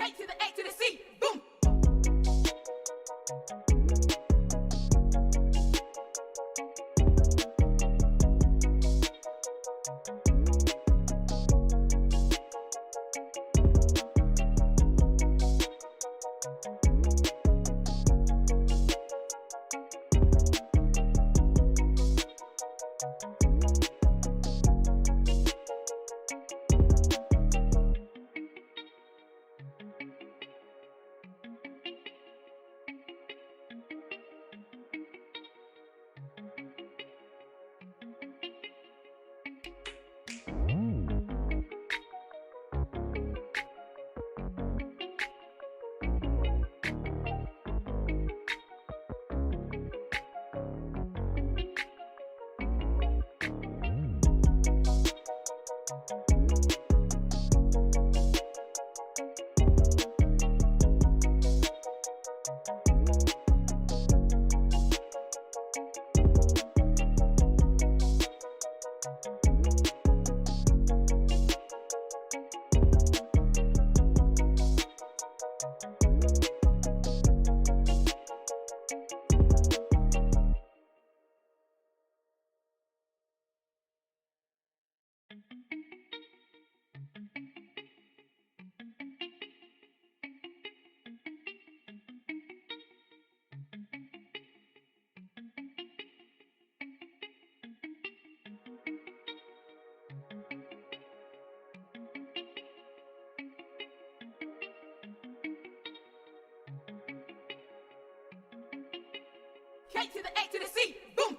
K to the A to the C, boom. K to the A to the C, boom.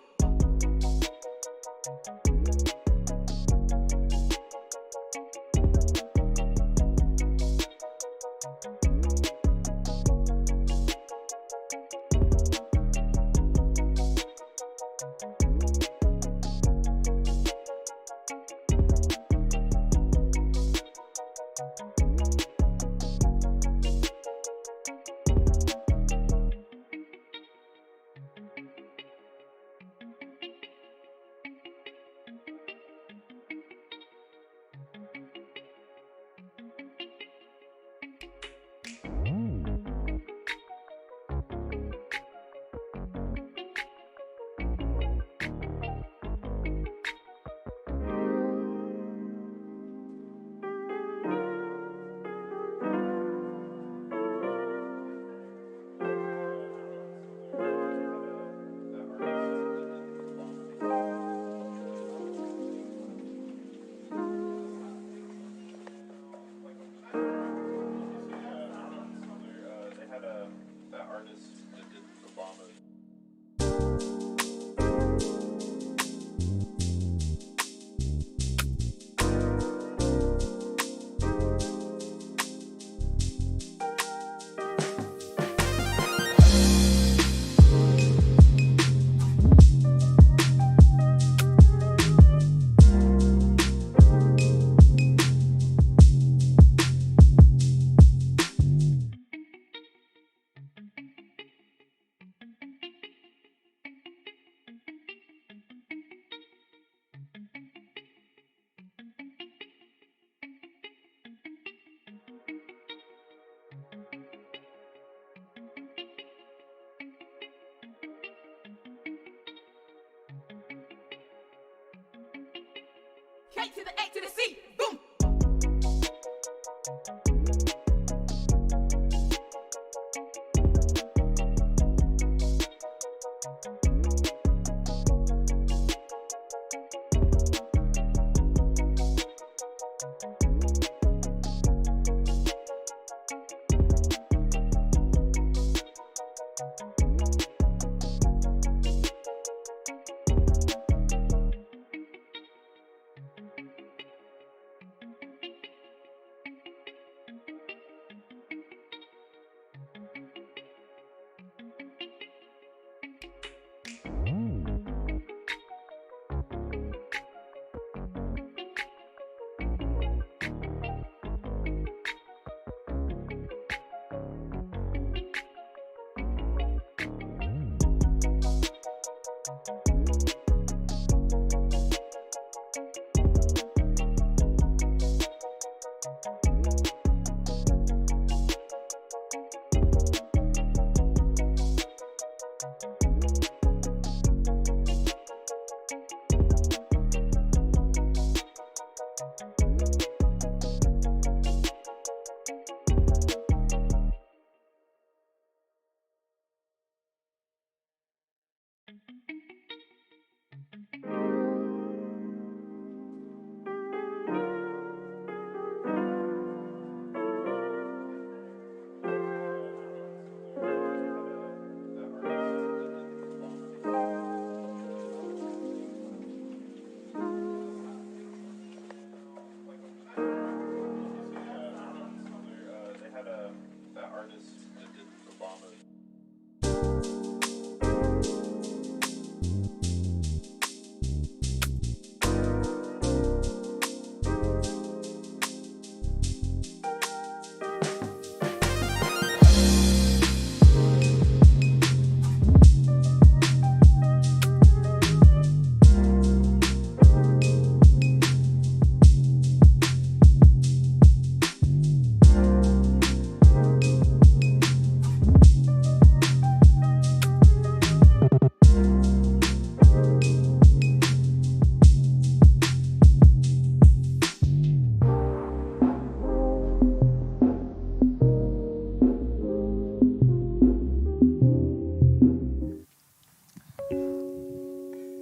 K to the A to the C, boom.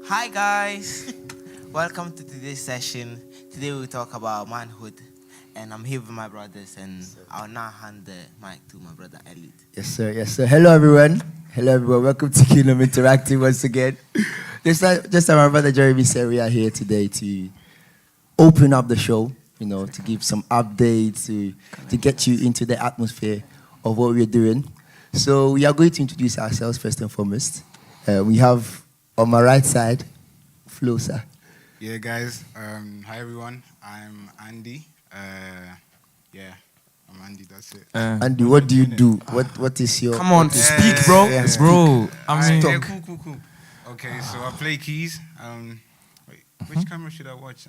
Hi guys, welcome to today's session. Today we'll talk about manhood, and I'm here with my brothers, and I'll now hand the mic to my brother Elliot. Yes, sir. Yes, sir. Hello, everyone. Hello, everyone. Welcome to Kingdom Interactive once again. Just like my brother Jeremy said, we are here today to open up the show, to give some updates, to get you into the atmosphere of what we're doing. So we are going to introduce ourselves first and foremost. We have on my right side, Flo, sir. Yeah, guys. Hi, everyone. I'm Andy. I'm Andy. That's it. Andy, what do you do? What is your... Come on, speak, bro. Yeah, Bro, I mean... Yeah, cool. Okay, so I play keys. Wait, which camera should I watch?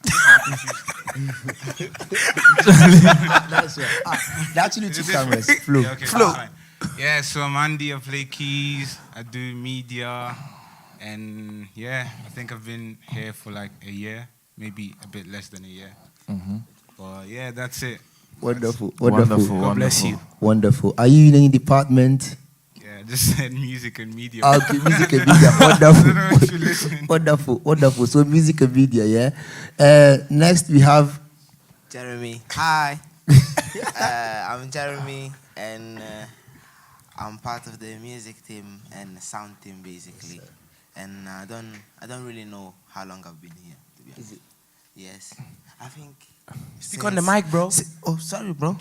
That's right. There are actually two cameras. Flo. Yeah, okay, Flo. Yeah, so I'm Andy. I play keys. I do media. And yeah, I think I've been here for like a year, maybe a bit less than a year. Mm-hmm. But yeah, that's it. Wonderful. God bless you. Wonderful. Are you in any department? Yeah, just said music and media. Okay, music and media. Wonderful. I don't know if you're listening. Wonderful. So music and media, yeah. Next we have Jeremy. Hi, I'm Jeremy, and I'm part of the music team and sound team basically. And I don't really know how long I've been here, to be honest. Yes, I think. Speak on the mic, bro. Sorry, bro.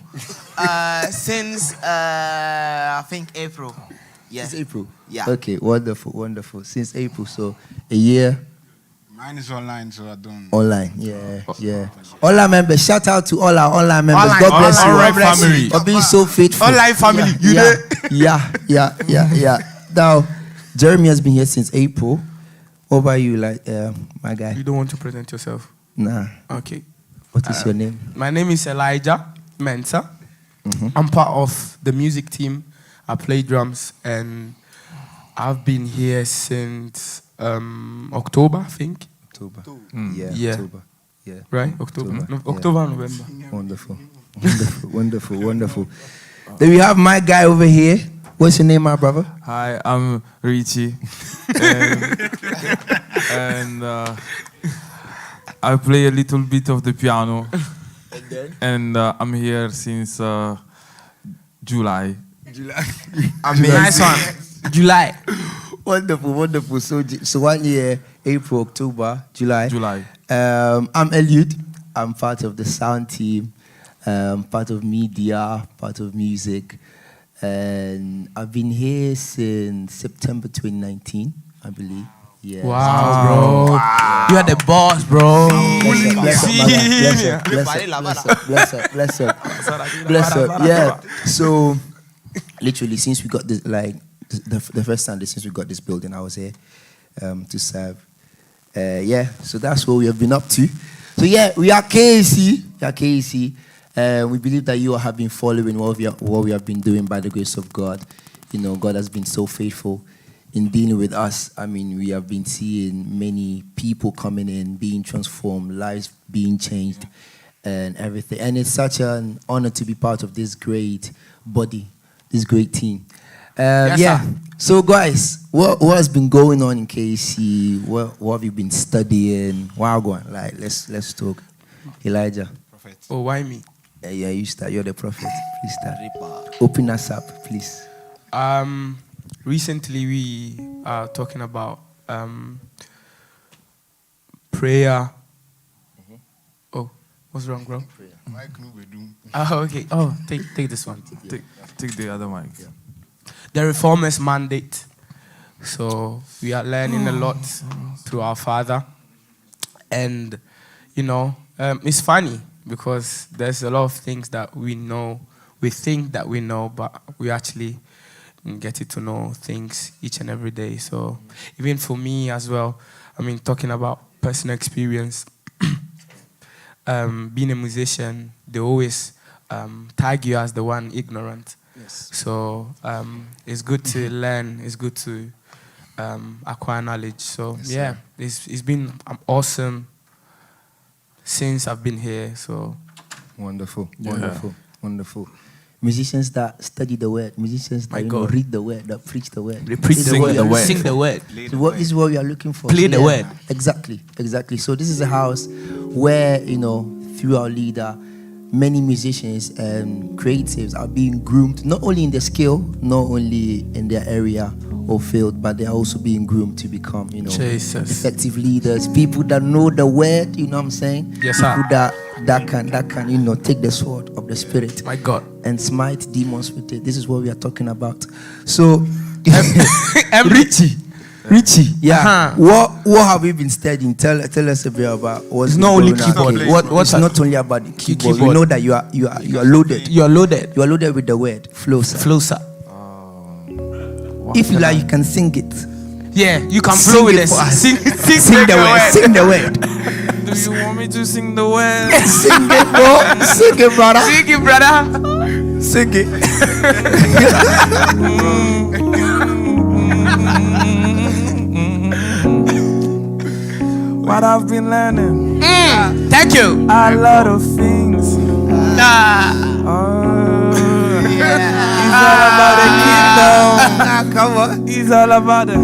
Since I think April. Yeah. Since April. Yeah. Okay, wonderful. Since April, so a year. Mine is online, so I don't. Online, yeah. Online members, shout out to all our online members. Online, God bless you. online family. For being so faithful. Online family, you there? Yeah. Now, Jeremy has been here since April. What about you, my guy? You don't want to present yourself? Nah. Okay. What is your name? My name is Elijah Mensa. Mm-hmm. I'm part of the music team. I play drums, and I've been here since October, I think. October. Yeah. October. Yeah. Right? October. Yeah. October, November. Wonderful. Then we have my guy over here. What's your name, my brother? Hi, I'm Richie, and I play a little bit of the piano, and I'm here since July. Nice one. July. Wonderful. So 1 year, April, October, July. July. I'm Eliud. I'm part of the sound team, part of media, part of music. And I've been here since September 2019, I believe. Yeah. Wow, bro. Wow. You are the boss, bro. Bless up. Yeah. So, literally, since we got this, the first time since we got this building, I was here to serve. So that's what we have been up to. So yeah, we are KAC. We believe that you have been following what we have been doing by the grace of God. God has been so faithful in dealing with us. I mean, we have been seeing many people coming in, being transformed, lives being changed, and everything. And it's such an honor to be part of this great body, this great team. Yes, sir. So, guys, what has been going on in KC? What have you been studying? Wow, go on. Let's talk. Elijah. Prophet. Oh, why me? Yeah, you start. You're the prophet. Please start. Open us up, please. Recently we are talking about prayer. Mm-hmm. Oh, what's wrong, bro? Prayer. Okay. Oh, take this one. Take the other mic. Yeah. The Reformers mandate. So we are learning a lot through our father, and it's funny because there's a lot of things that we think that we know, but we actually get to know things each and every day. So even for me as well, talking about personal experience, being a musician, they always tag you as the one ignorant. Yes. So it's good to learn. It's good to acquire knowledge. So yes, it's been awesome since I've been here. So wonderful. musicians that study the word, musicians that read the word, that preach the word. They preach the word, sing the word. So this is what we are looking for. Play the word. Exactly. So this is a house where, through our leader, many musicians and creatives are being groomed, not only in their skill, not only in their area or field, but they're also being groomed to become, effective leaders, people that know the word, you know what I'm saying? Yes, people sir. that can, take the sword of the spirit, My God, and smite demons with it. This is what we are talking about. So, Richie, yeah. What have we been studying? Tell us a bit about what's it's not only keyboard. It's not only about the keyboard. We know that you are loaded. You are loaded. You are loaded with the word flow, sir. Flow, sir. If you like, you can sing it. Yeah, you can flow with us. Sing the word. Sing the word. Do you want me to sing the word? Sing it, bro. Sing it, brother. Sing it, brother. Sing it. What I've been learning. Thank you. A lot of things. It's all about the kingdom. Come on. It's all about it.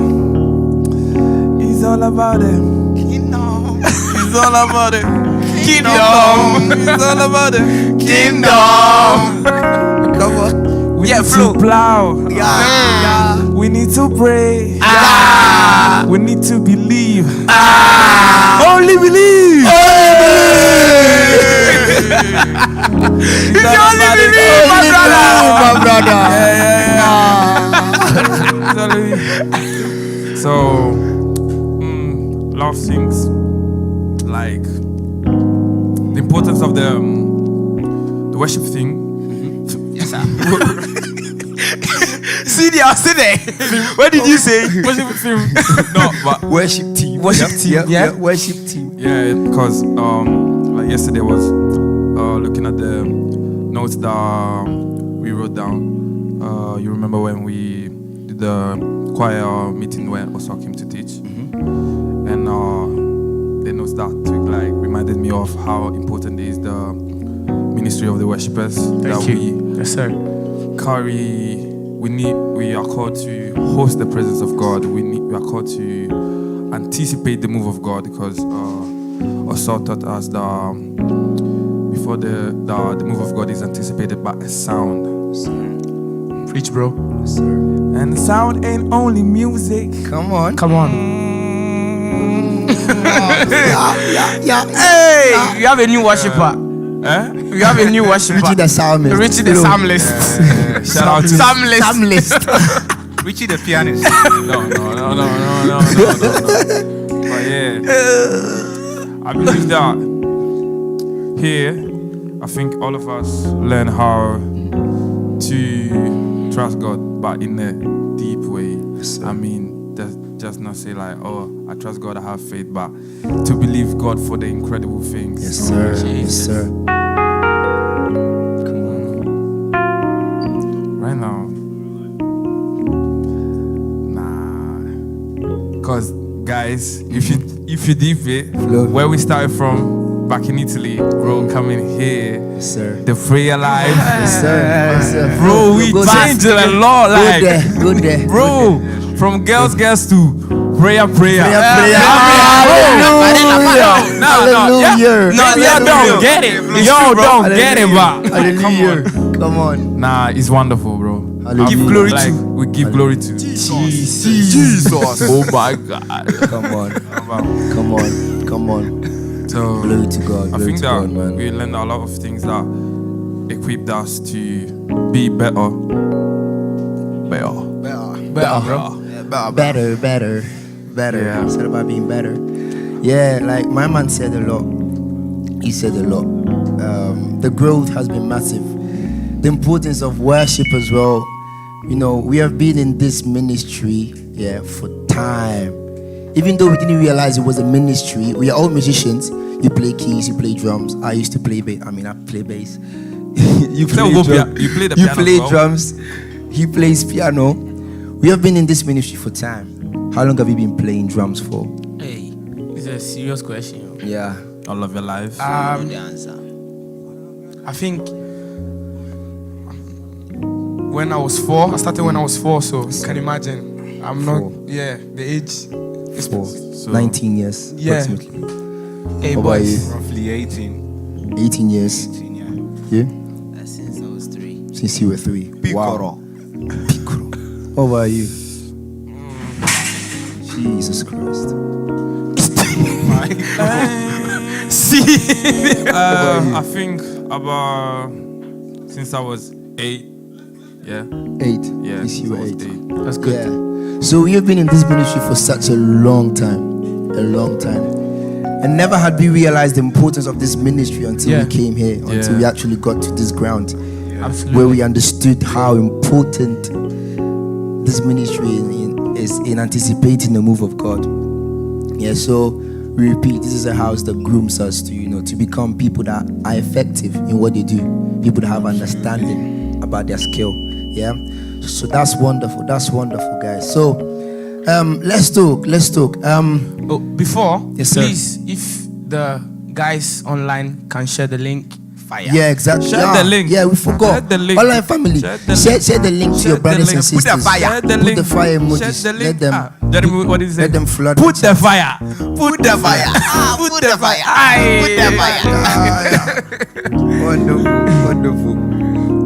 It's all about it. Kingdom. It's all about it. Kingdom. It's all about it. Kingdom. Come on. We Yeah, need flow. to plow. Yeah. We need to pray. We need to believe. Only believe. If you only believe, my brother. So, a lot of things like the importance of the worship thing. Yes, sir. See there. What did you say? Worship thing. No, but Worship team. Yeah. Worship team. yeah, because like yesterday was looking at the notes that we wrote down. You remember when we did the choir meeting when Osok came to teach, and the notes that took reminded me of how important is the ministry of the worshippers. Thank you. Yes, sir. Carry. We are called to host the presence of God. We are called to anticipate the move of God, because Osok taught us that before the move of God is anticipated by a sound. Preach, bro. And sound ain't only music. Come on. Yeah. Hey, you have a new worshiper. You have a new worshiper. Richie the psalmist. Richie the psalmist. Shout out to Psalmist. Richie the pianist. No. But yeah, I believe that here, I think all of us learn how to trust God, but in a deep way. I mean, just not say oh, I trust God, I have faith, but to believe God for the incredible things. Yes, sir. Yes, sir. Come on. Right now. Nah. Because guys, if you deep it, where we started from back in Italy, bro, coming here, Yes, sir. the prayer life. Yes, sir. Yes, sir. Bro, we Go changed a lot, Go there. bro, from girls to prayer. Prayer. Hallelujah. Maybe I don't get it. Y'all don't get it, but Hallelujah. Come on. nah, it's wonderful, bro. Hallelujah. Give glory to. We give glory to Jesus. Oh my God. Come on. So Glory to God. I Glory think to that God, man. we learned a lot of things that equipped us to be better. Better. Yeah. It's about being better. Yeah, like my man said a lot. He said a lot. The growth has been massive. The importance of worship as well. We have been in this ministry, for time. Even though we didn't realize it was a ministry, we are all musicians. You play keys, you play drums. I used to play bass. I play bass. You play the piano. You play drums. He plays piano. We have been in this ministry for time. How long have you been playing drums for? Hey, it's a serious question. Yeah. All of your life. I think when I was 4. I started when I was 4, so you can imagine. I'm not, the age. Is 4. 19 years, Yeah. approximately. Hey, How about boys. you? Roughly 18. 18 years. 18, yeah. You? Since I was 3. Since you were 3. Piccolo. Piccolo. How about you? Jesus Christ. See? I think about since I was 8. Yeah. 8. Yeah. Since you were 8. That's good. Yeah. So we have been in this ministry for such a long time. And never had we realized the importance of this ministry until we came here, until we actually got to this ground. Absolutely. Where we understood how important this ministry is in anticipating the move of God. Yeah, so we repeat, this is a house that grooms us to become people that are effective in what they do, people that have understanding about their skill. Yeah, so that's wonderful, guys. So let's talk. Before, Yes, sir. please, if the guys online can share the link. Fire. Yeah, exactly. Share the link. Yeah, we forgot. Share the link. Online family, Share the share the link to Share your the brothers link. and sisters. Put the fire. Put the fire emojis. Share the link. Let them. Jeremy, what is it? Let them flood. Put the chat. fire. Put the fire. Put the fire. Put the fire. Wonderful.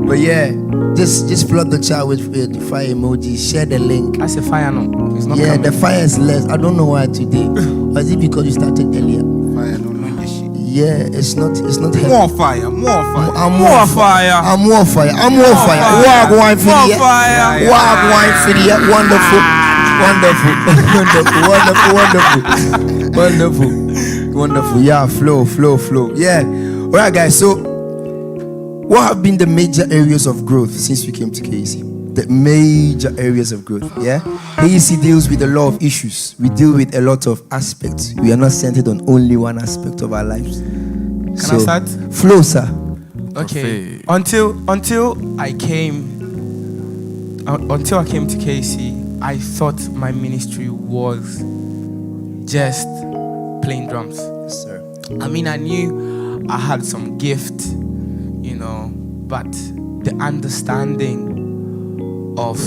But yeah, just flood the chat with the fire emoji. Share the link. That's a fire, no. It's not Yeah, coming. the fire is less. I don't know why today. Or is it because you started earlier? Fire, no longer shit. Yeah, it's not heavy. More fire, more fire. I'm More fire. I'm more fire. fire. Walk wine for More the fire. Walk wine for the wonderful. Yeah, flow. Yeah. All right, guys. So, what have been the major areas of growth since we came to KC? The major areas of growth. Yeah. KC deals with a lot of issues. We deal with a lot of aspects. We are not centered on only one aspect of our lives. Can I start? Flow, sir. Okay. Until I came to KC, I thought my ministry was just playing drums. Yes, sir. I mean, I knew I had some gift, but the understanding of,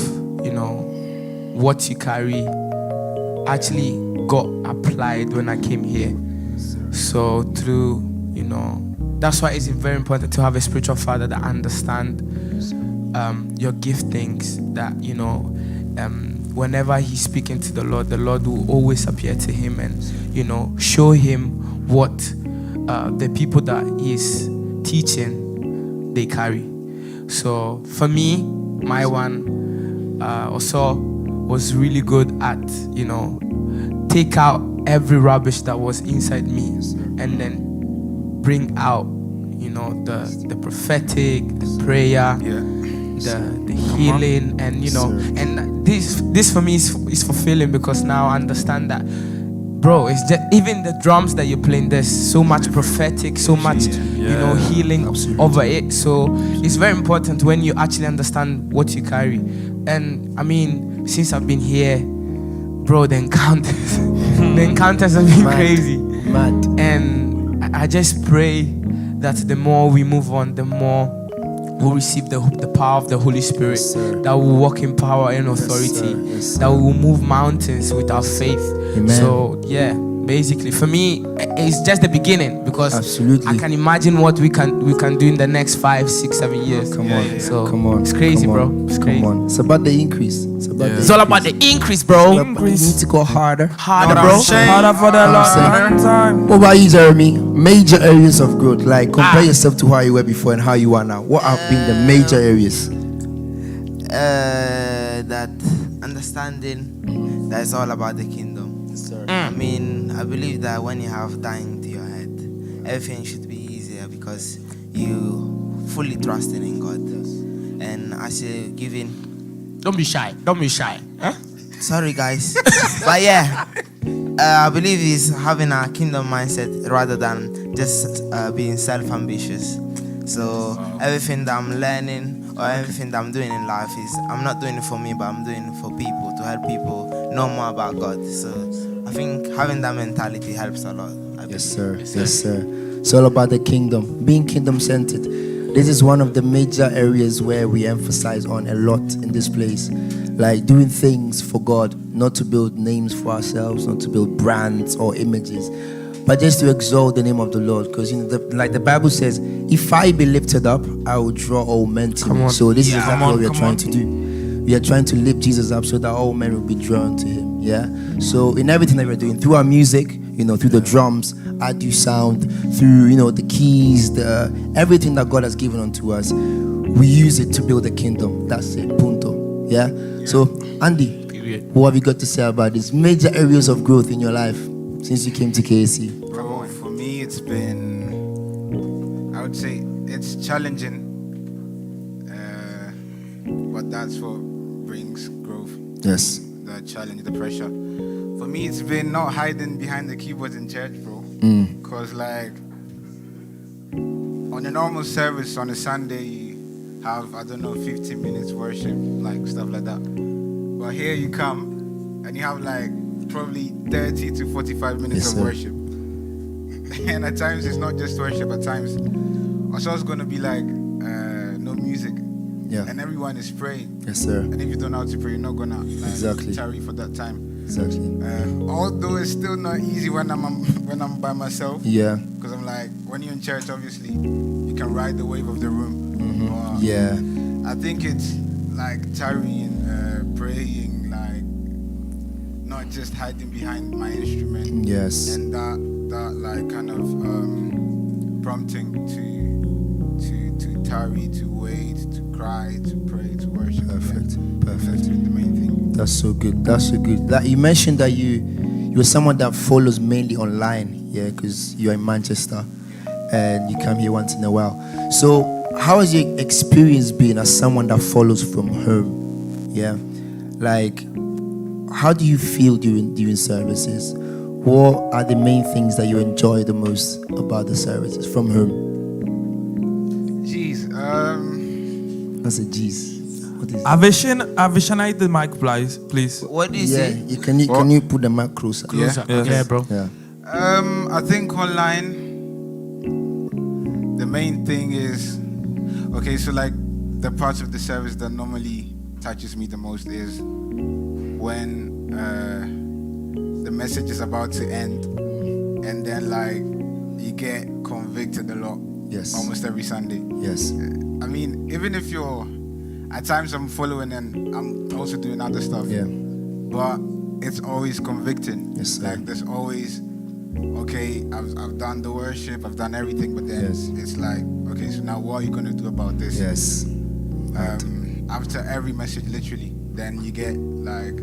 what you carry actually got applied when I came here. So through, that's why it's very important to have a spiritual father that understand your giftings, that, whenever he's speaking to the Lord will always appear to him and, show him what the people that he's teaching, they carry. So for me, my one also was really good at, take out every rubbish that was inside me and then bring out, the prophetic, the prayer, the healing, and and this for me is fulfilling, because now I understand that, bro, it's just even the drums that you're playing, there's so much prophetic, so much healing over it. So it's very important when you actually understand what you carry. And I mean, since I've been here, bro, the encounters have been crazy. Mad. And I just pray that the more we move on, the more we'll receive the power of the Holy Spirit, that will walk in power and authority, that will move mountains with our faith. Amen. So yeah, basically for me, it's just the beginning, because Absolutely. I can imagine what we can do in the next 5, 6, 7 years. Come on. So Come on. it's crazy, Come on. bro. It's crazy. Come on. It's about the increase. It's all about the increase, bro. You need to go harder. Harder, Not bro. ashamed. Harder for the long time. What about you, Jeremy? Major areas of growth. Like, compare yourself to how you were before and how you are now. What have been the major areas? That understanding that it's all about the kingdom. I mean, I believe that when you have that into your head, everything should be easier because you fully trusting in God. And as you're giving, Don't be shy. Huh? sorry guys, but yeah, I believe it's having a kingdom mindset rather than just being self-ambitious. So everything that I'm learning or everything that I'm doing in life is, I'm not doing it for me, but I'm doing it for people, to help people know more about God. So I think having that mentality helps a lot. Yes, sir. Yes, sir. It's all about the kingdom. Being kingdom-centered. this is one of the major areas where we emphasize on a lot in this place. Like doing things for God, not to build names for ourselves, not to build brands or images, but just to exalt the name of the Lord. Because like the Bible says, if I be lifted up, I will draw all men to me. So this is exactly what we are trying to do. We are trying to lift Jesus up so that all men will be drawn to him. Yeah. So in everything that we're doing, through our music, through the drums, I do sound, through the keys, everything that God has given unto us, we use it to build a kingdom. That's it. Punto. Yeah. So Andy, what have you got to say about these major areas of growth in your life since you came to KSC? Bro, for me, it's been, I would say, it's challenging, but that's what brings growth. Yes. The challenge, the pressure. For me, it's been not hiding behind the keyboards in church, bro. Because, like, on a normal service on a Sunday, you have, 15 minutes worship, like, stuff like that. But here you come, and you have, like, probably 30 to 45 minutes of worship. And at times, it's not just worship. At times, also it's going to be, like, no music. Yeah. And everyone is praying. Yes, sir. And if you don't know how to pray, you're not going to tarry for that time. Exactly. Although it's still not easy when I'm by myself. Yeah. Because I'm like, when you're in church, obviously, you can ride the wave of the room. But Yeah. I think it's like tarrying, praying, like not just hiding behind my instrument. Yes. And that like kind of prompting to tarry, to wait, to cry, to pray, to worship. Perfect. That's the main thing. That's so good. That's so good. That you mentioned that you're someone that follows mainly online, yeah, because you're in Manchester, and you come here once in a while. So, how has your experience been as someone that follows from home? Yeah, like, how do you feel during services? What are the main things that you enjoy the most about the services from home? That's a G's. What is it? Avisionate the mic, please. What do you say? Can you put the mic closer? Yes. Yeah, bro. Yeah. I think online, the main thing is, okay, so like the parts of the service that normally touches me the most is when the message is about to end, and then like you get convicted a lot. Yes. Almost every Sunday. Yes. I mean, even if at times I'm following and I'm also doing other stuff. Yeah. But it's always convicting. Yes, sir. Like there's always, okay, I've done the worship, I've done everything, but then it's like, okay, so now what are you gonna do about this? Yes. After every message, literally, then you get like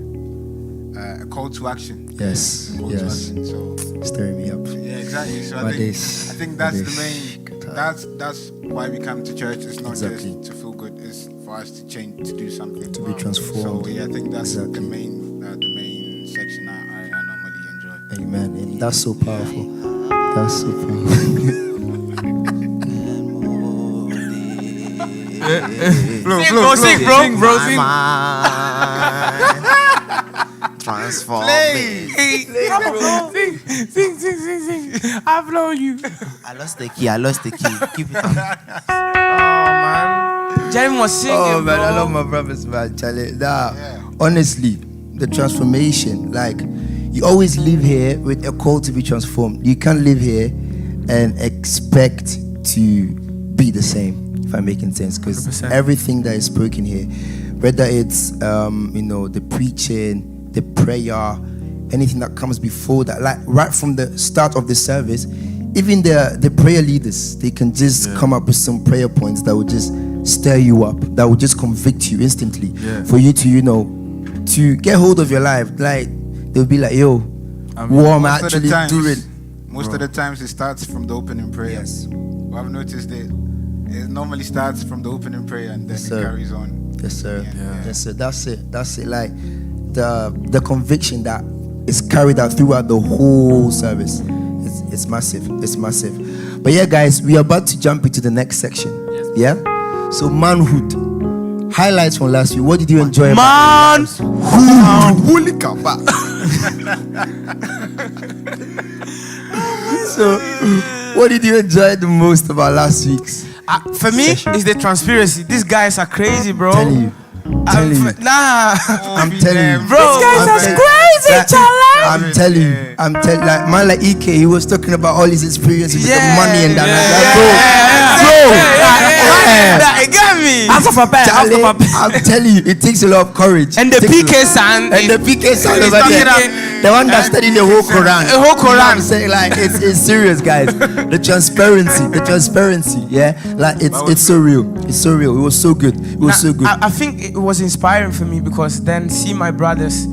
a call to action. Yes. Call to action. So Stirring me up. yeah, exactly. So I think that's the main. That's why we come to church. It's not just to feel good. It's for us to change, to do something, To be transformed. So yeah, I think that's the main section I normally enjoy. Amen. And that's so powerful. That's so powerful. Sing, bro. Transform. Sing. I blow you. I lost the key. Keep it on. Jeremy was singing, Oh man, bro. I love my brothers, man. Charlie. Nah, honestly, the transformation, like you always live here with a call to be transformed. You can't live here and expect to be the same, if I'm making sense. Because everything that is spoken here, whether it's the preaching, the prayer, anything that comes before that, like right from the start of the service, even the prayer leaders, they can just come up with some prayer points that will just stir you up, that will just convict you instantly for you to to get hold of your life. Like they'll be like, yo, what am I actually doing? Most of the times it starts from the opening prayer. Yes. Well, I've noticed it normally starts from the opening prayer and then it carries on. Yes, sir. Yeah. Yes, sir. That's it. Like the conviction that is carried out throughout the whole service. It's massive. It's massive. But yeah, guys, we are about to jump into the next section. Yeah? So manhood. Highlights from last week. What did you enjoy about Holy Kaba. So what did you enjoy the most about last week's? For me, it's the transparency. These guys are crazy, bro. Telling you. Telling you. Nah. I'm telling you. Bro, these guys are crazy, challenge. I'm telling you. Like man like EK, he was talking about all his experiences with the money and that. It got me. Charlie, I'm telling you, it takes a lot of courage. And the PK son. And the PK son over there. The one that's studying the whole Quran. The whole Quran. You know what I'm saying? Like, it's serious, guys. The transparency, yeah? Like, it's so real. It's so real. It was so good. It was so good. I think it was inspiring for me because then see my brothers,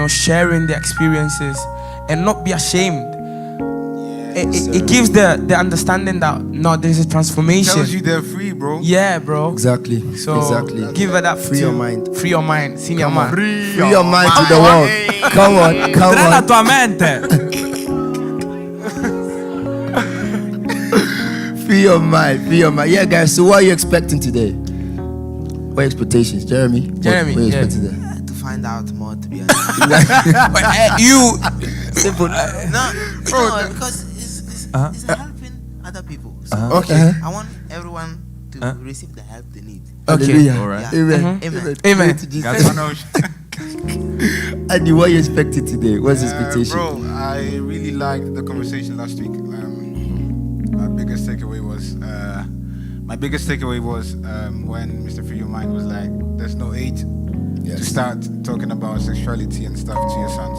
sharing their experiences and not be ashamed. It gives the understanding that no, there's a transformation. Tells you they're free, bro. Yeah, bro. Exactly. So exactly. give it that. Free your mind. Free your mind. Senior man. Free your mind to the world. Come on. Trae la tua mente. Free your mind. Yeah, guys. So what are you expecting today? What are your expectations, Jeremy? What are you expecting today? To find out more, to be honest. You. Simple. No, because it's helping other people. So Okay. I want everyone to receive the help they need. Okay. All right. Amen. Amen. Andy, what are you expecting today? What's the expectation? Bro, I really liked the conversation last week. My biggest takeaway was when Mr. Free Your Mind was like, there's no age to start talking about sexuality and stuff to your sons.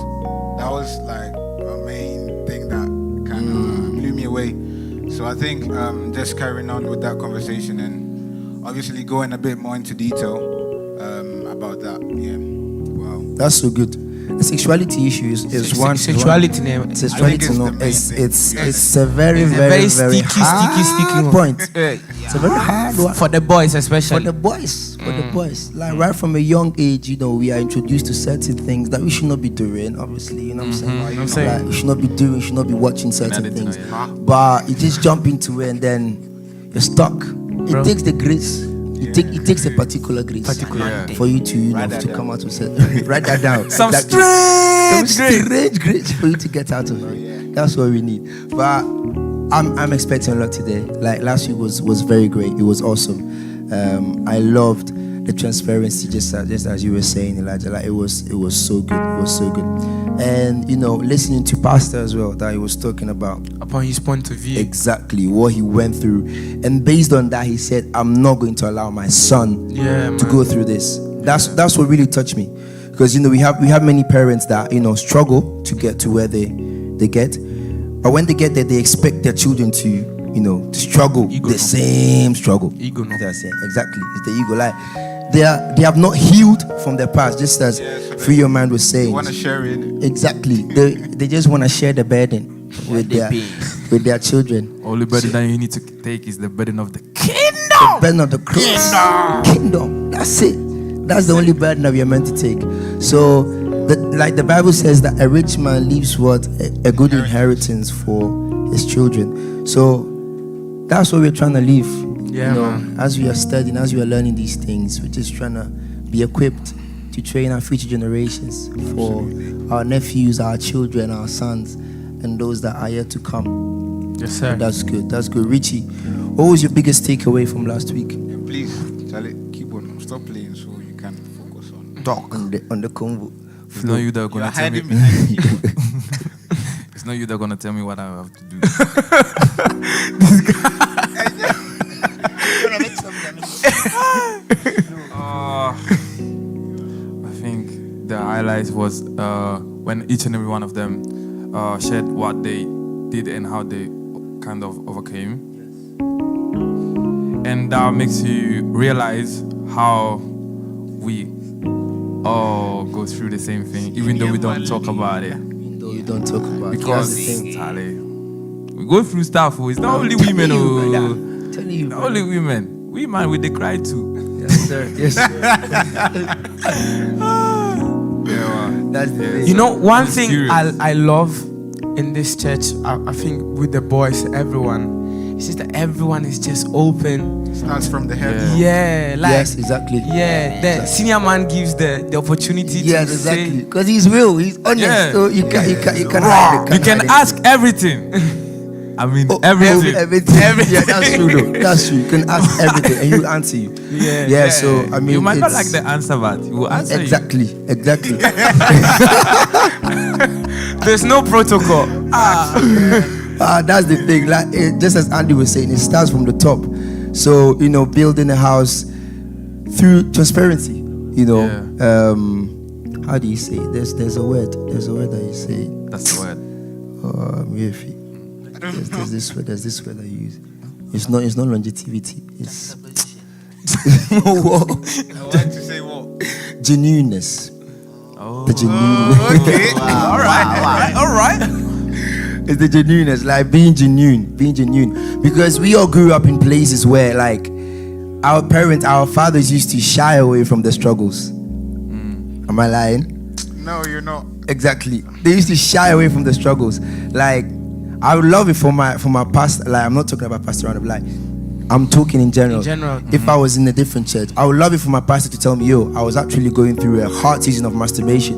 That was like a main thing that kind of blew me away. So I think just carrying on with that conversation and obviously going a bit more into detail about that. Yeah. Wow. That's so good. The sexuality issue is one. Sexuality, Sexuality, no, it's a very sticky hard point. It's a very hard one for the boys, especially. For the boys. Like right from a young age, we are introduced to certain things that we should not be doing. Obviously, you know what I'm saying. Like, we should not be doing. We should not be watching certain things. But you just jump into it and then you're stuck. It takes the grace. It takes a particular grace for you to come out of it. Write that down. Some strange grace for you to get out of it. That's what we need. But I'm expecting a lot today. Like last week was very great. It was awesome. I loved the transparency, just as you were saying, Elijah. Like it was so good. It was so good. And listening to Pastor as well, that he was talking about upon his point of view, exactly what he went through, and based on that, he said, "I'm not going to allow my son to go through this." That's what really touched me, because we have many parents that struggle to get to where they get, but when they get there, they expect their children to struggle the same struggle. Ego, no. Exactly, it's the ego. Like they have not healed from their past, just as Free Your Mind was saying. They want to share it. Exactly. They just want to share the burden with their children. Only burden that you need to take is the burden of the kingdom. The burden of the cross. Kingdom. That's it. That's the only burden that we are meant to take. So, like the Bible says that a rich man leaves what? A good inheritance for his children. So, that's what we're trying to leave. As we are studying, as we are learning these things, we're just trying to be equipped to train our future generations for our nephews, our children, our sons, and those that are yet to come. Yes, sir. That's good. Richie, what was your biggest takeaway from last week? And please, Charlie, keep on. Stop playing so you can focus on Talk on the convo. It's not you that are gonna tell me. It's not you that are gonna tell me what I have to do. This guy. I think the highlight was when each and every one of them shared what they did and how they kind of overcame. And that makes you realize how we all go through the same thing, even though we don't talk about it. Even though you don't talk about it. Because Charlie, we go through stuff. It's not only women. Telling you, not only women. We man, we they cry too. Yes, sir. Yes, sir. That's the one thing I love in this church, I think with the boys, everyone, it's just that everyone is just open. Starts from the head. Yeah, like yes, exactly. Yeah, the senior man gives the opportunity to exactly. Because he's real, he's honest. Yeah. So you can ask everything. I mean, everything. everything. Yeah, that's true though. That's true. You can ask everything and he'll answer you. Yeah. So I mean, you might not it's- like the answer, but he will answer Exactly. There's no protocol. That's the thing. Like just as Andy was saying, it starts from the top. So building a house through transparency. How do you say it? There's a word. There's a word that you say. That's the word. There's this word that you use. It's not longevity. It's what? I want to say what? Genuineness. Oh. The genuineness. Okay. All right. It's the genuineness, like being genuine. Because we all grew up in places where, like, our parents, our fathers used to shy away from the struggles. Am I lying? No, you're not. Exactly. They used to shy away from the struggles. Like, I would love it for my pastor. Like, I'm not talking about Pastor Roundup. Like, I'm talking in general. If I was in a different church, I would love it for my pastor to tell me, yo, I was actually going through a hard season of masturbation,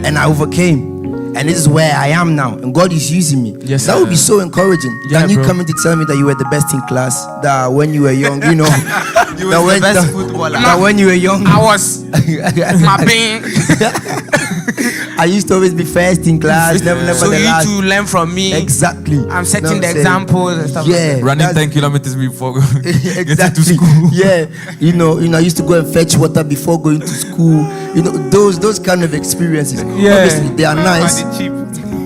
and I overcame. And this is where I am now, and God is using me. Yes, that would be so encouraging. Yeah, Than you bro. coming to tell me that you were the best in class, that when you were young, You was the best footballer. that when you were young, I was my being. I used to always be first in class, never So the you last. need to learn from me. Exactly. I'm setting Know what the saying? examples and stuff. Yeah, Running that's- 10 kilometers before getting to exactly. school. Yeah, I used to go and fetch water before going to school. Those kind of experiences. Yeah. Obviously, they are nice. Find it cheap.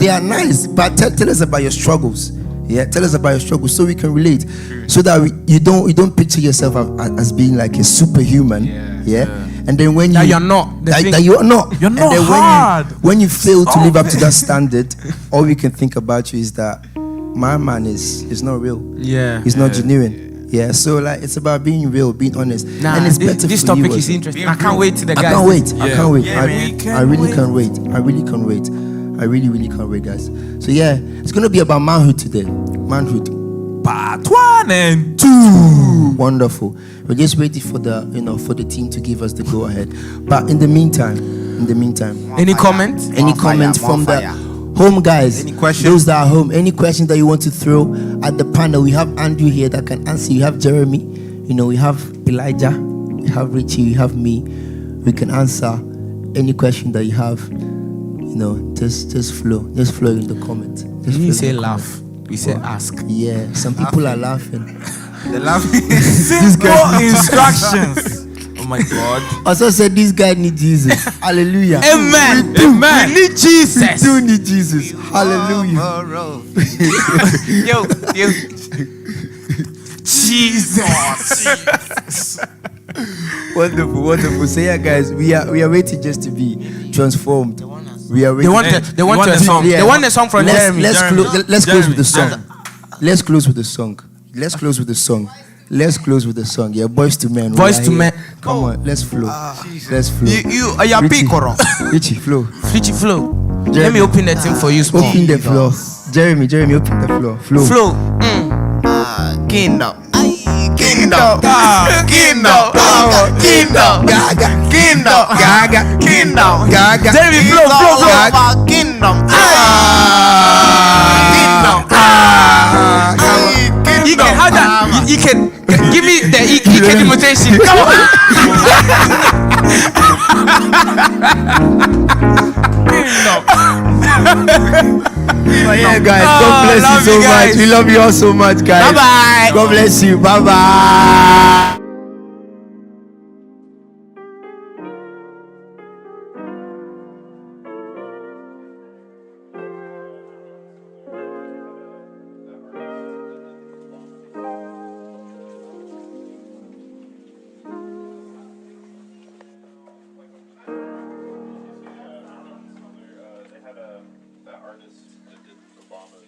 They are nice, but tell us about your struggles. Yeah, tell us about your struggles so we can relate, so that you don't picture yourself as being like a superhuman. Yeah. And then when That you're not. that you are not. You're And not then hard. when you fail to Stop live up to it. that standard, all we can think about you is that my man is not real. Yeah. He's not genuine. Yeah. So like it's about being real, being honest. Nah, and it's this better this for you topic is as well. interesting. I can't wait till the I guys. can't wait. I Yeah. can't wait. Yeah, I we can really can't wait. I really can't wait. I really can't wait, guys. So yeah, it's gonna be about manhood today. Manhood. Part 1 and 2. Wonderful. We're just waiting for the for the team to give us the go ahead. But in the meantime, Any comment? any comment from the home guys? Any questions? Those that are home, any questions that you want to throw at the panel? We have Andrew here that can answer. You have Jeremy. We have Elijah. We have Richie. We have me. We can answer any question that you have. Just flow in the comment. Just We flow say in the laugh. comment. We say ask. Yeah, some people are laughing. The laugh. Simple instructions. Oh my God. Also said this guy needs Jesus. Hallelujah. Amen. Amen. We need Jesus. We do need Jesus. Hallelujah. Yo. Jesus. Wonderful. So yeah, guys, we are waiting just to be transformed. We are They waiting. want a song. Yeah. They want a song from Jeremy. Let's close with the song. Jeremy. Let's close with the song. Let's close with the song. Yeah, boys to men. Boys we are to here. men. Come on, let's flow. Let's flow. You are Richie, Piccolo. Richie, flow. Richie flow. Let Jeremy. me open the thing for you, small. Open the floor. Jeremy, open the floor. Flow. Flow. Kingdom. Kingdom. Gaga. Kingdom. Gaga. Jeremy, flow. Kingdom. You can have that. You can give me the Ike imitation. Come on. But yeah, guys, God bless love you so you guys. much. We love you all so much, guys. Bye-bye. God bless you. Bye-bye. artist. Obama.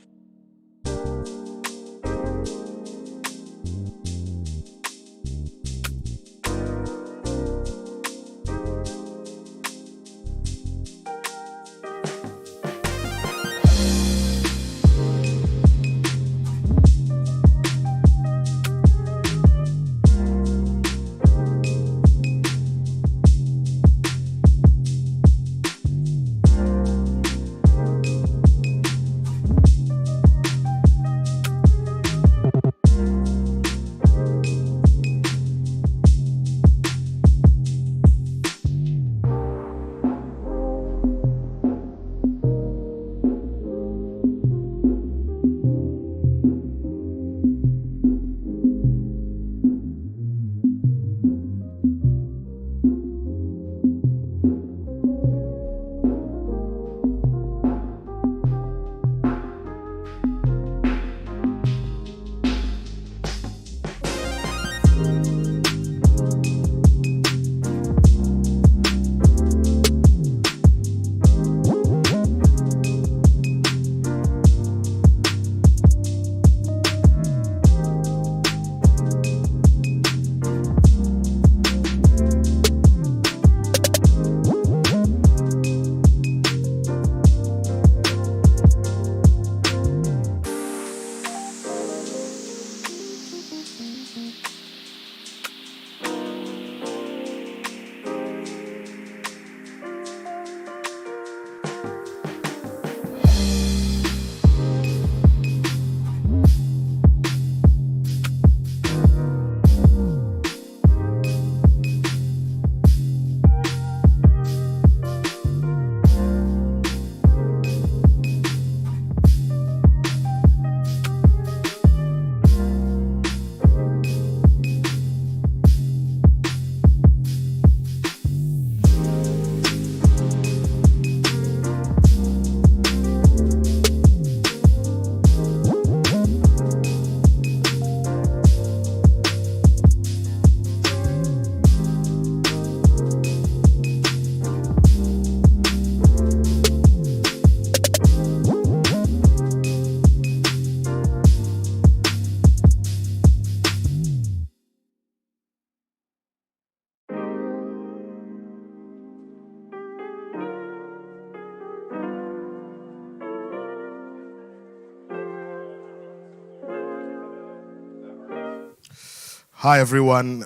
Hi everyone.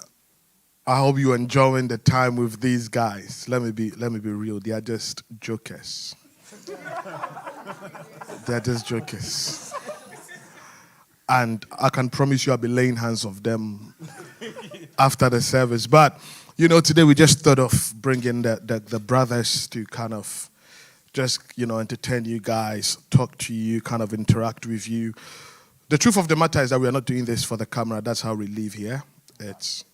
I hope you're enjoying the time with these guys. Let me be real. They are just jokers. They're just jokers. And I can promise you I'll be laying hands of them after the service. But, today we just thought of bringing the brothers to kind of just, entertain you guys, talk to you, kind of interact with you. The truth of the matter is that we are not doing this for the camera. That's how we live here. It's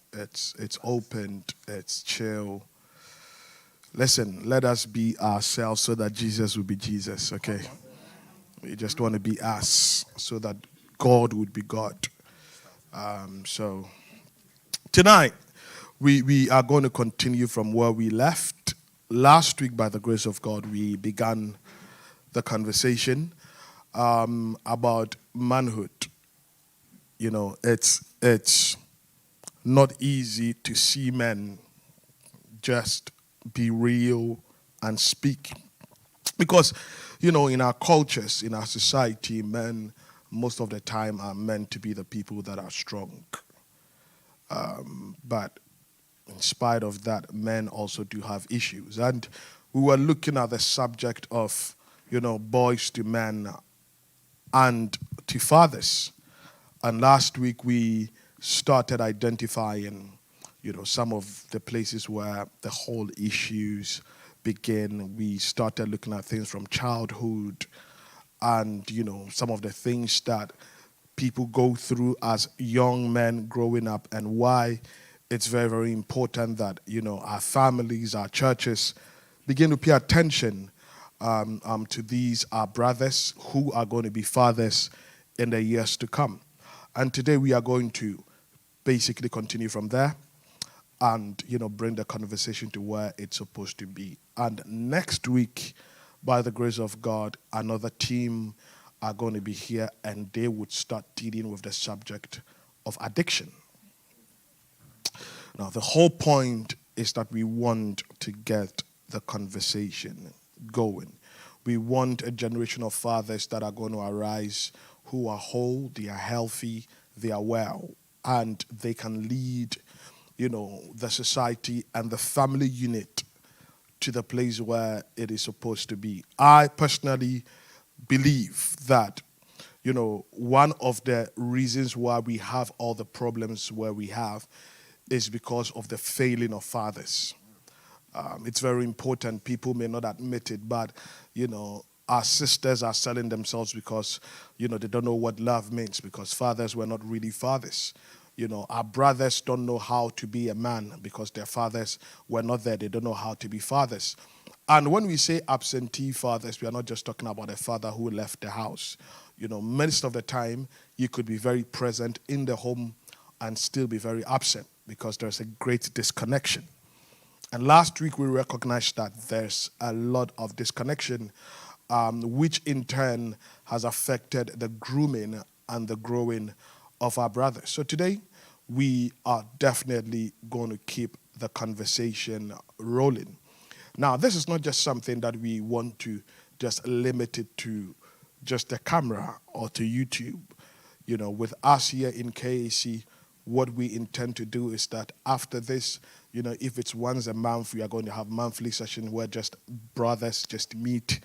open, it's chill. Listen, let us be ourselves so that Jesus will be Jesus, okay? We just want to be us so that God would be God. So tonight, we are going to continue from where we left. Last week, by the grace of God, we began the conversation about manhood. It's not easy to see men just be real and speak. Because, in our cultures, in our society, men most of the time are meant to be the people that are strong. But in spite of that, men also do have issues. And we were looking at the subject of, boys to men and to fathers. And last week we started identifying, some of the places where the whole issues begin. We started looking at things from childhood and, some of the things that people go through as young men growing up and why it's very, very important that, our families, our churches begin to pay attention to these, our brothers who are going to be fathers in the years to come. And today we are going to basically continue from there and, bring the conversation to where it's supposed to be. And next week, by the grace of God, another team are going to be here and they would start dealing with the subject of addiction. Now, the whole point is that we want to get the conversation going. We want a generation of fathers that are going to arise who are whole, they are healthy, they are well, and they can lead, the society and the family unit to the place where it is supposed to be. I personally believe that, one of the reasons why we have all the problems where we have is because of the failing of fathers. It's very important. People may not admit it, but, our sisters are selling themselves because, they don't know what love means because fathers were not really fathers. Our brothers don't know how to be a man because their fathers were not there. They don't know how to be fathers. And when we say absentee fathers, we are not just talking about a father who left the house. Most of the time, you could be very present in the home and still be very absent because there's a great disconnection. And last week, we recognized that there's a lot of disconnection, which in turn has affected the grooming and the growing of our brothers. So today, we are definitely going to keep the conversation rolling. Now, this is not just something that we want to just limit it to just the camera or to YouTube. With us here in KAC, what we intend to do is that after this, if it's once a month, we are going to have monthly session where just brothers just meet,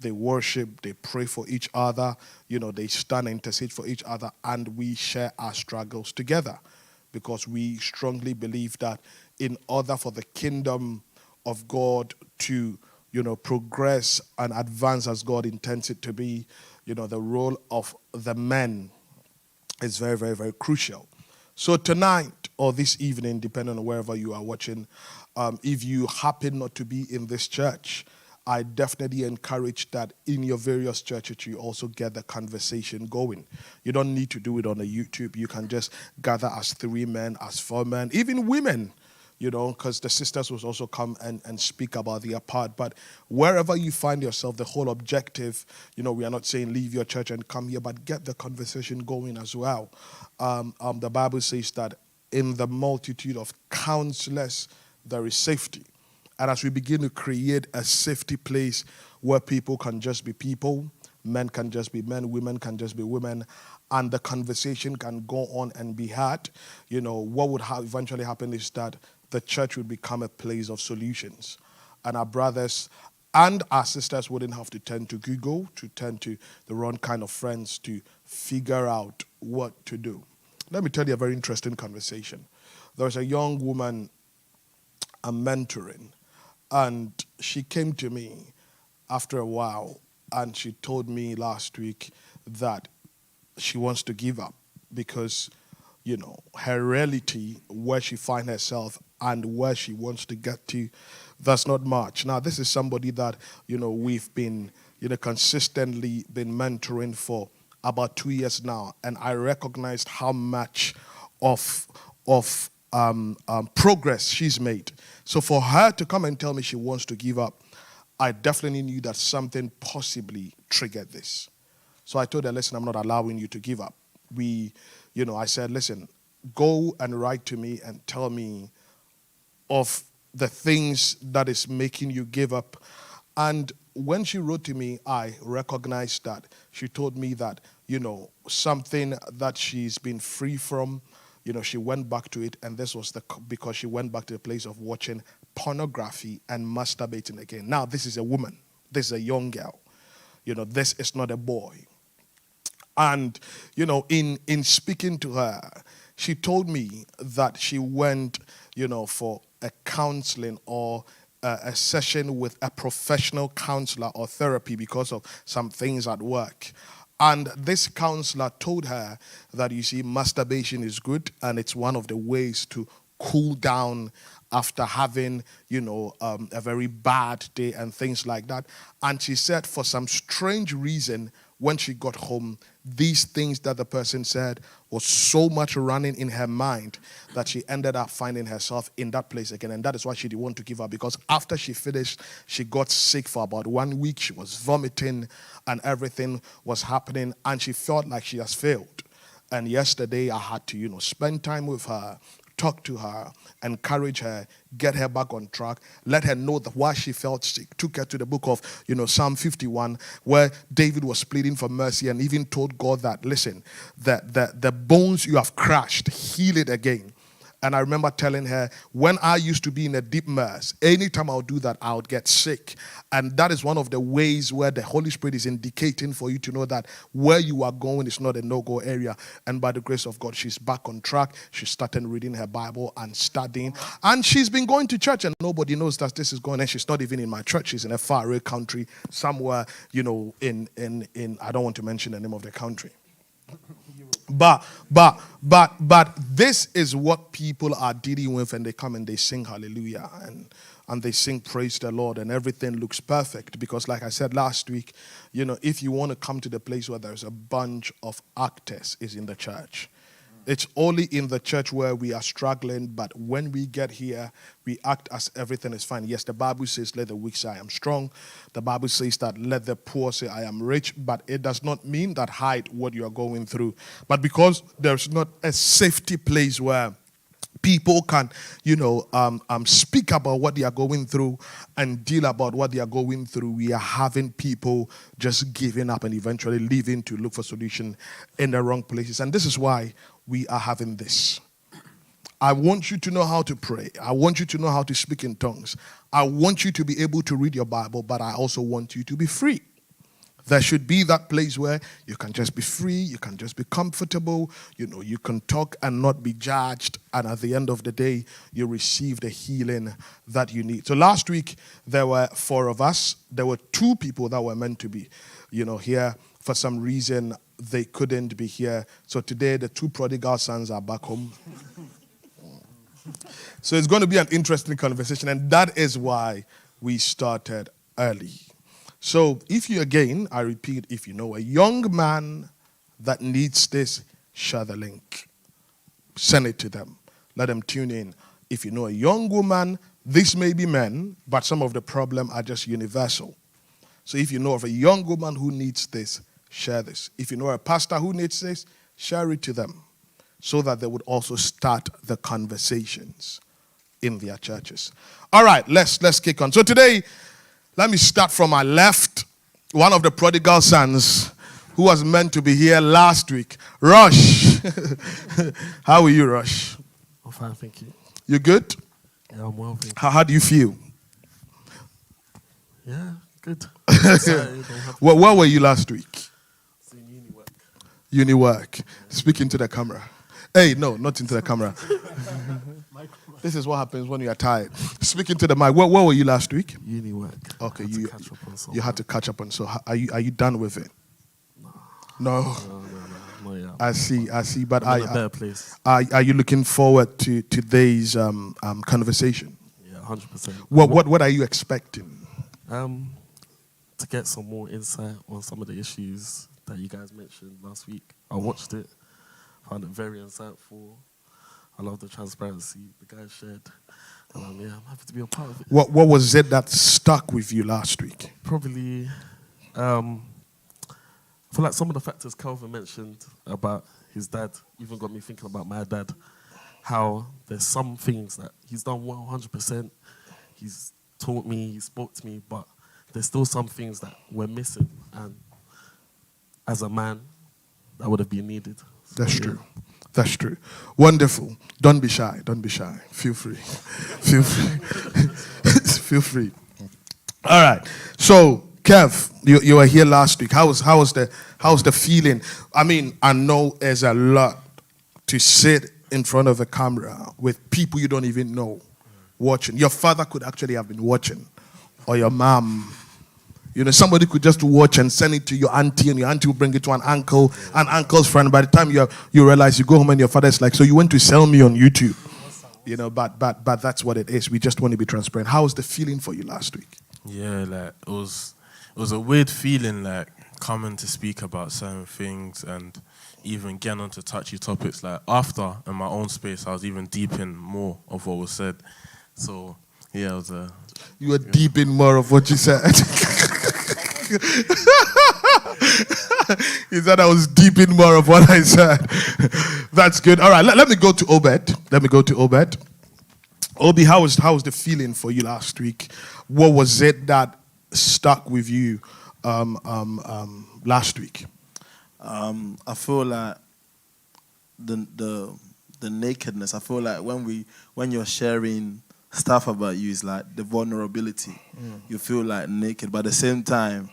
they worship, they pray for each other, they stand and intercede for each other, and we share our struggles together. Because we strongly believe that in order for the kingdom of God to, progress and advance as God intends it to be, the role of the men is very, very, very crucial. So tonight or this evening, depending on wherever you are watching, if you happen not to be in this church, I definitely encourage that in your various churches you also get the conversation going. You don't need to do it on a YouTube. You can just gather as 3 men, as 4 men, even women, because the sisters will also come and speak about their part. But wherever you find yourself, the whole objective, we are not saying leave your church and come here, but get the conversation going as well. The Bible says that in the multitude of counselors, there is safety. And as we begin to create a safety place where people can just be people, Men can just be men, women can just be women, and the conversation can go on and be had. What would eventually happen is that the church would become a place of solutions. And our brothers and our sisters wouldn't have to turn to Google, to turn to the wrong kind of friends to figure out what to do. Let me tell you a very interesting conversation. There was a young woman I'm mentoring, and she came to me after a while, and she told me last week that she wants to give up because, her reality, where she finds herself and where she wants to get to, that's not much. Now, this is somebody that, we've been, consistently been mentoring for about 2 years now, and I recognized how much of progress she's made. So for her to come and tell me she wants to give up, I definitely knew that something possibly triggered this. So I told her, listen, I'm not allowing you to give up. I said, listen, go and write to me and tell me of the things that is making you give up. And when she wrote to me, I recognized that. She told me that, something that she's been free from, she went back to it, and this was because she went back to the place of watching pornography and masturbating again. Now, this is a woman. This is a young girl. This is not a boy. And, in speaking to her, she told me that she went, for a counseling or a session with a professional counselor or therapy because of some things at work. And this counselor told her that, masturbation is good, and it's one of the ways to cool down after having, a very bad day and things like that. And she said for some strange reason, when she got home, these things that the person said was so much running in her mind that she ended up finding herself in that place again. And that is why she didn't want to give up, because after she finished, she got sick for about 1 week. She was vomiting and everything was happening, and she felt like she has failed. And yesterday I had to, spend time with her, talk to her, encourage her, get her back on track, let her know that why she felt sick, took her to the book of, Psalm 51, where David was pleading for mercy and even told God that, listen, the bones you have crushed, heal it again. And I remember telling her, when I used to be in a deep mess, anytime I would do that, I would get sick. And that is one of the ways where the Holy Spirit is indicating for you to know that where you are going is not a no-go area. And by the grace of God, she's back on track. She started reading her Bible and studying. And she's been going to church, and nobody knows that this is going on. She's not even in my church. She's in a faraway country somewhere, in I don't want to mention the name of the country. But this is what people are dealing with, and they come and they sing hallelujah and they sing praise the Lord, and everything looks perfect. Because like I said last week, if you want to come to the place where there's a bunch of actors is in the church. It's only in the church where we are struggling, but when we get here, we act as everything is fine. Yes, the Bible says, let the weak say I am strong. The Bible says that let the poor say I am rich, but it does not mean that hide what you are going through. But because there's not a safety place where people can, speak about what they are going through and deal about what they are going through, we are having people just giving up and eventually leaving to look for solution in the wrong places. And this is why we are having this. I want you to know how to pray. I want you to know how to speak in tongues. I want you to be able to read your Bible, but I also want you to be free. There should be that place where you can just be free, you can just be comfortable, you can talk and not be judged, and at the end of the day, you receive the healing that you need. So last week, there were 4 of us. There were 2 people that were meant to be, here. For some reason, they couldn't be here. So today, the 2 prodigal sons are back home. So it's going to be an interesting conversation, and that is why we started early. So I repeat, if you know a young man that needs this, share the link. Send it to them. Let them tune in. If you know a young woman, this may be men, but some of the problem are just universal. So if you know of a young woman who needs this, share this. If you know a pastor who needs this, share it to them so that they would also start the conversations in their churches. All right, let's kick on. So today, let me start from my left. one of the prodigal sons who was meant to be here last week. Rush. How are you, Rush? I'm fine, thank you. You good? Yeah, I'm well, thank you. How do you feel? Yeah, good. Excited, I'm happy. Where were you last week? It's in uni work. Uni work. Speak into the camera. Hey, no, not into the camera. This is what happens when you are tired. Speak into the mic. Where were you last week? Uni work. Okay, Had to you catch up on something. you had to catch up on. So are you done with it? No. No, yeah. I see. But I'm in a better place. are you looking forward to today's conversation? Yeah, 100%. What are you expecting? To get some more insight on some of the issues that you guys mentioned last week. I watched it, found it very insightful. I love the transparency the guys shared. And I'm happy to be a part of it. What was it that stuck with you last week? Probably, I feel like some of the factors Calvin mentioned about his dad even got me thinking about my dad. How there's some things that he's done well, 100%. He's taught me, he spoke to me, but there's still some things that we're missing. And as a man, that would have been needed. So, That's yeah. true. That's true. Wonderful. Don't be shy. Don't be shy. Feel free. Feel free. Feel free. All right. So, Kev, you were here last week. How was the feeling? I mean, I know there's a lot to sit in front of a camera with people you don't even know watching. Your father could actually have been watching, or your mom. You know, somebody could just watch and send it to your auntie, and your auntie will bring it to an uncle's friend. By the time you realize, you go home and your father's like, so you went to sell me on YouTube. You know, but that's what it is. We just want to be transparent. How was the feeling for you last week? Yeah, like it was a weird feeling, like coming to speak about certain things and even getting onto touchy topics. Like after in my own space, I was even deep in more of what was said. So yeah, it was a. You were deep in more of what you said. He said I was deep in more of what I said. That's good. All right, let me go to Obed. Obi, how was the feeling for you last week? What was it that stuck with you last week? I feel like the nakedness. I feel like when you're sharing stuff about you, is like the vulnerability. You feel like naked, but at the same time,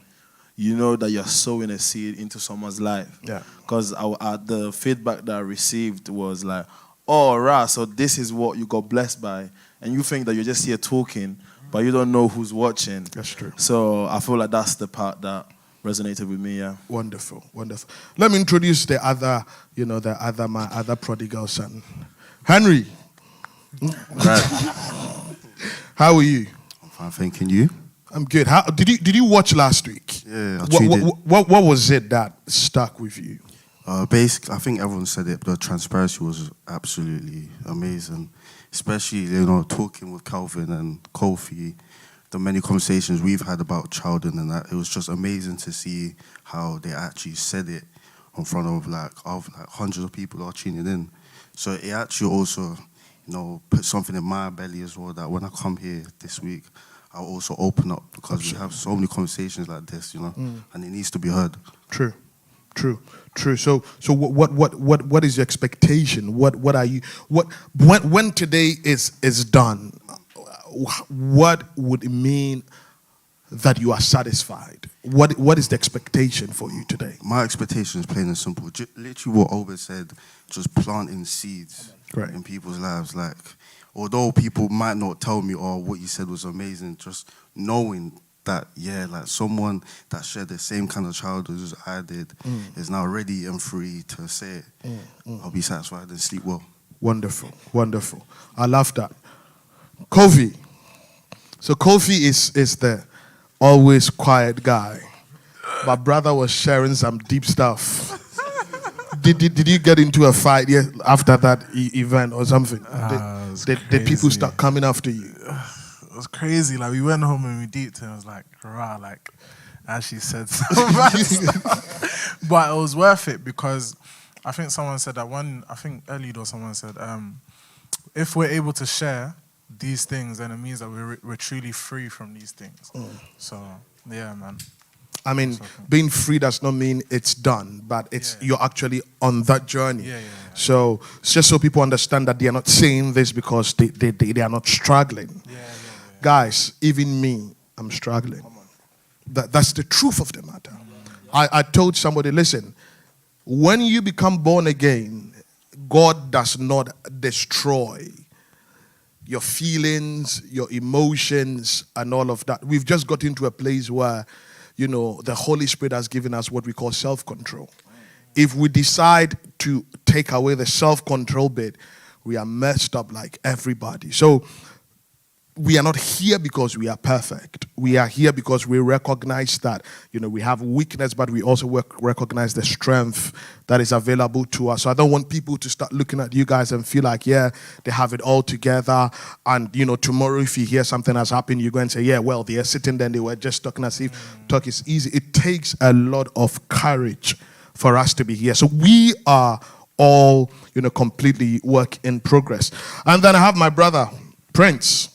you know that you're sowing a seed into someone's life. Yeah. Because the feedback that I received was like, oh, right, so this is what you got blessed by. And you think that you're just here talking, but you don't know who's watching. That's true. So I feel like that's the part that resonated with me, yeah. Wonderful. Let me introduce the other prodigal son. Henry. Right. How are you? I'm fine, thanking you. I'm good. How did you watch last week? Yeah, I tuned in. What was it that stuck with you? Basically, I think everyone said it. The transparency was absolutely amazing, especially talking with Calvin and Kofi. The many conversations we've had about childhood and that, it was just amazing to see how they actually said it in front of like hundreds of people are tuning in. So it actually also, put something in my belly as well, that when I come here this week, I'll also open up, because we have so many conversations like this, and it needs to be heard. True. So what is your expectation? What are you? When today is done, what would it mean that you are satisfied? What is the expectation for you today? My expectation is plain and simple. Literally what Obed said, just planting seeds in people's lives. Like, although people might not tell me, oh, what you said was amazing, just knowing that, like someone that shared the same kind of childhood as I did is now ready and free to say it. I'll be satisfied and sleep well. Wonderful. I love that. Kofi. So Kofi is the always quiet guy. My brother was sharing some deep stuff. Did you get into a fight after that event or something? Did people start coming after you? It was crazy. Like, we went home and we deeped and it was like, rah, like, Ashley said so bad stuff. But it was worth it, because I think someone said that I think Elliot or someone said, if we're able to share these things, then it means that we're truly free from these things. So, yeah, man. I mean, being free does not mean it's done, but it's you're actually on that journey. So it's just so people understand that they are not saying this because they are not struggling. Guys, even me, I'm struggling. That's the truth of the matter. I told somebody, listen, when you become born again, God does not destroy your feelings, your emotions, and all of that. We've just got into a place where, you know, the Holy Spirit has given us what we call self-control. If we decide to take away the self-control bit, we are messed up like everybody. So we are not here because we are perfect. We are here because we recognize that, you know, we have weakness, but we also recognize the strength that is available to us. So I don't want people to start looking at you guys and feel like, yeah, they have it all together. And, you know, tomorrow if you hear something has happened, you go and say, yeah, well, they are sitting there and they were just talking as if talk is easy. It takes a lot of courage for us to be here. So we are all, you know, completely work in progress. And then I have my brother, Prince.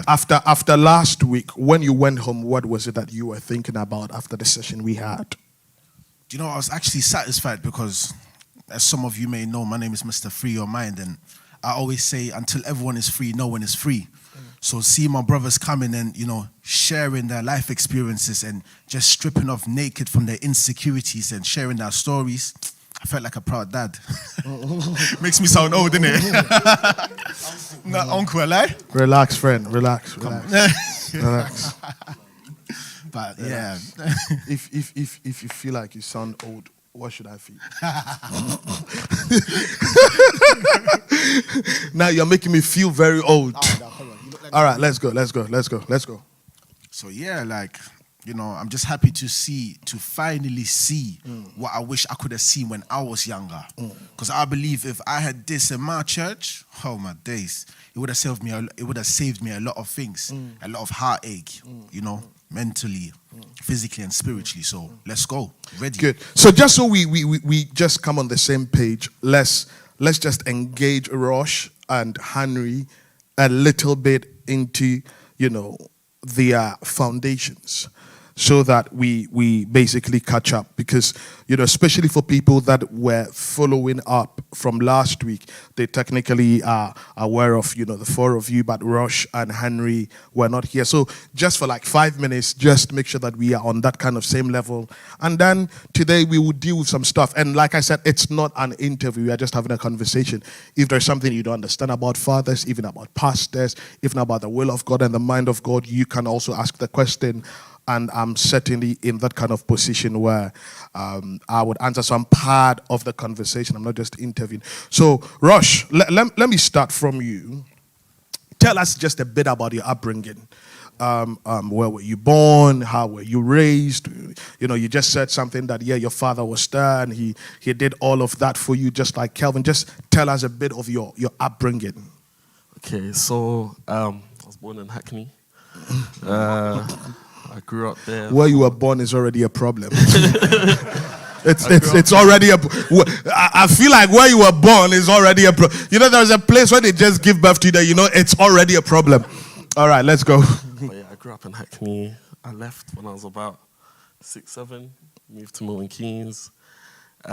After last week, when you went home, what was it that you were thinking about after the session we had? Do you know, I was actually satisfied because, as some of you may know, my name is Mr. Free Your Mind, and I always say, until everyone is free, no one is free. So see my brothers coming and, you know, sharing their life experiences and just stripping off naked from their insecurities and sharing their stories, I felt like a proud dad. Makes me sound old, doesn't it? No, uncle, eh? Relax, friend. Relax. Relax. But relax. Yeah. If you feel like you sound old, what should I feel? Now you're making me feel very old. All right, let's go. So yeah, like, you know, I'm just happy to finally see what I wish I could have seen when I was younger. Because I believe if I had this in my church, oh my days, it would have saved me a lot of things, a lot of heartache, you know, mentally, physically, and spiritually. So let's go, ready. Good. So just so we just come on the same page, let's just engage Rosh and Henry a little bit into, you know, their foundations, so that we basically catch up. Because, you know, especially for people that were following up from last week, they technically are aware of, you know, the four of you, but Rosh and Henry were not here. So just for like 5 minutes, just make sure that we are on that kind of same level. And then today we will deal with some stuff. And like I said, it's not an interview. We are just having a conversation. If there's something you don't understand about fathers, even about pastors, even about the will of God and the mind of God, you can also ask the question. And I'm certainly in that kind of position where I would answer some part of the conversation. I'm not just interviewing. So, Rosh, let me start from you. Tell us just a bit about your upbringing. Where were you born? How were you raised? You know, you just said something that, yeah, your father was there and he did all of that for you, just like Kelvin. Just tell us a bit of your upbringing. Okay, so I was born in Hackney. I grew up there. Where you were born is already a problem. It's already a. I feel like where you were born is already a problem. You know, there's a place where they just give birth to you that, you know, it's already a problem. All right, let's go. But yeah, I grew up in Hackney. I left when I was about 6, 7. Moved to Milton Keynes. It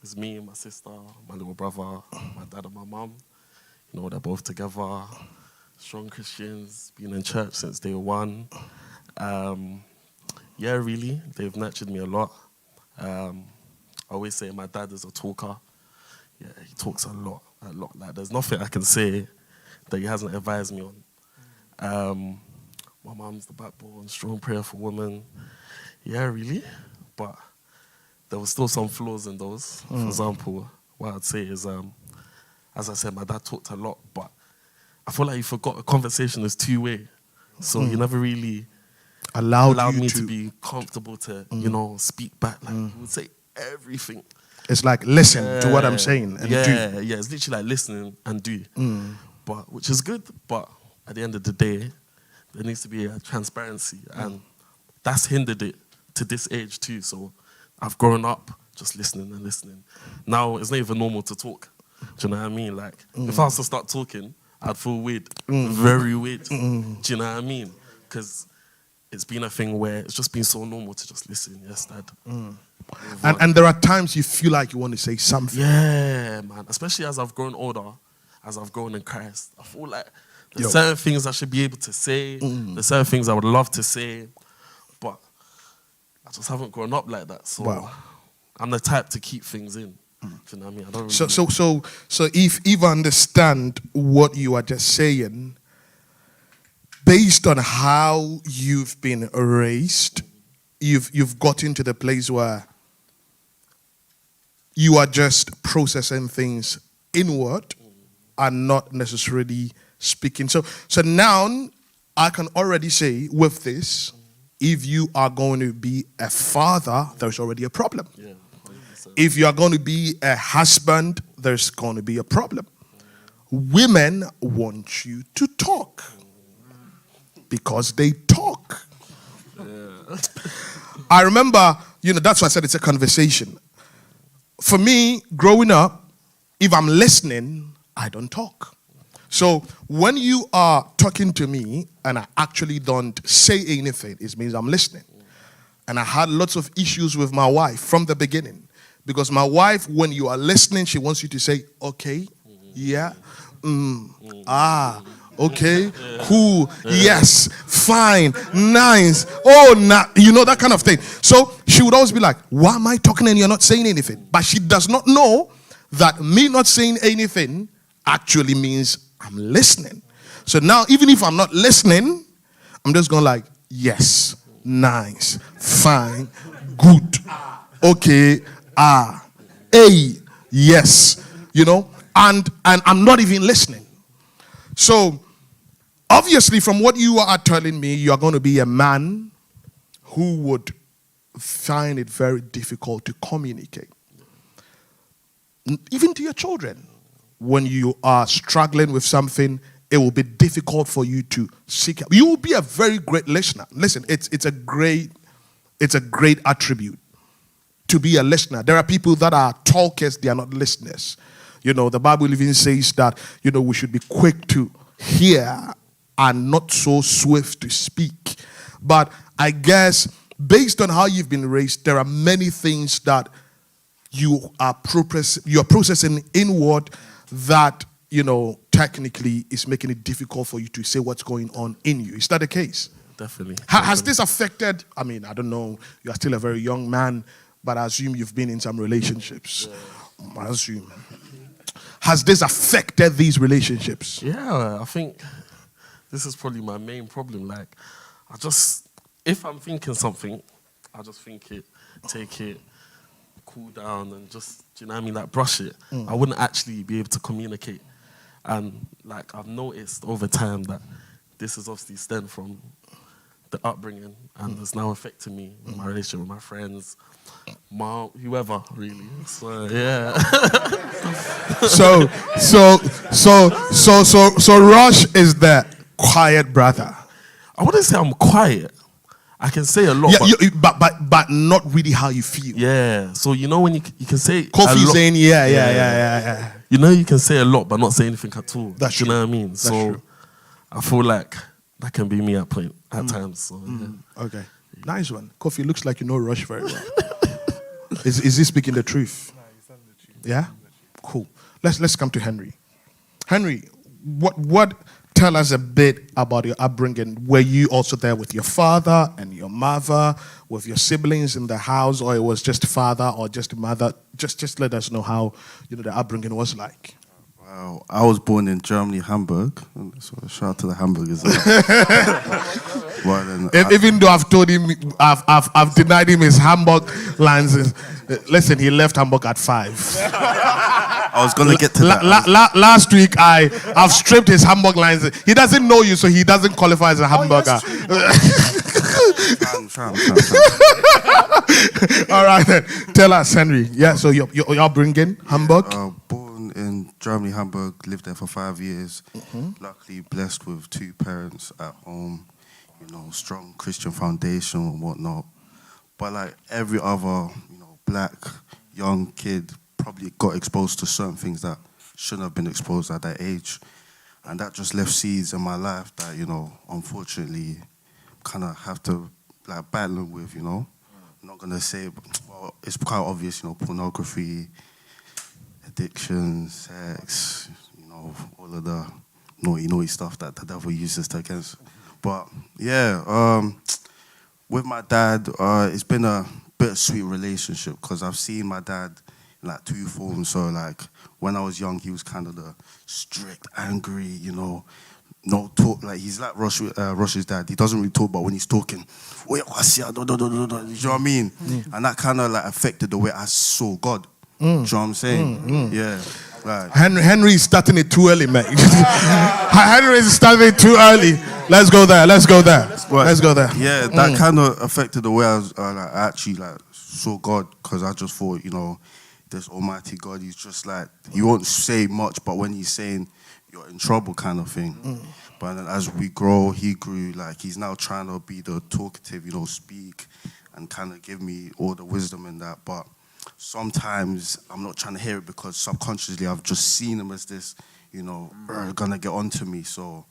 was me and my sister, my little brother, my dad and my mum. You know, they're both together. Strong Christians, been in church since day one. Yeah, really, they've nurtured me a lot. I always say my dad is a talker. Yeah, he talks a lot. Like, there's nothing I can say that he hasn't advised me on. My mum's the backbone, strong prayer for women. Yeah, really, but there was still some flaws in those. For example, what I'd say is, as I said, my dad talked a lot, but I feel like he forgot a conversation is two-way. So he never really allowed me to be comfortable to, you know, speak back. Like, he would say everything. It's like, listen to what I'm saying and do. Yeah, it's literally like listening and do. But, which is good, but at the end of the day, there needs to be a transparency. And that's hindered it to this age too. So I've grown up just listening and listening. Now, it's not even normal to talk. Do you know what I mean? Like, if I was to start talking, I'd feel weird. Very weird. Do you know what I mean? Because it's been a thing where it's just been so normal to just listen. Yes, Dad. And there are times you feel like you want to say something. Yeah, man. Especially as I've grown older, as I've grown in Christ, I feel like there's certain things I should be able to say. There's certain things I would love to say, but I just haven't grown up like that. So I'm the type to keep things in. Do you know what I mean? I don't really So if I understand what you are just saying, based on how you've been raised, you've gotten to the place where you are just processing things inward and not necessarily speaking. So now I can already say with this, if you are going to be a father, there's already a problem. Yeah. If you are going to be a husband, there's going to be a problem. Women want you to talk because they talk. Yeah. I remember, that's why I said it's a conversation. For me, growing up, if I'm listening, I don't talk. So when you are talking to me and I actually don't say anything, it means I'm listening. And I had lots of issues with my wife from the beginning. Because my wife, when you are listening, she wants you to say, okay, yeah, okay, cool, yes, fine, nice, that kind of thing. So she would always be like, why am I talking and you're not saying anything? But she does not know that me not saying anything actually means I'm listening. So now, even if I'm not listening, I'm just going like, yes, nice, fine, good, okay, hey, yes, and I'm not even listening. So, obviously, from what you are telling me, you are going to be a man who would find it very difficult to communicate. Even to your children. When you are struggling with something, it will be difficult for you to seek help. You will be a very great listener. Listen, it's a great attribute to be a listener. There are people that are talkers, they are not listeners. The Bible even says that, we should be quick to hear and not so swift to speak. But I guess based on how you've been raised, there are many things that you are processing inward that, technically is making it difficult for you to say what's going on in you. Is that the case? Definitely. Has this affected, I don't know, you are still a very young man, but I assume you've been in some relationships. Yeah. I assume. Has this affected these relationships? Yeah, I think this is probably my main problem. Like, if I'm thinking something, I just think it, take it, cool down, and just, do you know what I mean, like brush it. I wouldn't actually be able to communicate. And like, I've noticed over time that this is obviously stemmed from the upbringing, and it's now affecting me in my relationship with my friends, whoever, really. So yeah. So Rush is the quiet brother. I wouldn't say I'm quiet. I can say a lot. Yeah, but not really how you feel. Yeah. So when you can say Kofi saying yeah. You can say a lot but not say anything at all. That's true. You know what I mean? That's so true. I feel like that can be me at times. So, yeah. Okay. Nice one. Kofi, looks like you know Rush very well. Is he speaking the truth? No, he's telling the truth. Yeah? Cool. Let's come to Henry. Henry, what tell us a bit about your upbringing. Were you also there with your father and your mother, with your siblings in the house, or it was just father or just mother? Just let us know how the upbringing was like. Wow, I was born in Germany, Hamburg. So shout out to the Hamburgers. Even though I've told him, I've denied him his Hamburg lines. Listen, he left Hamburg at 5. I was going to get to that. Last week, I've stripped his Hamburg lines. He doesn't know you, so he doesn't qualify as a Hamburger. All right, then. Tell us, Henry. Yeah, so you're upbringing, Hamburg? Born in Germany, Hamburg, lived there for 5 years. Luckily blessed with 2 parents at home, strong Christian foundation and whatnot. But like every other, black young kid, probably got exposed to certain things that shouldn't have been exposed at that age. And that just left seeds in my life that, unfortunately kind of have to like battle with, you know. I'm not gonna say, but, well, it's quite obvious, you know, pornography, addiction, sex, you know, all of the naughty stuff that the devil uses to against. But yeah, with my dad, it's been a bittersweet relationship because I've seen my dad in like two forms. So like when I was young, he was kind of the strict, angry, you know, no talk. Like he's like Rush's dad. He doesn't really talk, but when he's talking, you know what I mean? And that kind of like affected the way I saw God. Do you know what I'm saying? Yeah. Right. Henry's starting it too early, man. Henry's starting it too early. Let's go there. Let's go there. Let's go there. Yeah, that kind of affected the way I was, like, actually like saw God, because I just thought, you know, this Almighty God, he's just like, he won't say much, but when he's saying you're in trouble kind of thing. But then as we grow, he grew, like he's now trying to be the talkative, you know, speak and kind of give me all the wisdom in that. But sometimes I'm not trying to hear it because subconsciously I've just seen him as this, you know, gonna get onto me. So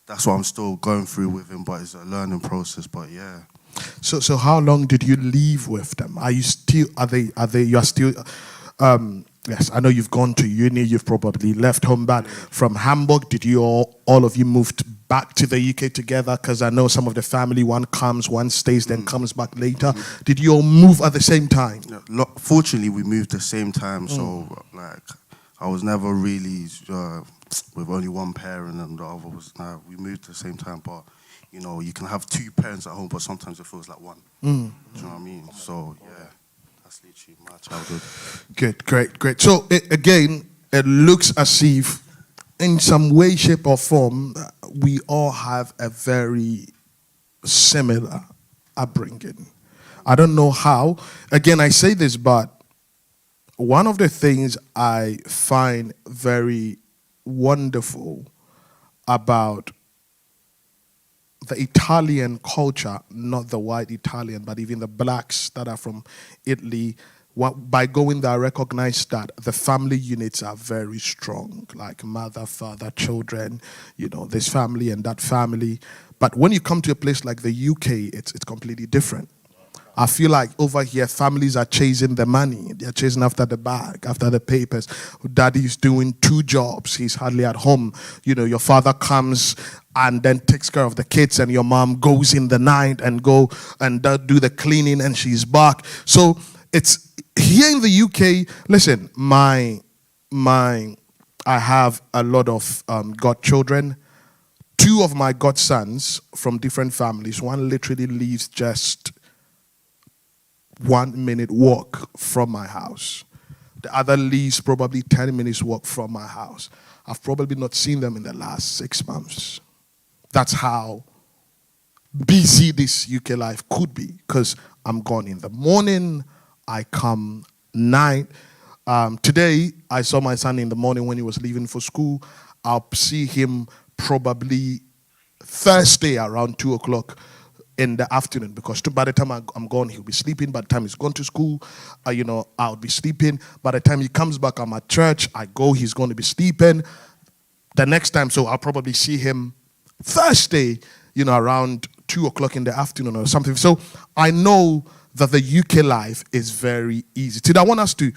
that's what I'm still going through with him, but it's a learning process. But yeah. So how long did you live with them? Are you still? You are still? Yes, I know you've gone to uni. You've probably left home, but from Hamburg, did you all of you moved back to the UK together? Because I know some of the family, one comes, one stays, then comes back later. Did you all move at the same time? Yeah, fortunately, we moved the same time, so like I was never really with only one parent, and the other was we moved at the same time. But you know, you can have two parents at home, but sometimes it feels like one. Do you know what I mean? So yeah. Literally my childhood. Good, great. So again, it looks as if in some way, shape or form, we all have a very similar upbringing. I don't know how. Again, I say this, but one of the things I find very wonderful about the Italian culture, not the white Italian, but even the blacks that are from Italy, by going there, I recognize that the family units are very strong, like mother, father, children, you know, this family and that family. But when you come to a place like the UK, it's completely different. I feel like over here, families are chasing the money. They're chasing after the bag, after the papers. Daddy's doing 2 jobs. He's hardly at home. You know, your father comes and then takes care of the kids, and your mom goes in the night and go and do the cleaning, and she's back. So it's here in the UK. Listen, I have a lot of godchildren. 2 of my godsons from different families. One literally lives just 1 minute walk from my house. The other lives probably 10 minutes walk from my house. I've probably not seen them in the last 6 months. That's how busy this UK life could be, because I'm gone in the morning, I come night. Today, I saw my son in the morning when he was leaving for school. I'll see him probably Thursday around 2 o'clock in the afternoon, because by the time I'm gone, he'll be sleeping. By the time he's gone to school, I'll be sleeping. By the time he comes back, I'm at church. I go, he's going to be sleeping. The next time, so I'll probably see him Thursday, around 2 o'clock in the afternoon or something. So I know that the UK life is very easy. Today, I want us to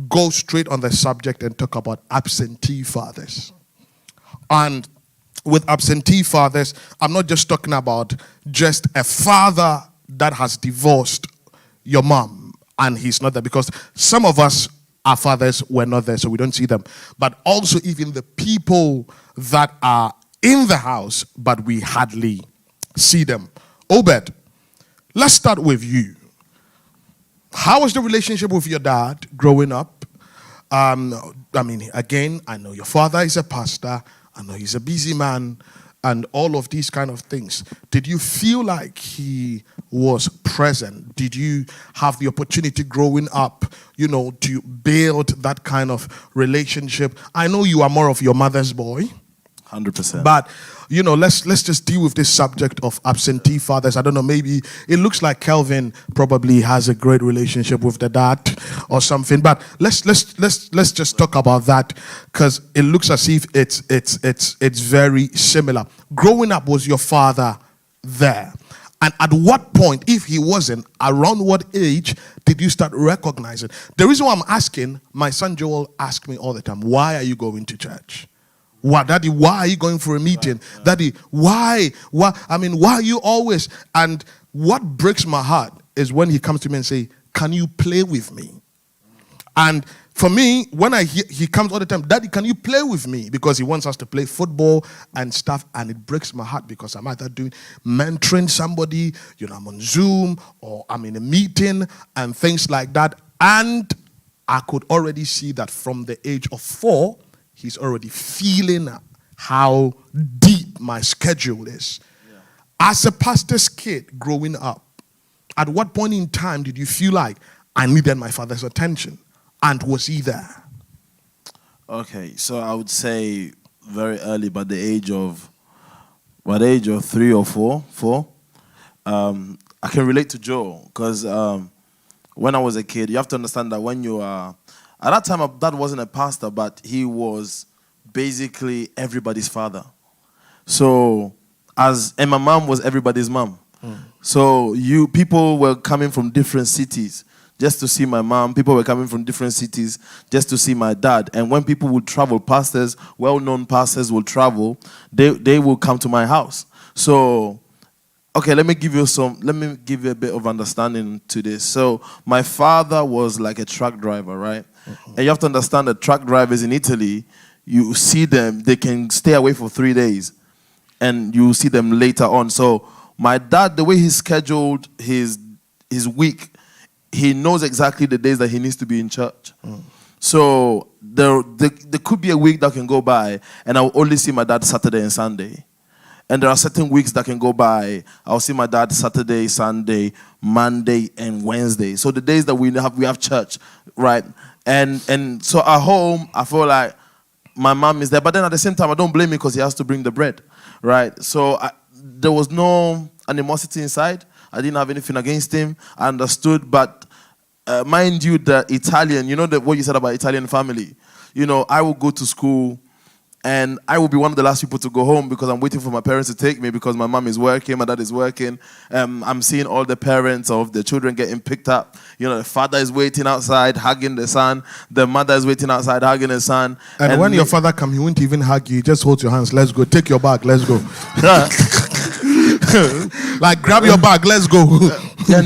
go straight on the subject and talk about absentee fathers. And with absentee fathers, I'm not just talking about just a father that has divorced your mom and he's not there, because some of us, our fathers were not there, so we don't see them. But also even the people that are in the house, but we hardly see them. Obed, let's start with you. How was the relationship with your dad growing up? Again, I know your father is a pastor. I know he's a busy man and all of these kind of things. Did you feel like he was present? Did you have the opportunity growing up, to build that kind of relationship? I know you are more of your mother's boy. 100%. But, let's just deal with this subject of absentee fathers. I don't know, maybe it looks like Kelvin probably has a great relationship with the dad or something. But let's just talk about that, because it looks as if it's very similar. Growing up, was your father there? And at what point, if he wasn't, around what age did you start recognizing? The reason why I'm asking, my son Joel asks me all the time, why are you going to church? Why, Daddy, why are you going for a meeting? Right. Daddy, why? I mean, why are you always? And what breaks my heart is when he comes to me and say, can you play with me? And for me, when I hear, he comes all the time, Daddy, can you play with me? Because he wants us to play football and stuff, and it breaks my heart because I'm either doing mentoring somebody, I'm on Zoom, or I'm in a meeting and things like that. And I could already see that from the age of 4, he's already feeling how deep my schedule is. Yeah. As a pastor's kid growing up, at what point in time did you feel like I needed my father's attention? And was he there? Okay, so I would say very early, by the age of 3 or 4. I can relate to Joe because when I was a kid, you have to understand that when you are, at that time, my dad wasn't a pastor, but he was basically everybody's father. So, and my mom was everybody's mom. So people were coming from different cities just to see my mom. People were coming from different cities just to see my dad. And when people would travel, pastors, well-known pastors will travel, they will come to my house. So, okay, let me give you a bit of understanding to this. So, my father was like a truck driver, right? And you have to understand that truck drivers in Italy, you see them, they can stay away for 3 days, and you see them later on. So, my dad, the way he scheduled his week, he knows exactly the days that he needs to be in church. So there could be a week that can go by and I'll only see my dad Saturday and Sunday. And there are certain weeks that can go by, I'll see my dad Saturday, Sunday, Monday, and Wednesday. So the days that we have church, right? And so at home, I feel like my mom is there. But then at the same time, I don't blame him because he has to bring the bread, right? So there was no animosity inside. I didn't have anything against him. I understood, but mind you, the Italian, what you said about Italian family. I will go to school and I will be one of the last people to go home because I'm waiting for my parents to take me because my mom is working, my dad is working. I'm seeing all the parents of the children getting picked up. The father is waiting outside, hugging the son. The mother is waiting outside, hugging the son. And when your father comes, he won't even hug you. He just holds your hands. Let's go. Take your bag. Let's go. Like, grab your bag. Let's go. You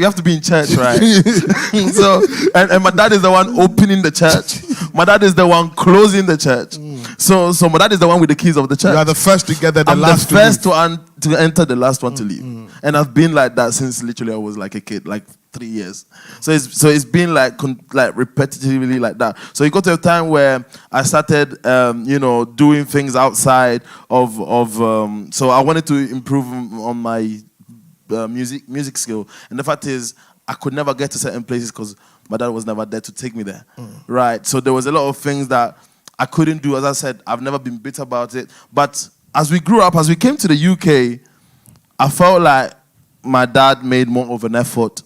have to be in church, right? So, and my dad is the one opening the church. My dad is the one closing the church. So my dad is the one with the keys of the church. You are the first to get there, I'm the first to enter, the last one to leave. And I've been like that since literally I was like a kid, like 3 years. So it's been like repetitively like that. So it got to a time where I started, doing things outside of. So I wanted to improve on my music skill. And the fact is, I could never get to certain places because my dad was never there to take me there. Right? So there was a lot of things that I couldn't do. As I said, I've never been bitter about it. But as we grew up, as we came to the UK, I felt like my dad made more of an effort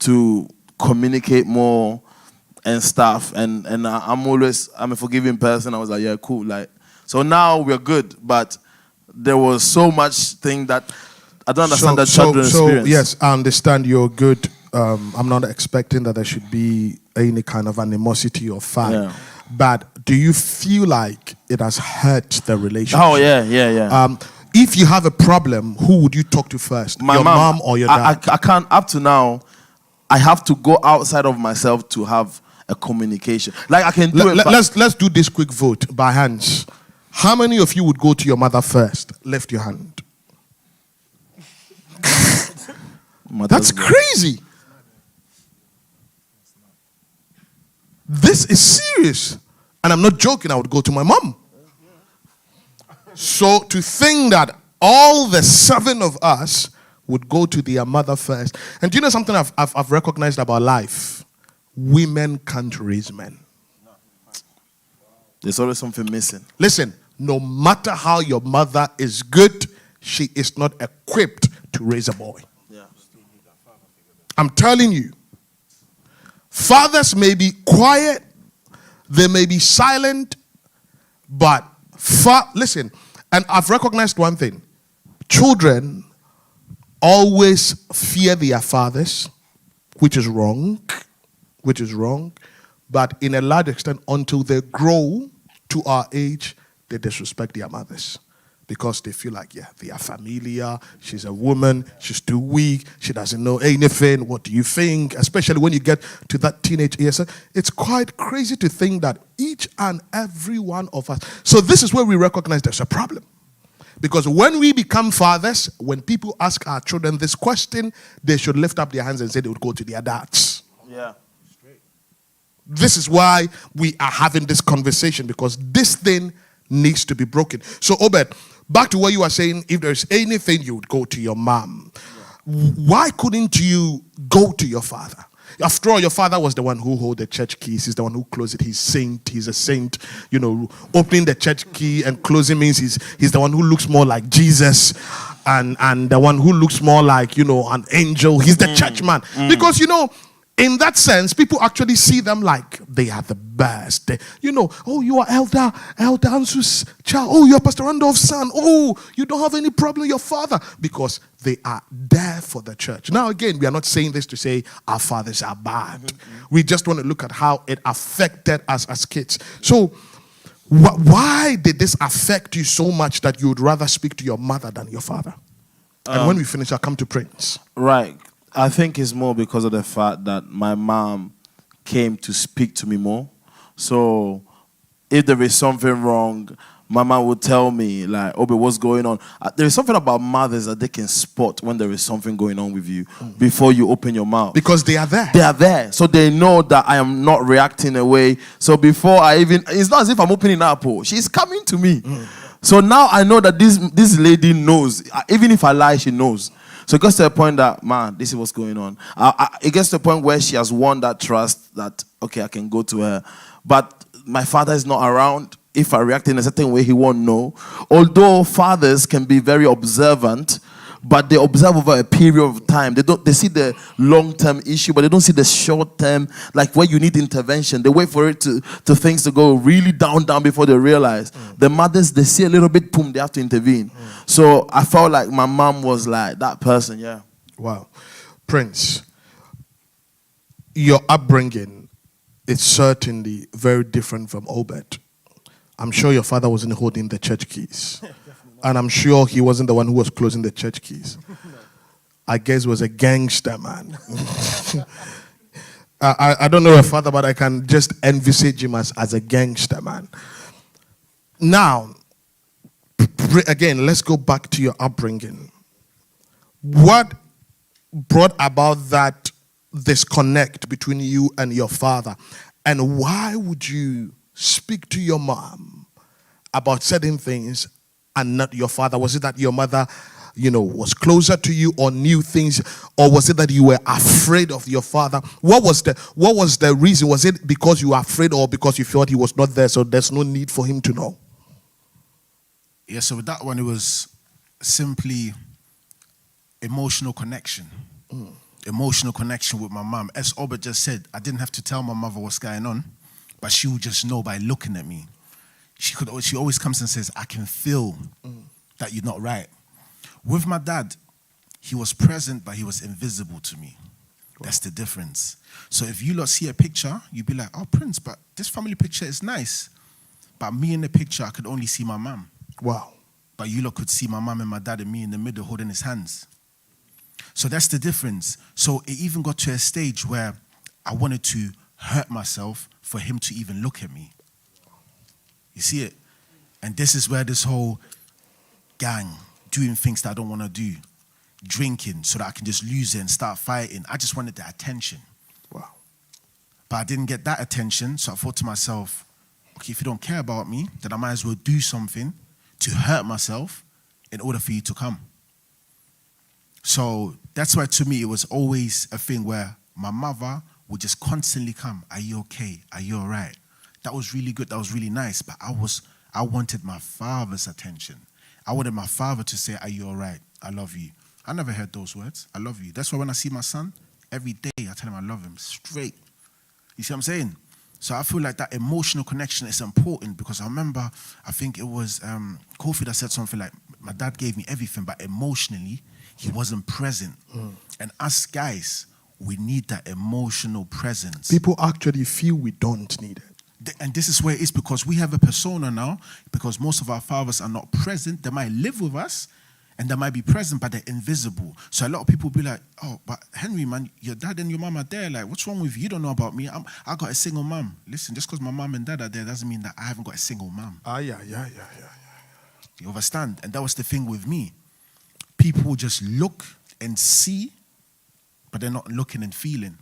to communicate more and stuff. And I'm a forgiving person. I was like, yeah, cool. So now we're good. But there was so much thing that I don't understand that children experience. Yes, I understand you're good. I'm not expecting that there should be any kind of animosity or fight. Yeah. But do you feel like it has hurt the relationship? Oh, yeah. If you have a problem, who would you talk to first? Your mom or your dad? I can't, up to now, I have to go outside of myself to have a communication. Like I can do it. Let's do this quick vote by hands. How many of you would go to your mother first? Lift your hand. That's crazy. This is serious. And I'm not joking, I would go to my mom. So to think that all the 7 of us would go to their mother first. And do you know something I've recognized about life? Women can't raise men. There's always something missing. Listen, no matter how your mother is good, she is not equipped to raise a boy. Yeah. I'm telling you. Fathers may be quiet, they may be silent, but listen, and I've recognized one thing. children always fear their fathers, which is wrong, but in a large extent, until they grow to our age, they disrespect their mothers because they feel like, yeah, they are familiar, she's a woman, she's too weak, she doesn't know anything, what do you think? Especially when you get to that teenage years. It's quite crazy to think that each and every one of us. So this is where we recognize there's a problem. Because when we become fathers, when people ask our children this question, they should lift up their hands and say they would go to their dads. Yeah. This is why we are having this conversation, because this thing needs to be broken. So, Obed, back to what you were saying, if there's anything, you would go to your mom. Yeah. Why couldn't you go to your father? After all, your father was the one who held the church keys. He's the one who closed it. He's a saint. You know, opening the church key and closing means he's the one who looks more like Jesus and the one who looks more like, you know, an angel. He's the church man. Because, you know, in that sense, people actually see them like they are the best. They, you know, oh, you are Elder Ansu's child. Oh, you are Pastor Randolph's son. Oh, you don't have any problem with your father, because they are there for the church. Now, again, we are not saying this to say our fathers are bad. We just want to look at how it affected us as kids. So, why did this affect you so much that you would rather speak to your mother than your father? And when we finish, I'll come to Prince. Right. I think it's more because of the fact that my mom came to speak to me more. So if there is something wrong, my mom would tell me, like, Obi, what's going on? There is something about mothers that they can spot when there is something going on with you before you open your mouth. Because they are there. They are there. So they know that I am not reacting away. So before I even, it's not as if I'm opening up. She's coming to me. So now I know that this lady knows. Even if I lie, she knows. So it gets to the point that, man, this is what's going on. It gets to the point where she has won that trust that, okay, I can go to her. But my father is not around. If I react in a certain way, he won't know. Although fathers can be very observant, but they observe over a period of time. They see the long-term issue, but they don't see the short-term, like where you need intervention. They wait for it to things to go really down before they realize. The mothers, they see a little bit, boom, they have to intervene. So I felt like my mom was like that person, yeah. Wow. Prince, your upbringing is certainly very different from Obed. I'm sure your father wasn't holding the church keys. And I'm sure he wasn't the one who was closing the church keys. I guess he was a gangster, man. I don't know your father, but I can just envisage him as a gangster, man. Now, again, let's go back to your upbringing. What brought about that disconnect between you and your father? And why would you speak to your mom about certain things and not your father? Was it that your mother, you know, was closer to you or knew things, or was it that you were afraid of your father? What was the reason? Was it because you were afraid, or because you felt he was not there, so there's no need for him to know? Yeah, so with that one, it was simply emotional connection. Emotional connection with my mom. As Obed just said, I didn't have to tell my mother what's going on, but she would just know by looking at me. She always comes and says, I can feel that you're not right. With my dad, he was present, but he was invisible to me. That's the difference. So if you lot see a picture, you'd be like, oh, Prince, but this family picture is nice. But me in the picture, I could only see my mom. Wow. But you lot could see my mom and my dad and me in the middle holding his hands. So that's the difference. So it even got to a stage where I wanted to hurt myself for him to even look at me. You see it? And this is where this whole gang, doing things that I don't want to do, drinking so that I can just lose it and start fighting. I just wanted the attention. Wow. But I didn't get that attention, so I thought to myself, okay, if you don't care about me, then I might as well do something to hurt myself in order for you to come. So that's why to me it was always a thing where my mother would just constantly come, are you okay? Are you all right? That was really good, that was really nice, but I wanted my father's attention. I wanted my father to say, are you all right? I love you. I never heard those words, I love you. That's why when I see my son, every day I tell him I love him straight. You see what I'm saying? So I feel like that emotional connection is important, because I remember, I think it was Kofi that said something like, my dad gave me everything, but emotionally, he wasn't present. And us guys, we need that emotional presence. People actually feel we don't need it. And this is where it is, because we have a persona now, because most of our fathers are not present. They might live with us, and they might be present, but they're invisible. So a lot of people be like, oh, but Henry, man, your dad and your mom are there. Like, what's wrong with you? You don't know about me. I got a single mom. Listen, just because my mom and dad are there doesn't mean that I haven't got a single mom. Yeah. You understand? And that was the thing with me. People just look and see, but they're not looking and feeling.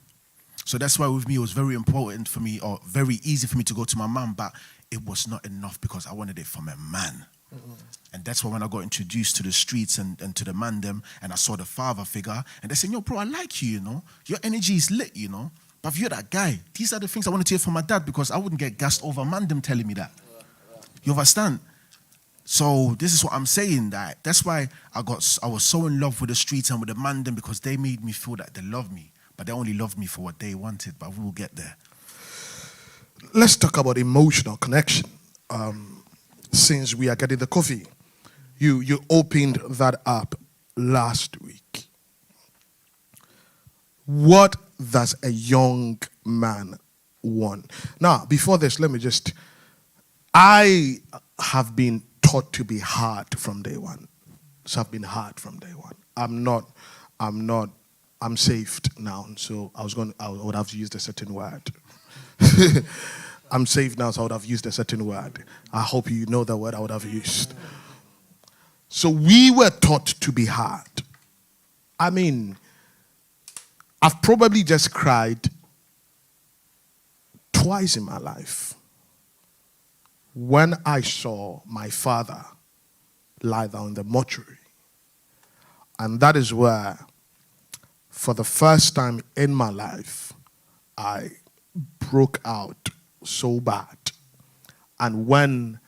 So that's why with me, it was very important for me, or very easy for me to go to my mom, but it was not enough because I wanted it from a man. And that's why when I got introduced to the streets and to the man them, and I saw the father figure, and they said, yo, bro, I like you, you know. Your energy is lit, you know. But if you're that guy, these are the things I wanted to hear from my dad, because I wouldn't get gassed over man them telling me that. You understand? So this is what I'm saying. That's why I was so in love with the streets and with the man them, because they made me feel that they love me. But they only loved me for what they wanted, but we will get there. Let's talk about emotional connection. Since we are getting the coffee, you opened that up last week. What does a young man want? Now, before this, I have been taught to be hard from day one. So I've been hard from day one. I'm saved now, so I would have used a certain word. I'm saved now, so I would have used a certain word. I hope you know the word I would have used. So we were taught to be hard. I mean, I've probably just cried twice in my life when I saw my father lie down in the mortuary. And that is where, for the first time in my life, I broke out so bad. And when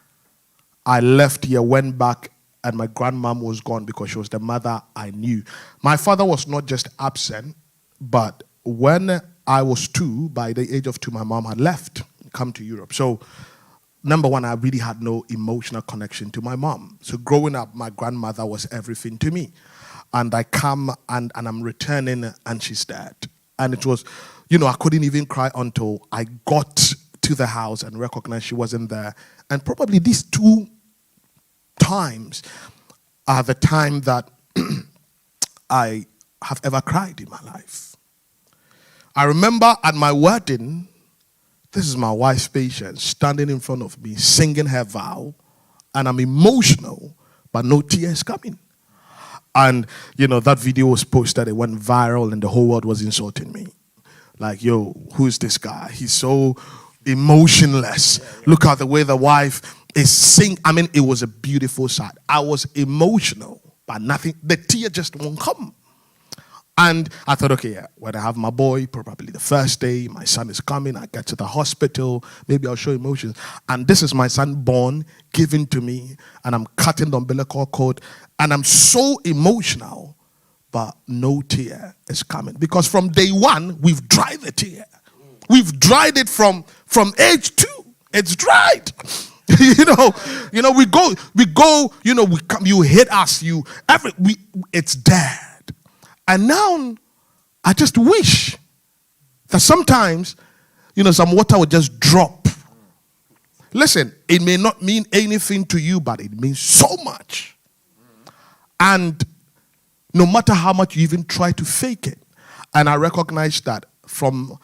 I left here, went back, and my grandmom was gone because she was the mother I knew. My father was not just absent, but when I was 2, by the age of 2, my mom had left, come to Europe. So, number one, I really had no emotional connection to my mom. So growing up, my grandmother was everything to me. And I come and I'm returning and she's dead. And it was, I couldn't even cry until I got to the house and recognized she wasn't there. And probably these 2 times are the time that I have ever cried in my life. I remember at my wedding, this is my wife's patient standing in front of me, singing her vow, and I'm emotional, but no tears coming. And, that video was posted, it went viral, and the whole world was insulting me. Like, yo, who's this guy? He's so emotionless. Look at the way the wife is singing. I mean, it was a beautiful sight. I was emotional, but nothing, the tear just won't come. And I thought, okay, when I have my boy, probably the first day, my son is coming, I get to the hospital, maybe I'll show emotions. And this is my son born, given to me, and I'm cutting the umbilical cord, and I'm so emotional, but no tear is coming. Because from day one, we've dried the tear. We've dried it from age 2. It's dried. We go, we come, you hit us, it's dead. And now, I just wish that sometimes, some water would just drop. Listen, it may not mean anything to you, but it means so much. And no matter how much you even try to fake it. And I recognize that from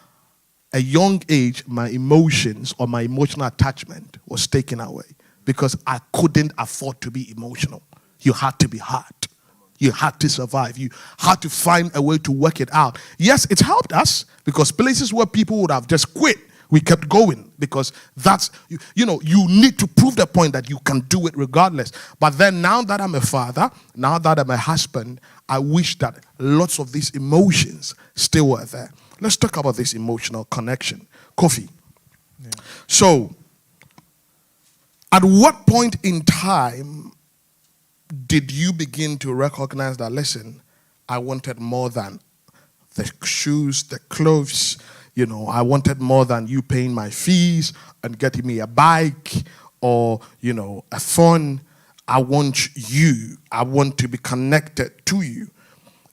a young age, my emotions or my emotional attachment was taken away because I couldn't afford to be emotional. You had to be hard. You had to survive. You had to find a way to work it out. Yes, it helped us because places where people would have just quit, we kept going because that's, you need to prove the point that you can do it regardless. But then now that I'm a father, now that I'm a husband, I wish that lots of these emotions still were there. Let's talk about this emotional connection. Kofi. Yeah. So, at what point in time did you begin to recognize that, listen, I wanted more than the shoes, the clothes, I wanted more than you paying my fees and getting me a bike or, a phone. I want you. I want to be connected to you.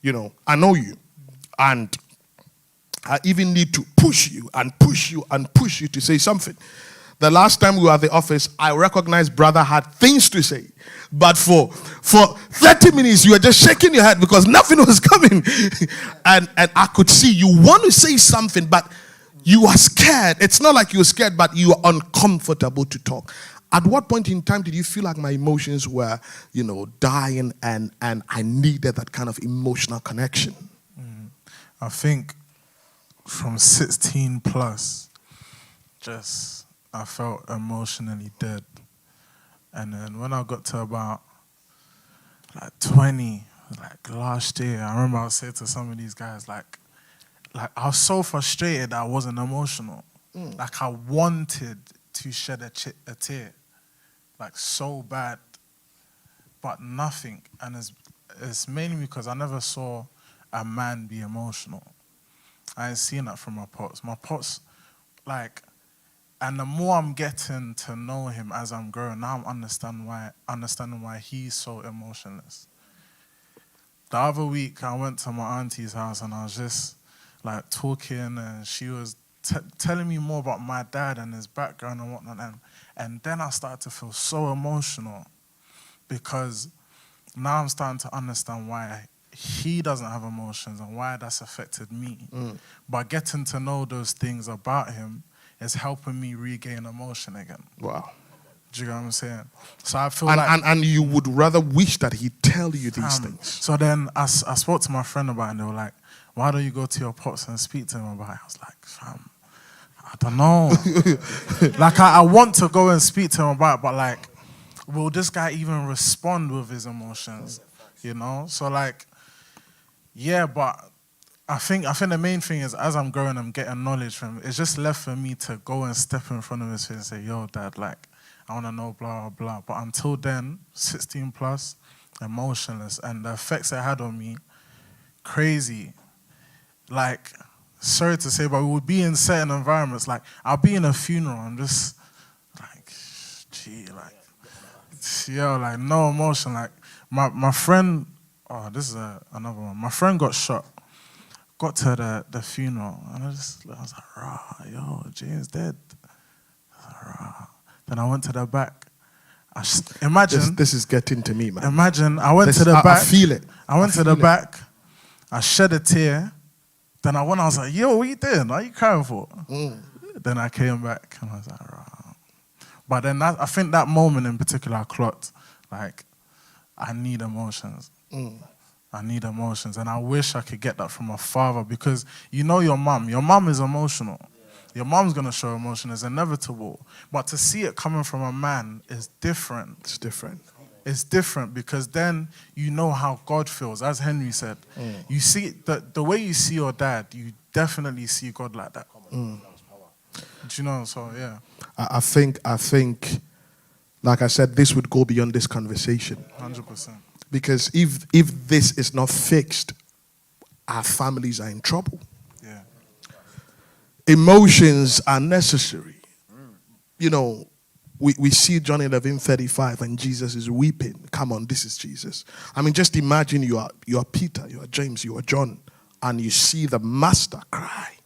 You know, I know you. And I even need to push you and push you and push you to say something. The last time we were at the office, I recognized brother had things to say. But for 30 minutes, you were just shaking your head because nothing was coming. and I could see you want to say something, but you are scared. It's not like you're scared, but you are uncomfortable to talk. At what point in time did you feel like my emotions were, dying and I needed that kind of emotional connection? I think from 16 plus, I felt emotionally dead. And then when I got to about 20, last year, I remember I would say to some of these guys, like I was so frustrated that I wasn't emotional. Like I wanted to shed a tear, so bad, but nothing. And it's mainly because I never saw a man be emotional. I ain't seen that from my pops. My pops, and the more I'm getting to know him as I'm growing, now I'm understanding why he's so emotionless. The other week, I went to my auntie's house and I was just talking, and she was telling me more about my dad and his background and whatnot, and then I started to feel so emotional because now I'm starting to understand why he doesn't have emotions and why that's affected me. But getting to know those things about him is helping me regain emotion again. Wow. Do you know what I'm saying? So I feel and you would rather wish that he'd tell you these things. So then I spoke to my friend about it, and they were like, why don't you go to your pops and speak to him about it? I was like, fam, I don't know. I want to go and speak to him about it, but will this guy even respond with his emotions? So yeah, but I think the main thing is as I'm growing, I'm getting knowledge from him. It's just left for me to go and step in front of his face and say, yo, dad, I want to know blah, blah, blah. But until then, 16 plus, emotionless. And the effects it had on me, crazy. Sorry to say, but we would be in certain environments. I'll be in a funeral, I'm just no emotion. My friend, this is another one. My friend got shot. Got to the funeral, and I was like, rah, yo, James dead. Rah. Then I went to the back. Imagine this is getting to me, man. Imagine I went to the back. I feel it. I went to the back. I shed a tear. Then I was like, yo, what you doing? What are you crying for? Then I came back and I was like, rah. But then I think that moment in particular, I clocked, I need emotions. I need emotions. And I wish I could get that from my father because your mum. Your mum is emotional. Your mom's going to show emotion. It's inevitable. But to see it coming from a man is different. It's different. It's different because then you know how God feels. As Henry said, you see the way you see your dad, you definitely see God like that. Do you know? So, yeah. I think, like I said, this would go beyond this conversation. 100%. Because if this is not fixed, our families are in trouble. Yeah. Emotions are necessary. We see John 11:35 and Jesus is weeping. Come on, this is Jesus. I mean, just imagine you are Peter, you are James, you are John, and you see the master cry.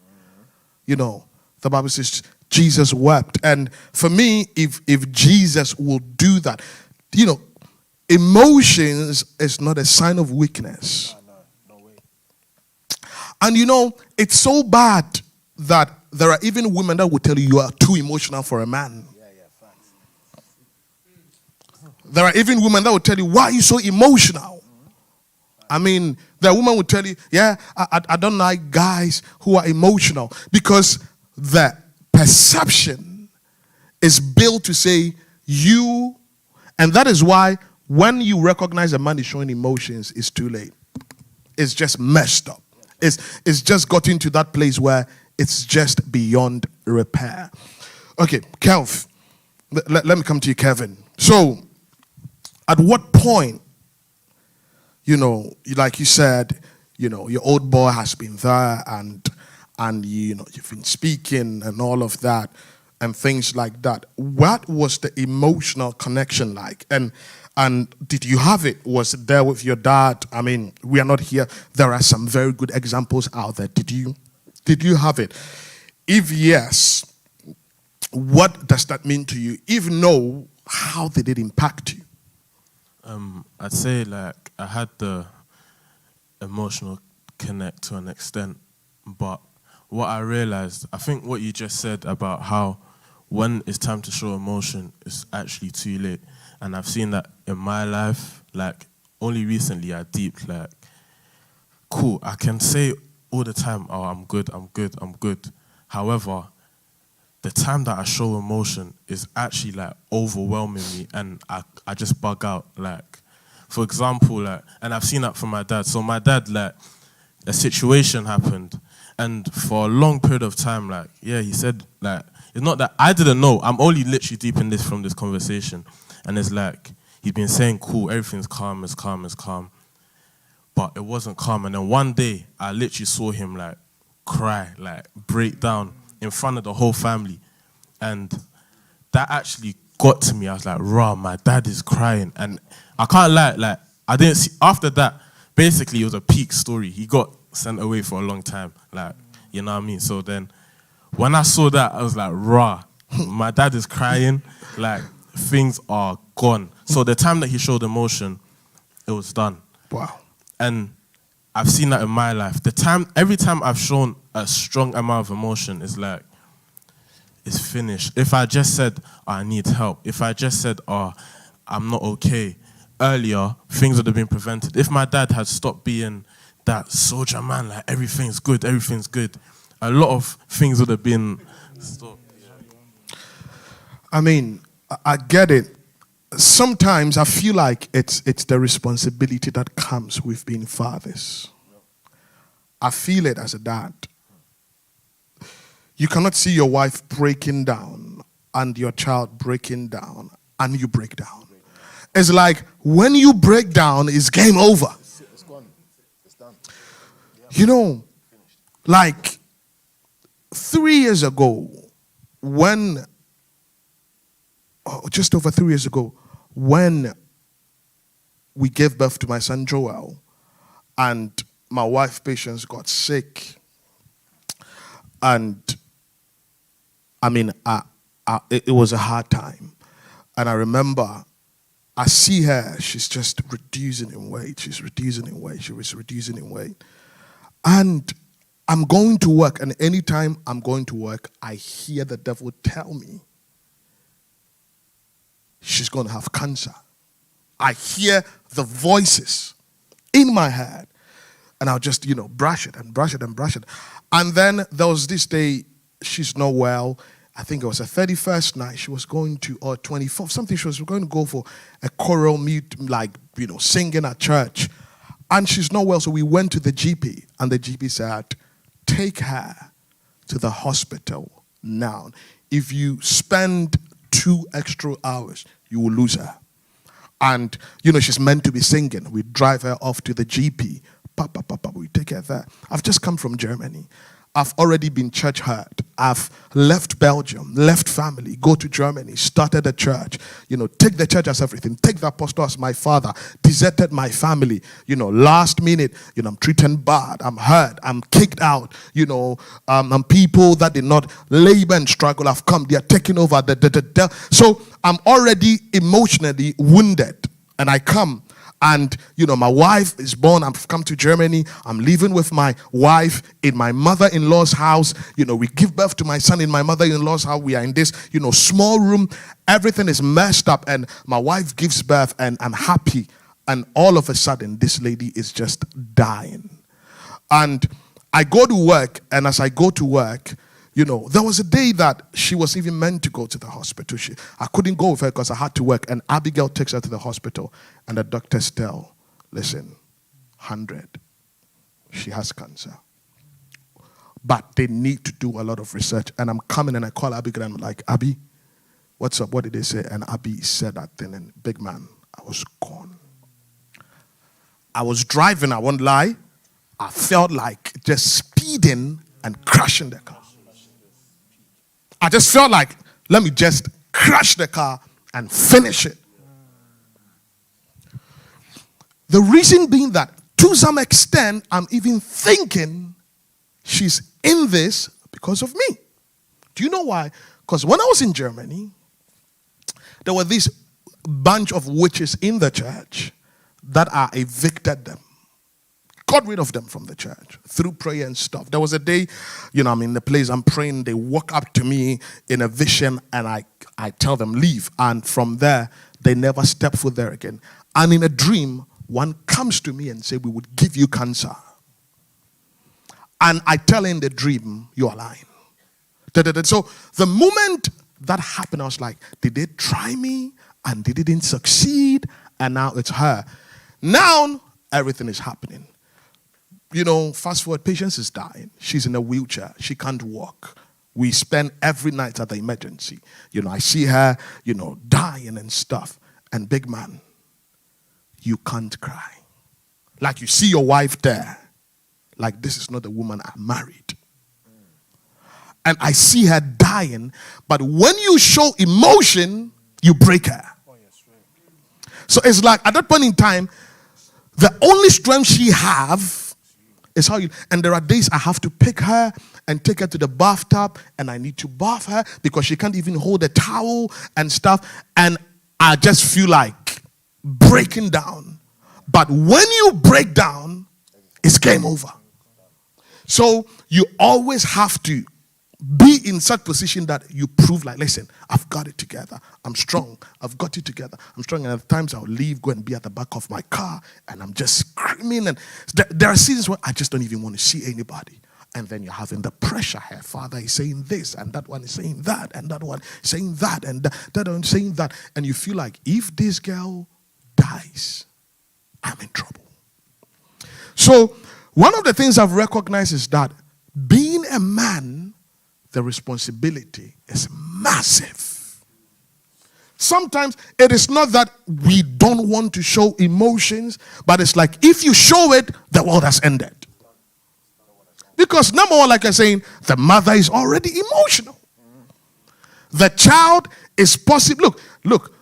The Bible says Jesus wept. And for me, if Jesus will do that, emotions is not a sign of weakness. No way. And it's so bad that there are even women that will tell you are too emotional for a man. There are even women that will tell you, why are you so emotional? I mean, the woman will tell you, I don't like guys who are emotional because the perception is built to say you, and that is why when you recognize a man is showing emotions, it's too late. It's just messed up. It's just got into that place where it's just beyond repair. Okay, Kelv, let me come to you, Kevin. So, at what point, like you said, your old boy has been there and you've been speaking and all of that. and things like that. What was the emotional connection like? And did you have it? Was it there with your dad? I mean, we are not here. There are some very good examples out there. Did you have it? If yes, what does that mean to you? If no, how did it impact you? I'd say like I had the emotional connect to an extent, but what I realized, I think what you just said about how when it's time to show emotion, it's actually too late. And I've seen that in my life, like only recently I deeped like, cool, I can say all the time, oh, I'm good, I'm good, I'm good. However, the time that I show emotion is actually like overwhelming me and I just bug out. Like, for example, like, and I've seen that from my dad. So my dad, like, a situation happened and for a long period of time, like, yeah, he said, like, it's not that I didn't know. I'm only literally deep in this from this conversation. And it's like, he'd been saying, cool, everything's calm, it's calm, it's calm. But it wasn't calm. And then one day, I literally saw him, like, cry, like, break down in front of the whole family. And that actually got to me. I was like, rah, my dad is crying. And I can't lie, like, I didn't see, after that, basically it was a peak story. He got sent away for a long time, like, you know what I mean? So then, when I saw that, I was like, rah, my dad is crying, like, things are gone. So the time that he showed emotion, it was done. Wow. And I've seen that in my life. Every time I've shown a strong amount of emotion, it's like, it's finished. If I just said, oh, I need help, if I just said, oh, I'm not okay, earlier, things would have been prevented. If my dad had stopped being that soldier man, like, everything's good, a lot of things would have been stopped. I mean, I get it. Sometimes I feel like it's the responsibility that comes with being fathers. I feel it as a dad. You cannot see your wife breaking down and your child breaking down and you break down. It's like when you break down, it's game over. It's gone. It's done. You know, like 3 years ago, just over 3 years ago, when we gave birth to my son Joel, and my wife Patience got sick, and I mean, it was a hard time. And I remember, I see her, she's just reducing in weight. She was reducing in weight. And I'm going to work, and anytime I'm going to work, I hear the devil tell me, she's going to have cancer. I hear the voices in my head. And I'll just, brush it. And then there was this day, she's not well. I think it was a 31st night. She was going to, or 24th, something. She was going to go for a choral meet, like, singing at church. And she's not well, so we went to the GP. And the GP said, take her to the hospital now. If you spend 2 extra hours, you will lose her. And, she's meant to be singing. We drive her off to the GP. We take her there. I've just come from Germany. I've already been church hurt. I've left Belgium, left family, go to Germany, started a church. Take the church as everything. Take the apostle as my father. Deserted my family. Last minute, I'm treated bad. I'm hurt. I'm kicked out. And people that did not labor and struggle have come. They are taking over. So I'm already emotionally wounded. And I come. And, my wife is born. I've come to Germany. I'm living with my wife in my mother-in-law's house. We give birth to my son in my mother-in-law's house. We are in this, small room. Everything is messed up. And my wife gives birth and I'm happy. And all of a sudden, this lady is just dying. And I go to work. And as I go to work, there was a day that she was even meant to go to the hospital. I couldn't go with her because I had to work. And Abigail takes her to the hospital. And the doctors tell, listen, 100. She has cancer. But they need to do a lot of research. And I'm coming and I call Abigail and I'm like, Abby, what's up? What did they say? And Abby said that thing. And big man, I was gone. I was driving, I won't lie. I felt like just speeding and crashing the car. I just felt like Let me just crash the car and finish it. The reason being that, to some extent, I'm even thinking she's in this because of me. Do you know why? Because when I was in Germany, there were this bunch of witches in the church that are evicted them. Got rid of them from the church through prayer and stuff. There was a day, I'm in the place, I'm praying, they walk up to me in a vision and I tell them, leave. And from there, they never step foot there again. And in a dream, one comes to me and say, we would give you cancer. And I tell in the dream, you are lying. So the moment that happened, I was like, did they try me and they didn't succeed? And now it's her. Now everything is happening. Fast forward, Patience is dying. She's in a wheelchair. She can't walk. We spend every night at the emergency. I see her, dying and stuff. And big man, you can't cry. Like you see your wife there. Like this is not the woman I married. And I see her dying. But when you show emotion, you break her. So it's like at that point in time, the only strength she have is how you. And there are days I have to pick her and take her to the bathtub, and I need to bath her because she can't even hold a towel and stuff. And I just feel like breaking down. But when you break down, it's game over. So you always have to be in such position that you prove like, listen, I've got it together. I'm strong. I've got it together. I'm strong. And at times I'll leave, go and be at the back of my car, and I'm just screaming. And there are seasons where I just don't even want to see anybody. And then you're having the pressure. Her father is saying this, and that one is saying that, and that one saying that, and that one saying that. And you feel like if this girl dies, I'm in trouble. So one of the things I've recognized is that being a man, the responsibility is massive. Sometimes it is not that we don't want to show emotions, but it's like if you show it, the world has ended. Because number one, like I'm saying, the mother is already emotional. The child is possible. Look.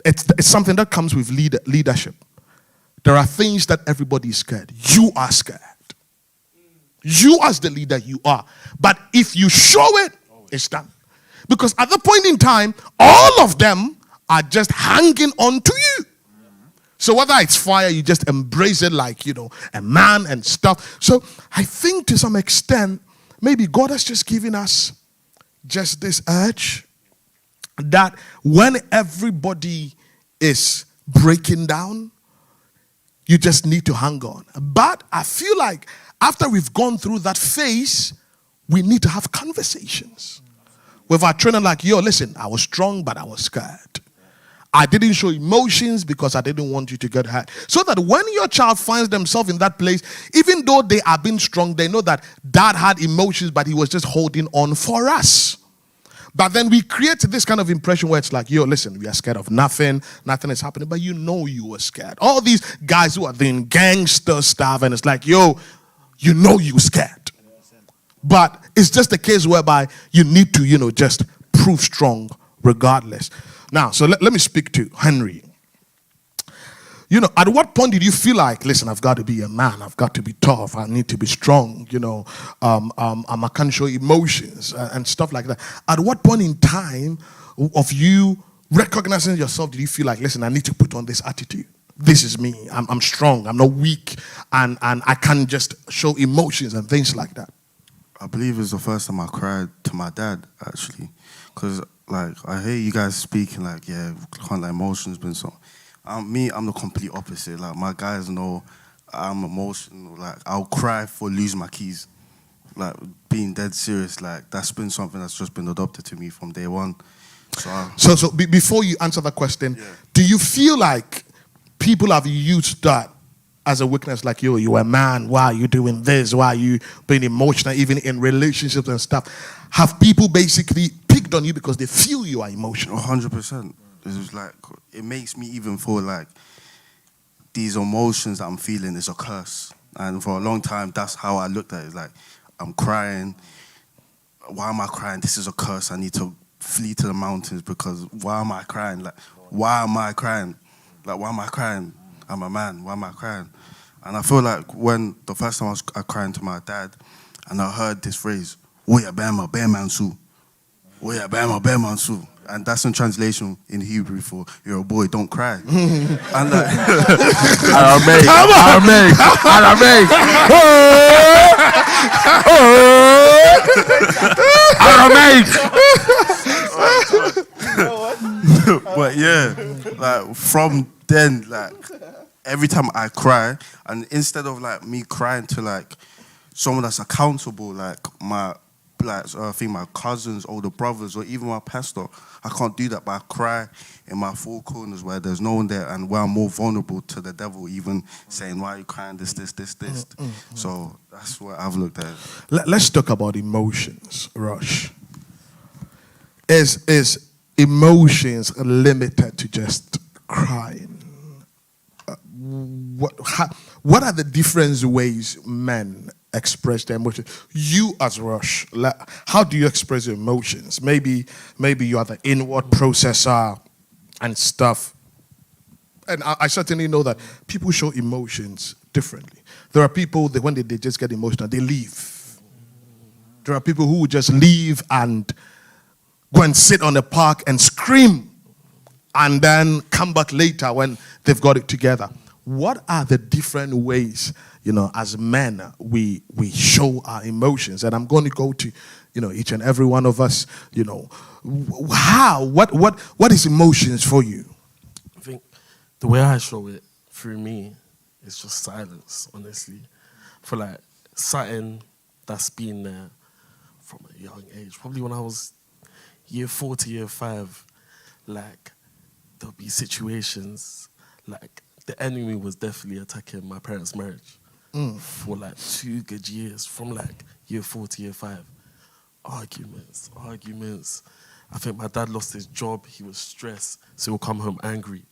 It's something that comes with leadership. There are things that everybody is scared. You are scared. You as the leader, you are. But if you show it, it's done. Because at the point in time, all of them are just hanging on to you. So whether it's fire, you just embrace it like, a man and stuff. So I think to some extent, maybe God has just given us just this urge that when everybody is breaking down, you just need to hang on. But I feel like after we've gone through that phase, we need to have conversations with our trainer like, listen, I was strong, but I was scared. I didn't show emotions because I didn't want you to get hurt. So that when your child finds themselves in that place, even though they are being strong, they know that dad had emotions, but he was just holding on for us. But then we create this kind of impression where it's like, listen, we are scared of nothing. Nothing is happening, but you were scared. All these guys who are doing gangster stuff, and it's like, you were scared. But it's just a case whereby you need to, just prove strong regardless. Now, so let me speak to Henry. At what point did you feel like, listen, I've got to be a man, I've got to be tough, I need to be strong, I can't show emotions and stuff like that. At what point in time of you recognizing yourself did you feel like, listen, I need to put on this attitude? This is me, I'm strong, I'm not weak, and I can't just show emotions and things like that. I believe it was the first time I cried to my dad, actually. Because, I hear you guys speaking, can't let emotions be so. I'm the complete opposite. My guys know I'm emotional. I'll cry for losing my keys. Being dead serious. That's been something that's just been adopted to me from day one. So before you answer that question, do you feel like people have used that as a weakness? Like, you're a man. Why are you doing this? Why are you being emotional, even in relationships and stuff? Have people basically picked on you because they feel you are emotional? 100%. It's it makes me even feel like these emotions that I'm feeling is a curse. And for a long time, that's how I looked at it. I'm crying. Why am I crying? This is a curse. I need to flee to the mountains because why am I crying? Like, why am I crying? Like, why am I crying? I'm a man. Why am I crying? And I feel like when the first time I crying to my dad, and I heard this phrase, "Oya bema beman su," "Oya bema beman su," and that's in translation in Hebrew for "You're a boy, don't cry." And like, Aramaic. But yeah, like from then, like every time I cry, and instead of like me crying to like someone that's accountable, like I think my cousins, older brothers, or even my pastor, I can't do that. But I cry in my four corners where there's no one there, and where I'm more vulnerable to the devil, even saying, "Why are you crying? This." So that's what I've looked at. Let's talk about emotions, Rush. Is emotions limited to just crying? What are the different ways men express their emotions? You as Rush, how do you express your emotions? Maybe you are the inward processor and stuff. And I certainly know that people show emotions differently. There are people that when they just get emotional, they leave. There are people who just leave and go and sit on the park and scream and then come back later when they've got it together. What are the different ways, as men, we show our emotions? And I'm going to go to, each and every one of us, how, what is emotions for you? I think the way I show it through me is just silence, honestly. For like something that's been there from a young age, probably when I was year 4 to year 5, like there'll be situations like the enemy was definitely attacking my parents' marriage for like 2 good years, from like year 4 to year 5. Arguments. I think my dad lost his job, he was stressed, so he'll come home angry.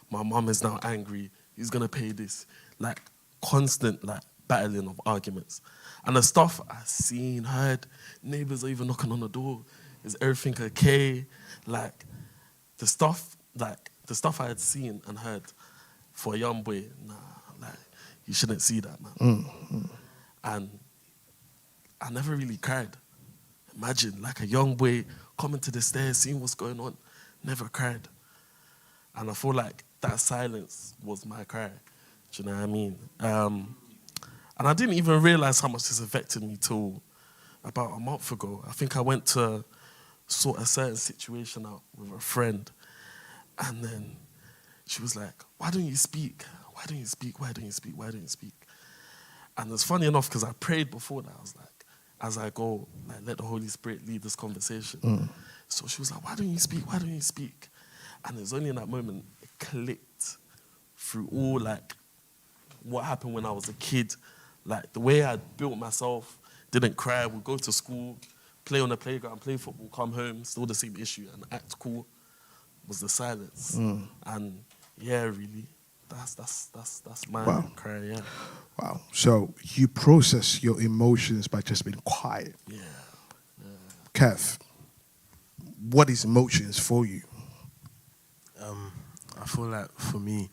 My mum is now angry, he's gonna pay this. Like constant like battling of arguments. And the stuff I've seen, heard, neighbors are even knocking on the door. Is everything okay? Like the stuff I had seen and heard for a young boy, like you shouldn't see that, man. And I never really cried. Imagine like a young boy coming to the stairs, seeing what's going on, never cried. And I feel like that silence was my cry. Do you know what I mean? And I didn't even realize how much this affected me till about a month ago. I think I went to sort a certain situation out with a friend, and then she was like, "Why don't you speak? Why don't you speak? Why don't you speak? Why don't you speak?" And it's funny enough because I prayed before that. I was like, as I go, like, let the Holy Spirit lead this conversation. So she was like, "Why don't you speak? Why don't you speak?" And it was only in that moment it clicked through all like what happened when I was a kid, like the way I built myself, didn't cry, would go to school, play on the playground, play football, come home, still the same issue, and act cool, was the silence. And yeah, really, that's my cry, yeah. Wow. So you process your emotions by just being quiet. Yeah. Kev, what is emotions for you? I feel like for me,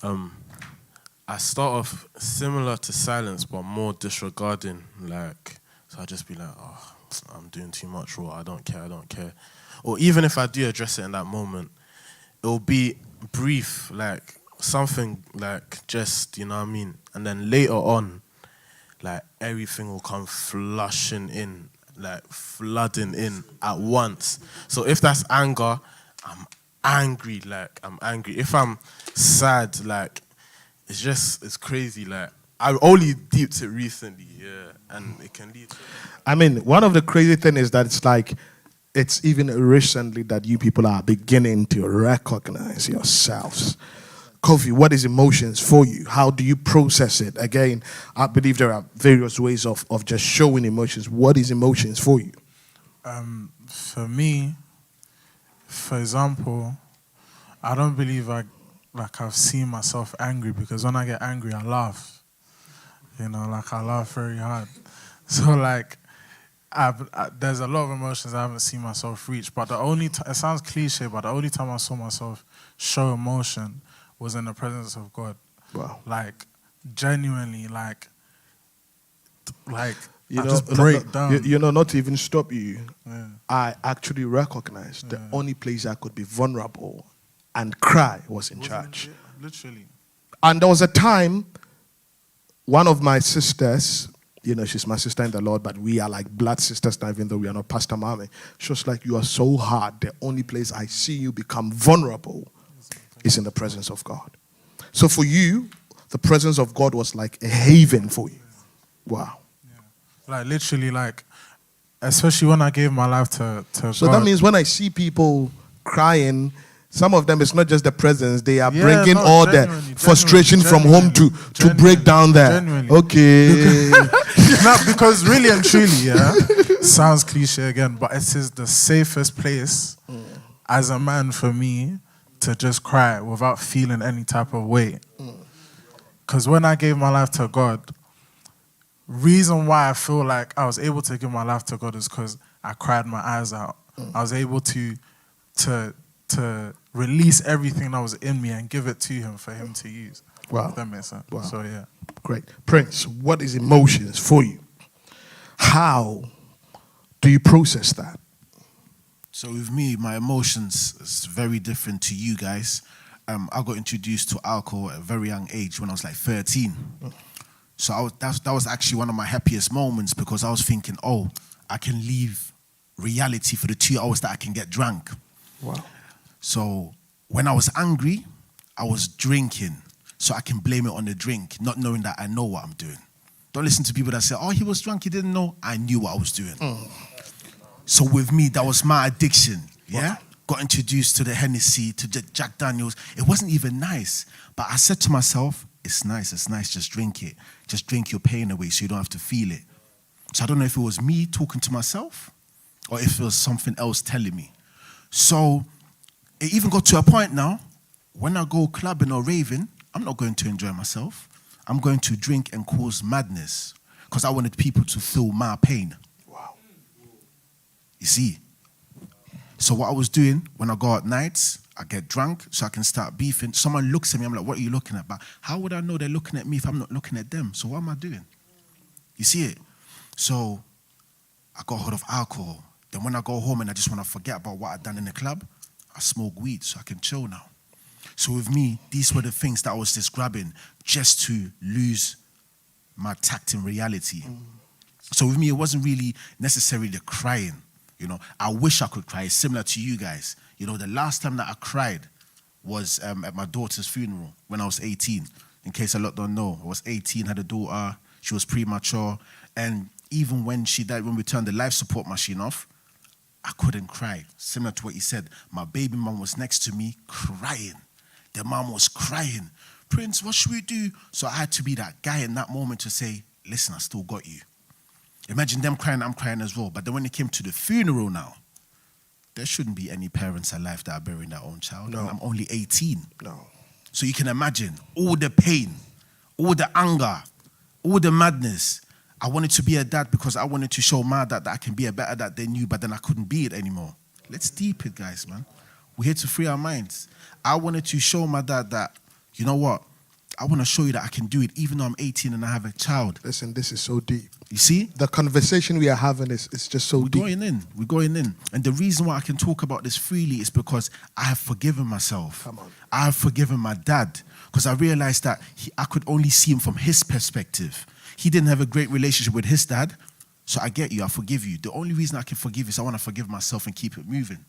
I start off similar to silence, but more disregarding. Like, so I just be like, "Oh, I'm doing too much," or I don't care. Or even if I do address it in that moment, it'll be brief, like something like just, you know what I mean? And then later on, like everything will come flushing in, like flooding in at once. So if that's anger, I'm angry. If I'm sad, like it's crazy. Like I only deeped it recently, and it can lead to... I mean, one of the crazy things is that it's even recently that you people are beginning to recognize yourselves. Kofi, what is emotions for you? How do you process it? Again, I believe there are various ways of just showing emotions. What is emotions for you? For me, for example, I don't believe I've seen myself angry, because when I get angry, I laugh. I laugh very hard. So there's a lot of emotions I haven't seen myself reach, but it sounds cliche, but the only time I saw myself show emotion was in the presence of God. Wow. Like, genuinely, like you I know, just break down. You know, not to even stop you, Yeah. I actually recognized the only place I could be vulnerable and cry was in church. Literally. And there was a time, one of my sisters, you know, she's my sister in the Lord, but we are like blood sisters now, even though we are not Pastor Mami. She was like, you are so hard. The only place I see you become vulnerable is in the presence of God. So for you, the presence of God was like a haven for you. Wow. Like, literally, like, especially when I gave my life to So God. that means when I see people crying, some of them, it's not just the presence, they are bringing all the frustration from home to break down there. Genuinely. Okay. No, because really and truly, yeah, sounds cliche again, but it is the safest place as a man for me to just cry without feeling any type of weight. Because when I gave my life to God, reason why I feel like I was able to give my life to God is because I cried my eyes out. I was able to release everything that was in me and give it to Him for Him to use. Wow. If that makes sense. Wow. So, yeah. Great. Prince, what is emotions for you? How do you process that? So with me, my emotions is very different to you guys. I got introduced to alcohol at a very young age when I was like 13. So that was actually one of my happiest moments because I was thinking, oh, I can leave reality for the 2 hours that I can get drunk. Wow. So when I was angry, I was drinking. So I can blame it on the drink, not knowing that I know what I'm doing. Don't listen to people that say, oh, he was drunk, he didn't know. I knew what I was doing. So with me, that was my addiction, yeah? Got introduced to the Hennessy, to Jack Daniels. It wasn't even nice. But I said to myself, it's nice, just drink it. Just drink your pain away so you don't have to feel it. So I don't know if it was me talking to myself or if it was something else telling me. So it even got to a point now, when I go clubbing or raving, I'm not going to enjoy myself. I'm going to drink and cause madness because I wanted people to feel my pain. Wow. You see? So what I was doing when I go out nights, I get drunk so I can start beefing. Someone looks at me, I'm like, what are you looking at? But how would I know they're looking at me if I'm not looking at them? So what am I doing? You see it? So I got hold of alcohol. Then when I go home and I just want to forget about what I've done in the club, I smoke weed so I can chill now. So with me, these were the things that I was just grabbing just to lose my tact in reality. So with me, it wasn't really necessarily the crying. You know, I wish I could cry. It's similar to you guys. You know, the last time that I cried was at my daughter's funeral when I was 18. In case a lot don't know, I was 18, had a daughter. She was premature. And even when she died, when we turned the life support machine off, I couldn't cry. Similar to what you said, my baby mom was next to me crying. The mom was crying. Prince, what should we do? So I had to be that guy in that moment to say, listen, I still got you. Imagine them crying, I'm crying as well. But then when it came to the funeral now, there shouldn't be any parents alive that are burying their own child. No. And I'm only 18. No. So you can imagine all the pain, all the anger, all the madness. I wanted to be a dad because I wanted to show my dad that I can be a better dad than you, but then I couldn't be it anymore. Let's deep it, guys, man. We're here to free our minds. I wanted to show my dad that, you know what? I want to show you that I can do it even though I'm 18 and I have a child. Listen, this is so deep. You see? The conversation we are having is just so deep. We're going in. And the reason why I can talk about this freely is because I have forgiven myself. Come on. I have forgiven my dad because I realized that I could only see him from his perspective. He didn't have a great relationship with his dad. So I get you, I forgive you. The only reason I can forgive is I want to forgive myself and keep it moving.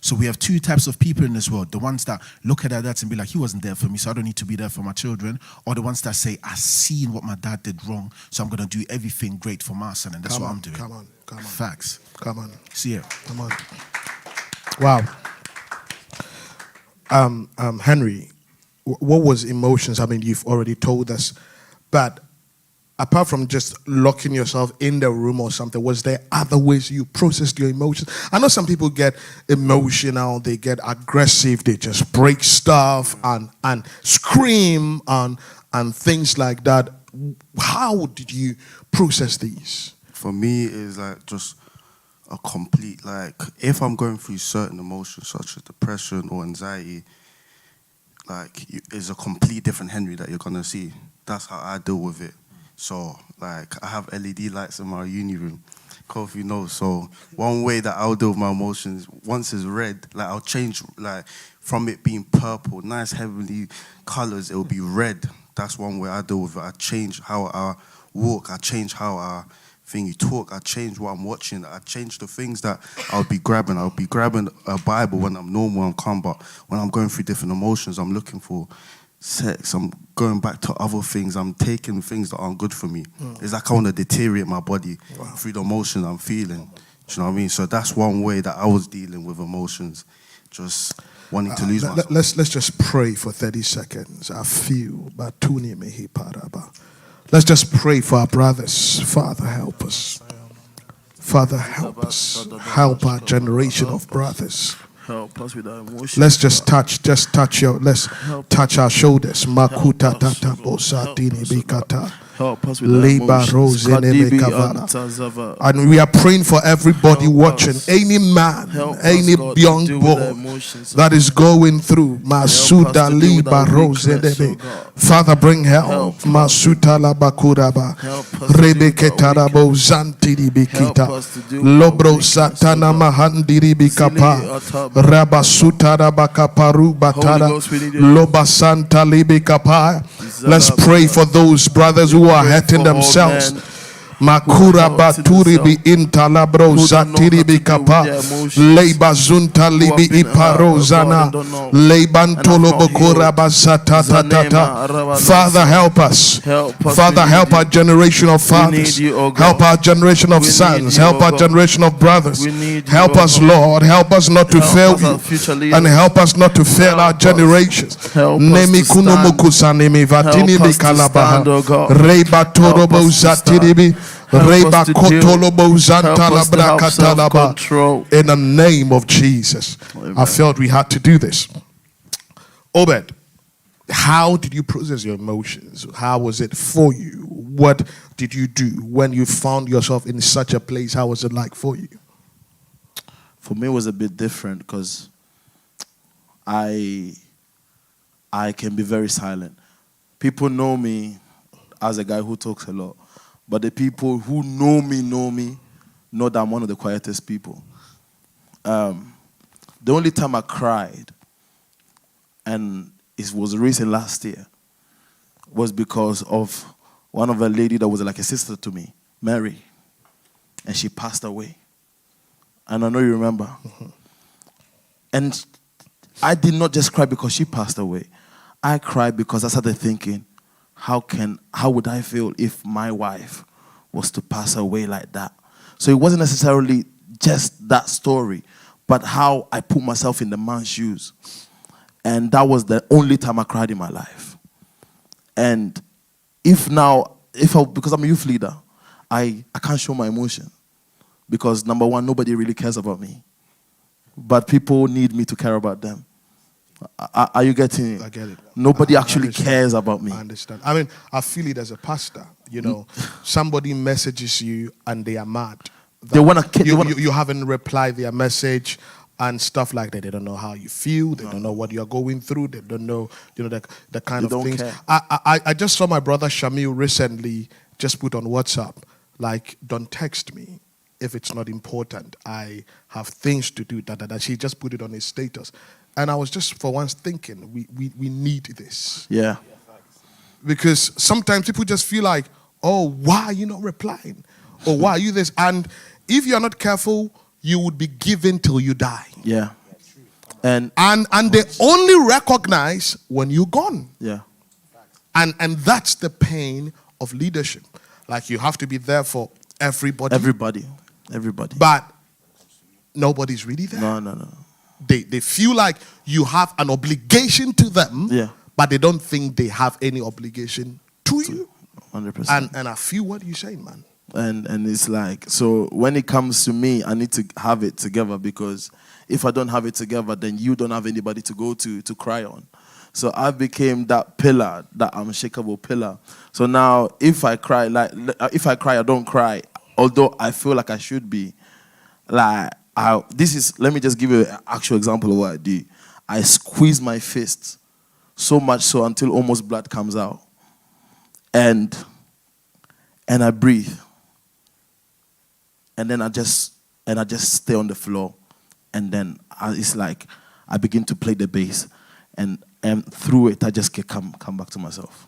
So we have two types of people in this world. The ones that look at their dads and be like, he wasn't there for me, so I don't need to be there for my children. Or the ones that say, I've seen what my dad did wrong, so I'm going to do everything great for my son. And that's what I'm doing. Come on. Facts. Come on. See ya. Come on. Wow. Henry, what was emotions? I mean, you've already told us, but apart from just locking yourself in the room or something, was there other ways you processed your emotions? I know some people get emotional, they get aggressive, they just break stuff and scream and things like that. How did you process these? For me, it's like just a complete, like, if I'm going through certain emotions such as depression or anxiety, like, it's a complete different Henry that you're gonna see. That's how I deal with it. So, like, I have LED lights in my uni room. Kofi knows. So, one way that I'll deal with my emotions, once it's red, like, I'll change, like, from it being purple, nice heavenly colors, it'll be red. That's one way I deal with it. I change how I walk. I change how I talk. I change what I'm watching. I change the things that I'll be grabbing. I'll be grabbing a Bible when I'm normal and calm, but when I'm going through different emotions, I'm looking for sex. I'm going back to other things. I'm taking things that aren't good for me. It's like I want to deteriorate my body through the emotions I'm feeling. Do you know what I mean? So that's one way that I was dealing with emotions. Just wanting to lose myself. Let's just pray for 30 seconds. I feel Batuni Mehi Paraba. Let's just pray for our brothers. Father, help us. Father, help us. Help our generation of brothers. Help us with our emotions. Let's just touch our shoulders. Makuta tata bosatini bikata. Help us with our emotions. And we are praying for everybody watching. Any man, any young boy that is going through. Masuda liba rosedebe. Father, bring help. Masuta la bakuraba. Rebeke tarabo zantiri bikita. Lobro satana mahandiri bikapa. Rabasuta rabakaparu batara. Loba santa libikapa. Let's pray for those brothers who are hurting themselves. Makura baturi bi intalabro zatiri bi kapa leiba zunta libi iparo zana leibantolo bokura basata tata. Father, help us. Father, help our generation of fathers. Help our generation of sons. Help our generation of brothers. Help us, Lord. Help us not to fail you, and help us not to fail our generations. Nemi kunomukusanimi vatini bi kalabaha reiba torobo zatiri bi. In the name of Jesus. Amen. I felt we had to do this. Obed, how did you process your emotions? How was it for you? What did you do when you found yourself in such a place? How was it like for you? For me, it was a bit different because I can be very silent. People know me as a guy who talks a lot. But the people who know me know that I'm one of the quietest people. The only time I cried, and it was recent last year, was because of one of a lady that was like a sister to me, Mary. And she passed away. And I know you remember. Mm-hmm. And I did not just cry because she passed away. I cried because I started thinking, how would I feel if my wife was to pass away like that? So it wasn't necessarily just that story, but how I put myself in the man's shoes. And that was the only time I cried in my life. And because I'm a youth leader, I can't show my emotion. Because number one, nobody really cares about me. But people need me to care about them. Are you getting it? I get it. Nobody actually cares about me. I understand. I mean, I feel it as a pastor. You know, somebody messages you and they are mad. They want to. You haven't replied their message and stuff like that. They don't know how you feel. They don't know what you're going through. They don't know, the kind of things. I just saw my brother Shamil recently just put on WhatsApp, like, don't text me if it's not important. I have things to do. She just put it on his status. And I was just for once thinking, we need this. Yeah. Because sometimes people just feel like, oh, why are you not replying? Or why are you this? And if you're not careful, you would be given till you die. Yeah. And they only recognize when you're gone. Yeah. And that's the pain of leadership. Like, you have to be there for everybody. Everybody. But nobody's really there. No. They feel like you have an obligation to them, but they don't think they have any obligation to you. 100%. And I feel what you're saying, man. And it's like, so when it comes to me, I need to have it together, because if I don't have it together, then you don't have anybody to go to cry on. So I became that pillar, that unshakable pillar. So now if I cry, I don't cry, although I feel like I should be. Like, let me just give you an actual example of what I do. I squeeze my fist so much so until almost blood comes out. And I breathe. And then I just stay on the floor. And then it's like I begin to play the bass. And through it, I just come back to myself.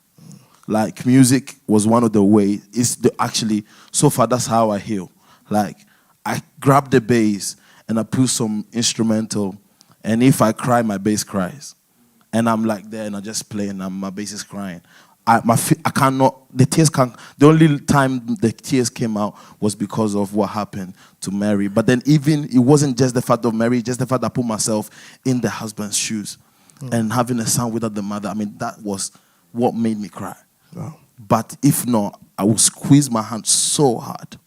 Like, music was one of the ways. Actually, so far, that's how I heal. Like, I grab the bass and I put some instrumental. And if I cry, my bass cries. And I'm like there and I just play and my bass is crying. I cannot, the only time the tears came out was because of what happened to Mary. But then even, it wasn't just the fact of Mary, just the fact that I put myself in the husband's shoes. And having a son without the mother, I mean, that was what made me cry. Wow. But if not, I will squeeze my hand so hard.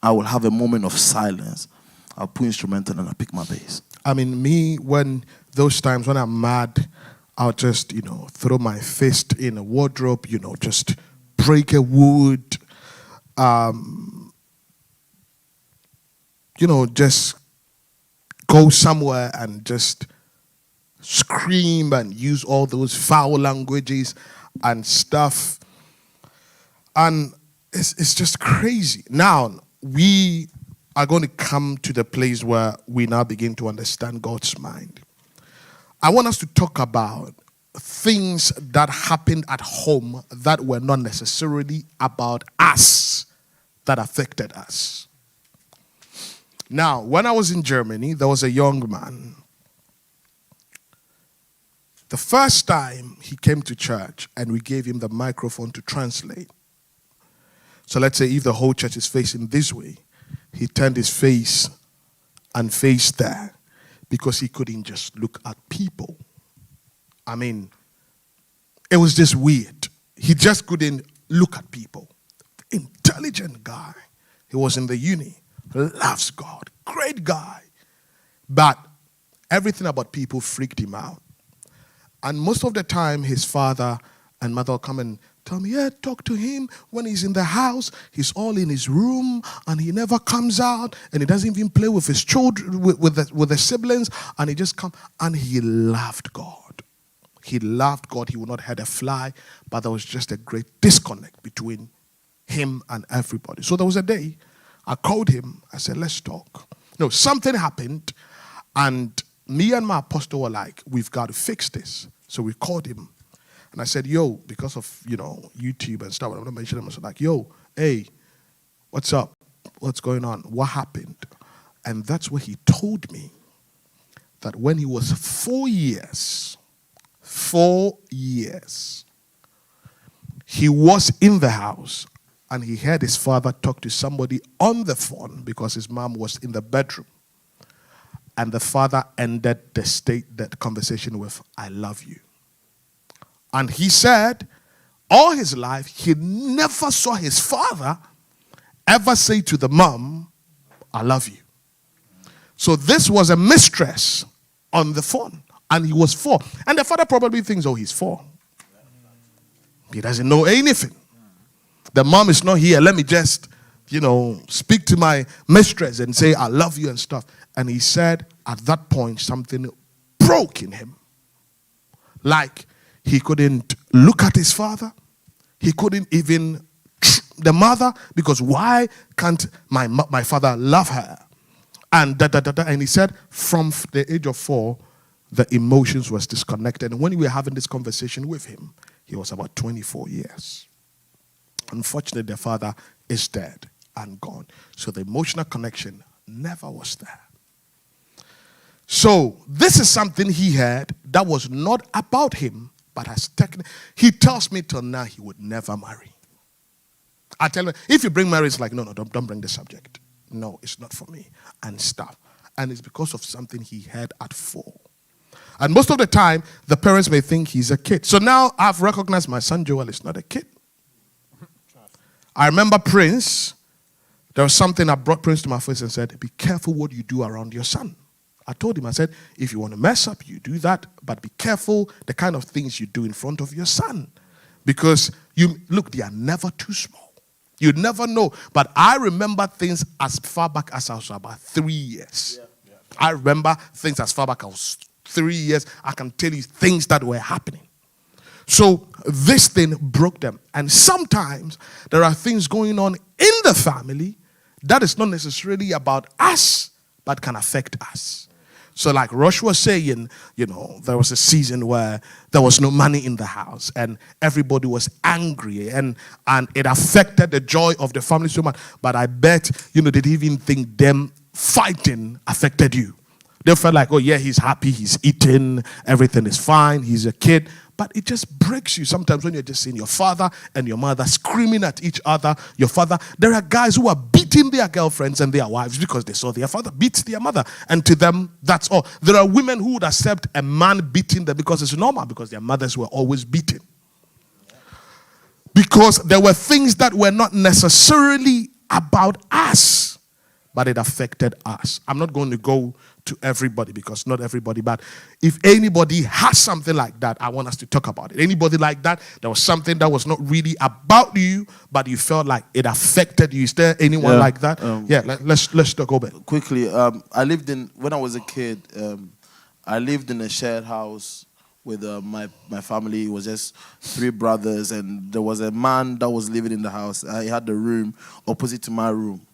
I will have a moment of silence. I'll put instrumental and I'll pick my bass. I mean, me, when those times when I'm mad, I'll just, throw my fist in a wardrobe, just break a wood, just go somewhere and just scream and use all those foul languages and stuff. And it's just crazy. Now, we are going to come to the place where we now begin to understand God's mind. I want us to talk about things that happened at home that were not necessarily about us, that affected us. Now, when I was in Germany, there was a young man. The first time he came to church and we gave him the microphone to translate. So let's say if the whole church is facing this way, he turned his face and faced there because he couldn't just look at people. I mean, it was just weird. He just couldn't look at people. Intelligent guy. He was in the uni. Loves God. Great guy. But everything about people freaked him out. And most of the time, his father and mother will come and tell me, yeah, talk to him when he's in the house. He's all in his room and he never comes out and he doesn't even play with his children, with the siblings. And he just comes and he loved God. He loved God. He would not hurt a fly, but there was just a great disconnect between him and everybody. So there was a day I called him. I said, let's talk. No, something happened and me and my apostle were like, we've got to fix this. So we called him. And I said, yo, because of, YouTube and stuff, I'm not mentioning him. I was like, yo, hey, what's up? What's going on? What happened? And that's where he told me that when he was 4 years, he was in the house and he heard his father talk to somebody on the phone because his mom was in the bedroom. And the father ended that conversation with, I love you. And he said, all his life, he never saw his father ever say to the mom, I love you. So this was a mistress on the phone. And he was 4. And the father probably thinks, oh, he's 4. He doesn't know anything. The mom is not here. Let me just, speak to my mistress and say, I love you and stuff. And he said, at that point, something broke in him. Like, he couldn't look at his father. He couldn't even the mother, because why can't my father love her? And And he said, from the age of 4, the emotions was disconnected. And when we were having this conversation with him, he was about 24 years. Unfortunately, the father is dead and gone. So the emotional connection never was there. So this is something he had that was not about him, but has he tells me till now he would never marry. I tell him, if you bring marriage, it's like, no, don't bring the subject. No, it's not for me and stuff. And it's because of something he had at 4. And most of the time, the parents may think he's a kid. So now I've recognized my son Joel is not a kid. I remember Prince. There was something I brought Prince to my face and said, be careful what you do around your son. I told him, I said, if you want to mess up, you do that, but be careful the kind of things you do in front of your son. Because, they are never too small. You never know. But I remember things as far back as I was about 3 years. I remember things as far back as I was 3 years. I can tell you things that were happening. So this thing broke them. And sometimes there are things going on in the family that is not necessarily about us, but can affect us. So like Rush was saying, there was a season where there was no money in the house and everybody was angry and it affected the joy of the family so much. But I bet, they didn't even think them fighting affected you. They felt like, oh yeah, he's happy, he's eating, everything is fine, he's a kid. But it just breaks you sometimes when you're just seeing your father and your mother screaming at each other. Your father, there are guys who are beating their girlfriends and their wives because they saw their father beat their mother. And to them, that's all. There are women who would accept a man beating them because it's normal, because their mothers were always beaten. Because there were things that were not necessarily about us, but it affected us. I'm not going to go to everybody because not everybody, but if anybody has something like that, I want us to talk about it. Anybody like that, there was something that was not really about you, but you felt like it affected you. Is there anyone like that? Let's talk about it. Quickly, when I was a kid, I lived in a shared house with my family. It was just 3 brothers, and there was a man that was living in the house. He had the room opposite to my room.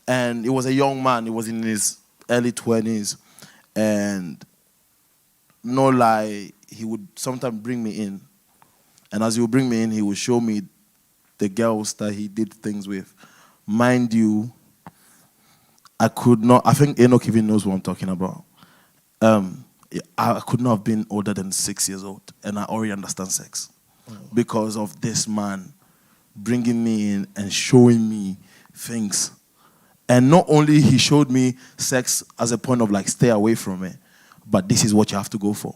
And he was a young man. He was in his early 20s. And no lie, he would sometimes bring me in. And as he would bring me in, he would show me the girls that he did things with. Mind you, I think Enoch even knows what I'm talking about. I could not have been older than 6 years old. And I already understand sex. Because of this man bringing me in and showing me things. And not only he showed me sex as a point of like, stay away from it, but this is what you have to go for.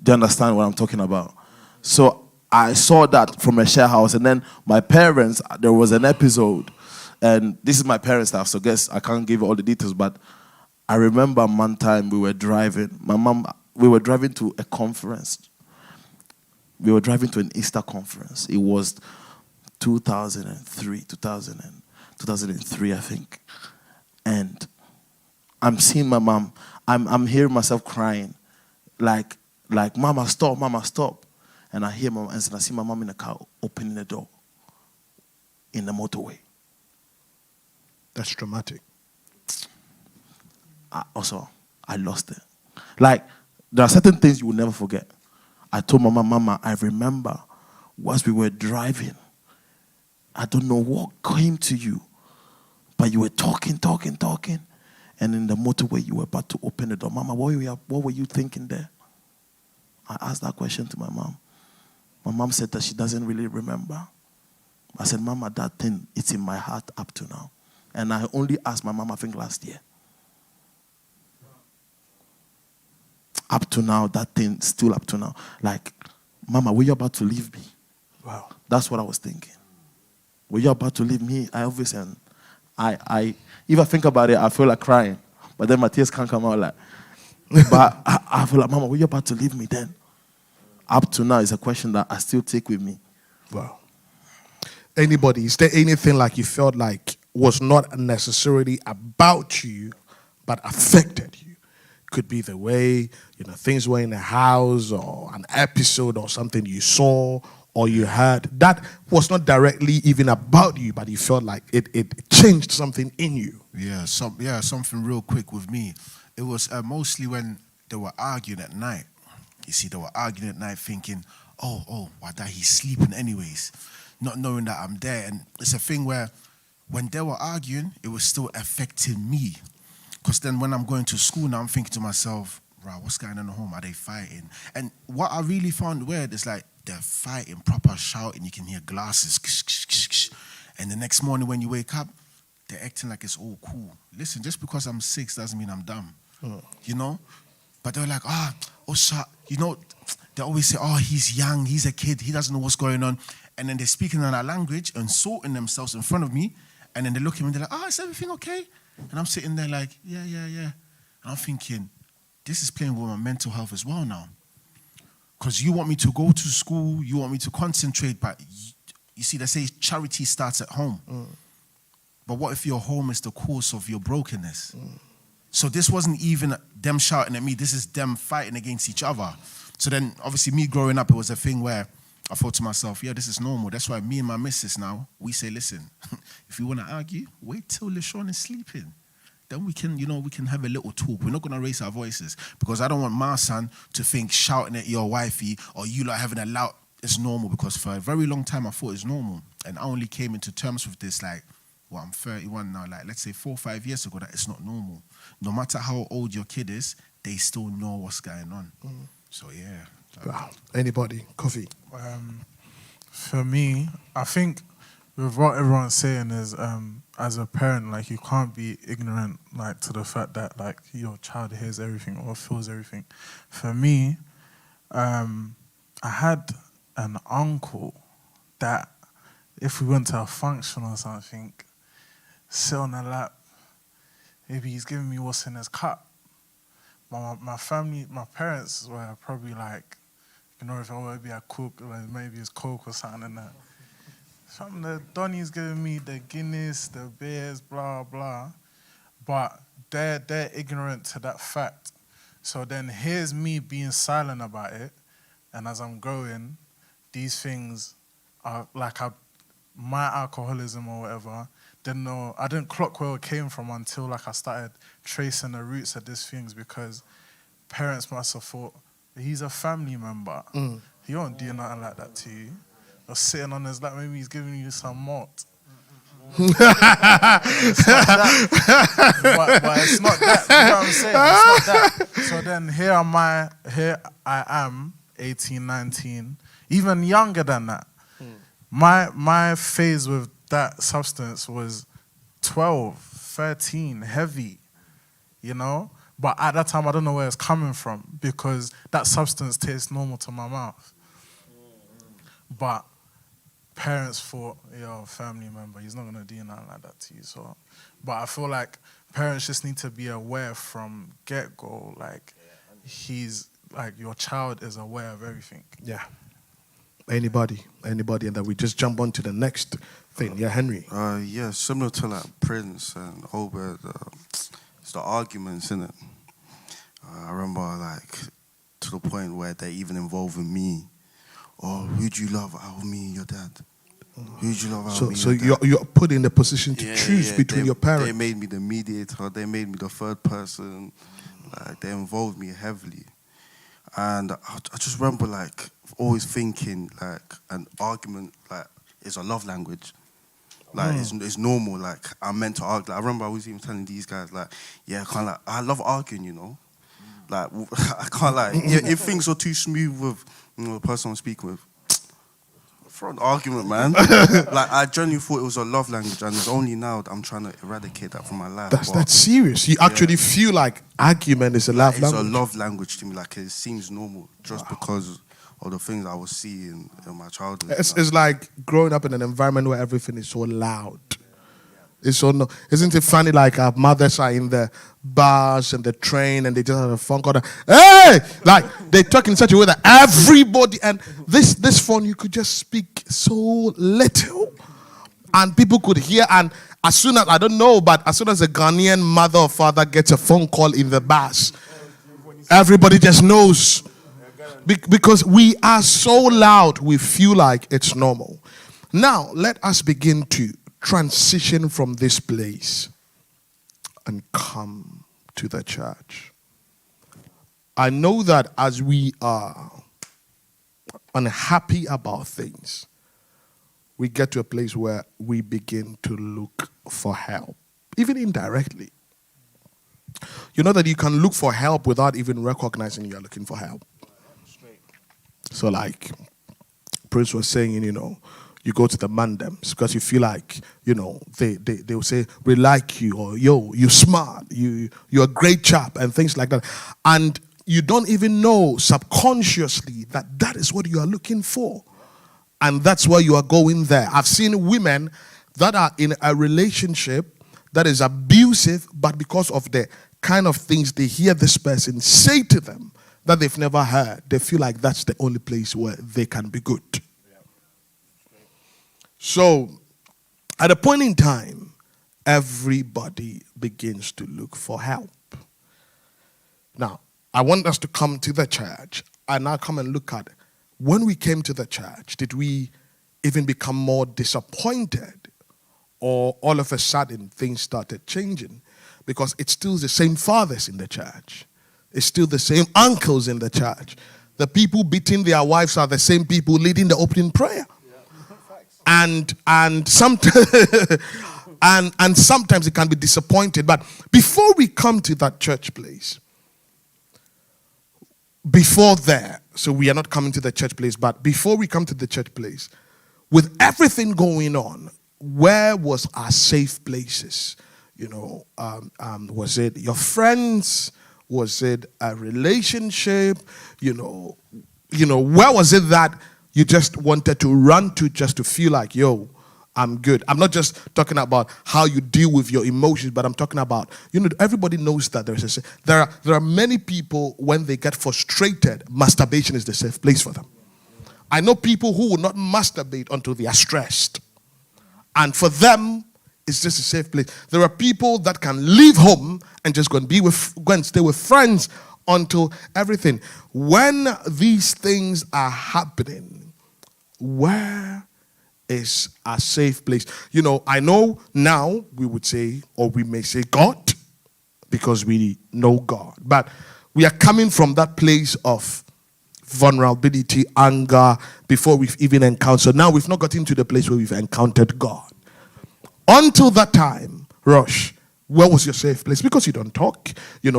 Do you understand what I'm talking about? So I saw that from a share house. And then my parents, there was an episode, and this is my parents' house, so I guess I can't give you all the details, but I remember one time we were driving. We were driving to a conference. We were driving to an Easter conference. It was 2003, I think. And I'm seeing my mom. I'm hearing myself crying. Like, Mama, stop, Mama, stop. And I hear my mom, and I see my mom in the car opening the door in the motorway. That's traumatic. I lost it. Like, there are certain things you will never forget. I told Mama, I remember whilst we were driving, I don't know what came to you, but you were talking, and in the motorway you were about to open the door. Mama, what were you thinking there? I asked that question to my mom. My mom said that she doesn't really remember. I said, Mama, that thing, it's in my heart up to now. And I only asked my mom, I think last year. Up to now, that thing, still up to now. Like, Mama, were you about to leave me? Wow. That's what I was thinking. Were you about to leave me? I always said, if I think about it, I feel like crying. But then my tears can't come out like. But I feel like, Mama, were you about to leave me then? Up to now is a question that I still take with me. Wow. Anybody, is there anything like you felt like was not necessarily about you, but affected you? Could be the way, things were in the house or an episode or something you saw or you heard. That was not directly even about you, but you felt like it changed something in you. Yeah, something real quick with me. It was mostly when they were arguing at night. You see, they were arguing at night thinking, why that he's sleeping anyways, not knowing that I'm there. And it's a thing where when they were arguing, it was still affecting me. Because then when I'm going to school now, I'm thinking to myself, right, what's going on at home? Are they fighting? And what I really found weird is like they're fighting, proper shouting. You can hear glasses. Ksh, ksh, ksh, ksh. And the next morning when you wake up, they're acting like it's all cool. Listen, just because I'm 6 doesn't mean I'm dumb. But they're like, they always say, he's young, he's a kid, he doesn't know what's going on. And then they're speaking in our language, insulting themselves in front of me. And then they look at me and they're like, is everything okay? And I'm sitting there like, yeah. And I'm thinking, this is playing with my mental health as well now. Because you want me to go to school, you want me to concentrate, but you see, they say charity starts at home. But what if your home is the cause of your brokenness? So this wasn't even them shouting at me. This is them fighting against each other. So then, obviously, me growing up, it was a thing where I thought to myself, yeah, this is normal. That's why me and my missus now, we say, listen, if you want to argue, wait till LaShawn is sleeping. Then we can, we can have a little talk. We're not going to raise our voices because I don't want my son to think shouting at your wifey or you like having a loud, it's normal, because for a very long time I thought it's normal. And I only came into terms with this like, well, I'm 31 now, like let's say 4 or 5 years ago, that it's not normal. No matter how old your kid is, they still know what's going on. So yeah. Wow. Anybody? Coffee? For me, I think with what everyone's saying is, as a parent, like you can't be ignorant, like to the fact that like your child hears everything or feels everything. For me, I had an uncle that if we went to a function or something, sit on the lap, maybe he's giving me what's in his cup. My family, my parents were probably like, if I were to be a cook, like maybe it's Coke or something and that. Something that Donny's giving me, the Guinness, the beers, blah, blah. But they're ignorant to that fact. So then here's me being silent about it. And as I'm growing, these things are like my alcoholism or whatever, I didn't clock where it came from until like I started tracing the roots of these things, because parents must have thought, he's a family member. He won't do nothing like that to you. Or sitting on his lap, maybe he's giving you some malt. It's not that. But it's not that. You know what I'm saying? It's not that. So then here I am, 18, 19, even younger than that. My phase with that substance was 12, 13, heavy, But at that time, I don't know where it's coming from, because that substance tastes normal to my mouth. But parents thought, family member, he's not going to do nothing like that to you. So, but I feel like parents just need to be aware from get-go, like your child is aware of everything. Yeah. Anybody, and then we just jump on to the next thing. Yeah, Henry. Yeah, similar to like Prince and Obed, it's the arguments, innit? I remember like to the point where they're even involving me. Oh, who'd you love out of me and your dad? Who'd you love out of me? So you're put in the position to choose between your parents. They made me the mediator. They made me the third person. Like they involved me heavily, and I just remember like always thinking like an argument like is a love language. Like it's normal. Like I'm meant to argue. Like, I remember I was even telling these guys like, I love arguing. Like I can't like if things are too smooth with the person I'm speaking with. For an argument, man. Like I genuinely thought it was a love language, and it's only now that I'm trying to eradicate that from my life. That's serious. You actually feel like argument is a love language. It's a love language to me. Like it seems normal just because of the things I was seeing in my childhood. It's like growing up in an environment where everything is so loud. It's so no. Isn't it funny? Like our mothers are in the bars and the train, and they just have a phone call. Hey, like they talk in such a way that everybody. And this phone, you could just speak so little, and people could hear. And as soon as as soon as a Ghanaian mother or father gets a phone call in the bus, everybody just knows, because we are so loud. We feel like it's normal. Now let us begin to transition from this place and come to the church. I know that as we are unhappy about things, we get to a place where we begin to look for help, even indirectly. You know that you can look for help without even recognizing you're looking for help. So like Prince was saying, you go to the mandems because you feel like, they will say, we like you, or you're smart, you're a great chap, and things like that. And you don't even know subconsciously that is what you are looking for. And that's why you are going there. I've seen women that are in a relationship that is abusive, but because of the kind of things they hear this person say to them that they've never heard, they feel like that's the only place where they can be good. So, at a point in time, everybody begins to look for help. Now, I want us to come to the church and now come and look at when we came to the church, did we even become more disappointed? Or all of a sudden things started changing? Because it's still the same fathers in the church. It's still the same uncles in the church. The people beating their wives are the same people leading the opening prayer. And sometimes and sometimes it can be disappointed. But before we come to that church place, before there, so we are not coming to the church place, but before we come to the church place, with everything going on, where was our safe places? Was it your friends? Was it a relationship? Where was it that you just wanted to run to just to feel like, yo, I'm good? I'm not just talking about how you deal with your emotions, but I'm talking about, everybody knows that there are many people, when they get frustrated, masturbation is the safe place for them. I know people who will not masturbate until they are stressed. And for them, it's just a safe place. There are people that can leave home and just go and stay with friends until everything. When these things are happening, where is a safe place? I know now we would say, or we may say God, because we know God. But we are coming from that place of vulnerability, anger, before we've even encountered. So now we've not gotten to the place where we've encountered God. Until that time, Rush, where was your safe place? Because you don't talk. You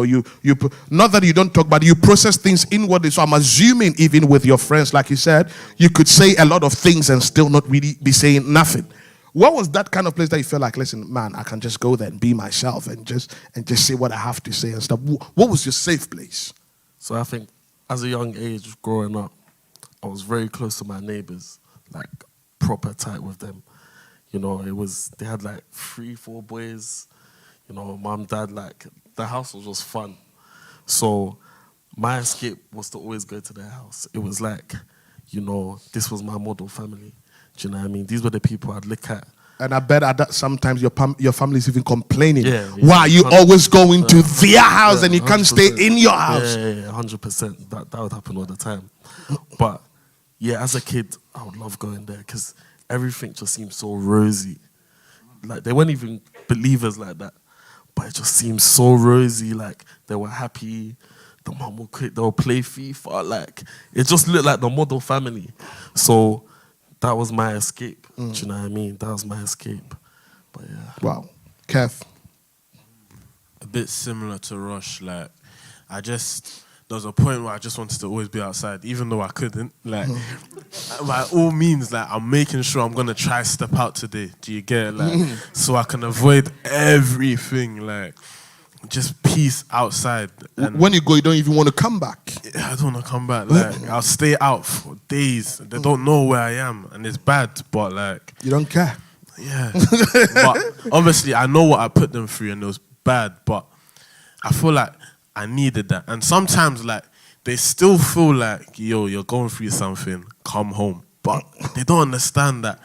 not that you don't talk, but you process things inwardly. So I'm assuming even with your friends, like you said, you could say a lot of things and still not really be saying nothing. What was that kind of place that you felt like, listen, man, I can just go there and be myself and just say what I have to say and stuff? What was your safe place? So I think as a young age, growing up, I was very close to my neighbors, like proper tight with them. They had like 3-4 boys, mom, dad, like the house was just fun. So my escape was to always go to their house. It was like, this was my model family. Do you know what I mean? These were the people I'd look at. And I bet at that sometimes your family's even complaining. Yeah, why are you always going to their house and you can't stay in your house? Yeah, 100%. That would happen all the time. But yeah, as a kid, I would love going there because everything just seemed so rosy. Like they weren't even believers like that, but it just seemed so rosy. Like they were happy. The mom would cook, they'll play FIFA. Like it just looked like the model family. So that was my escape. Do you know what I mean? That was my escape. But yeah. Wow. Kev. A bit similar to Rush. Like there was a point where I just wanted to always be outside, even though I couldn't. Like, by all means, like, I'm making sure I'm gonna try step out today. Do you get it? Like, so I can avoid everything. Like, just peace outside. And when you go, you don't even want to come back. I don't want to come back. Like, I'll stay out for days. They don't know where I am, and it's bad. But like, you don't care. Yeah. But obviously, I know what I put them through, and it was bad. But I feel like I needed that. And sometimes, like, they still feel like, yo, you're going through something, come home. But they don't understand that.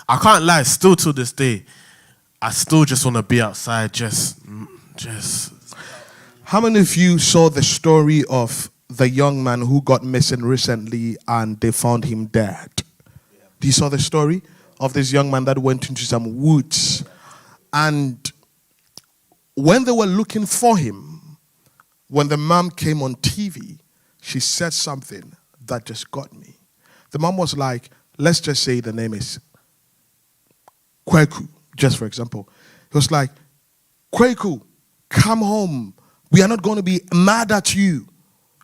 I can't lie, still to this day, I still just want to be outside, just. How many of you saw the story of the young man who got missing recently and they found him dead? Do you saw the story of this young man that went into some woods? And when they were looking for him, when the mom came on TV, she said something that just got me. The mom was like, let's just say the name is Kweku, just for example. It was like, Kweku, come home. We are not going to be mad at you.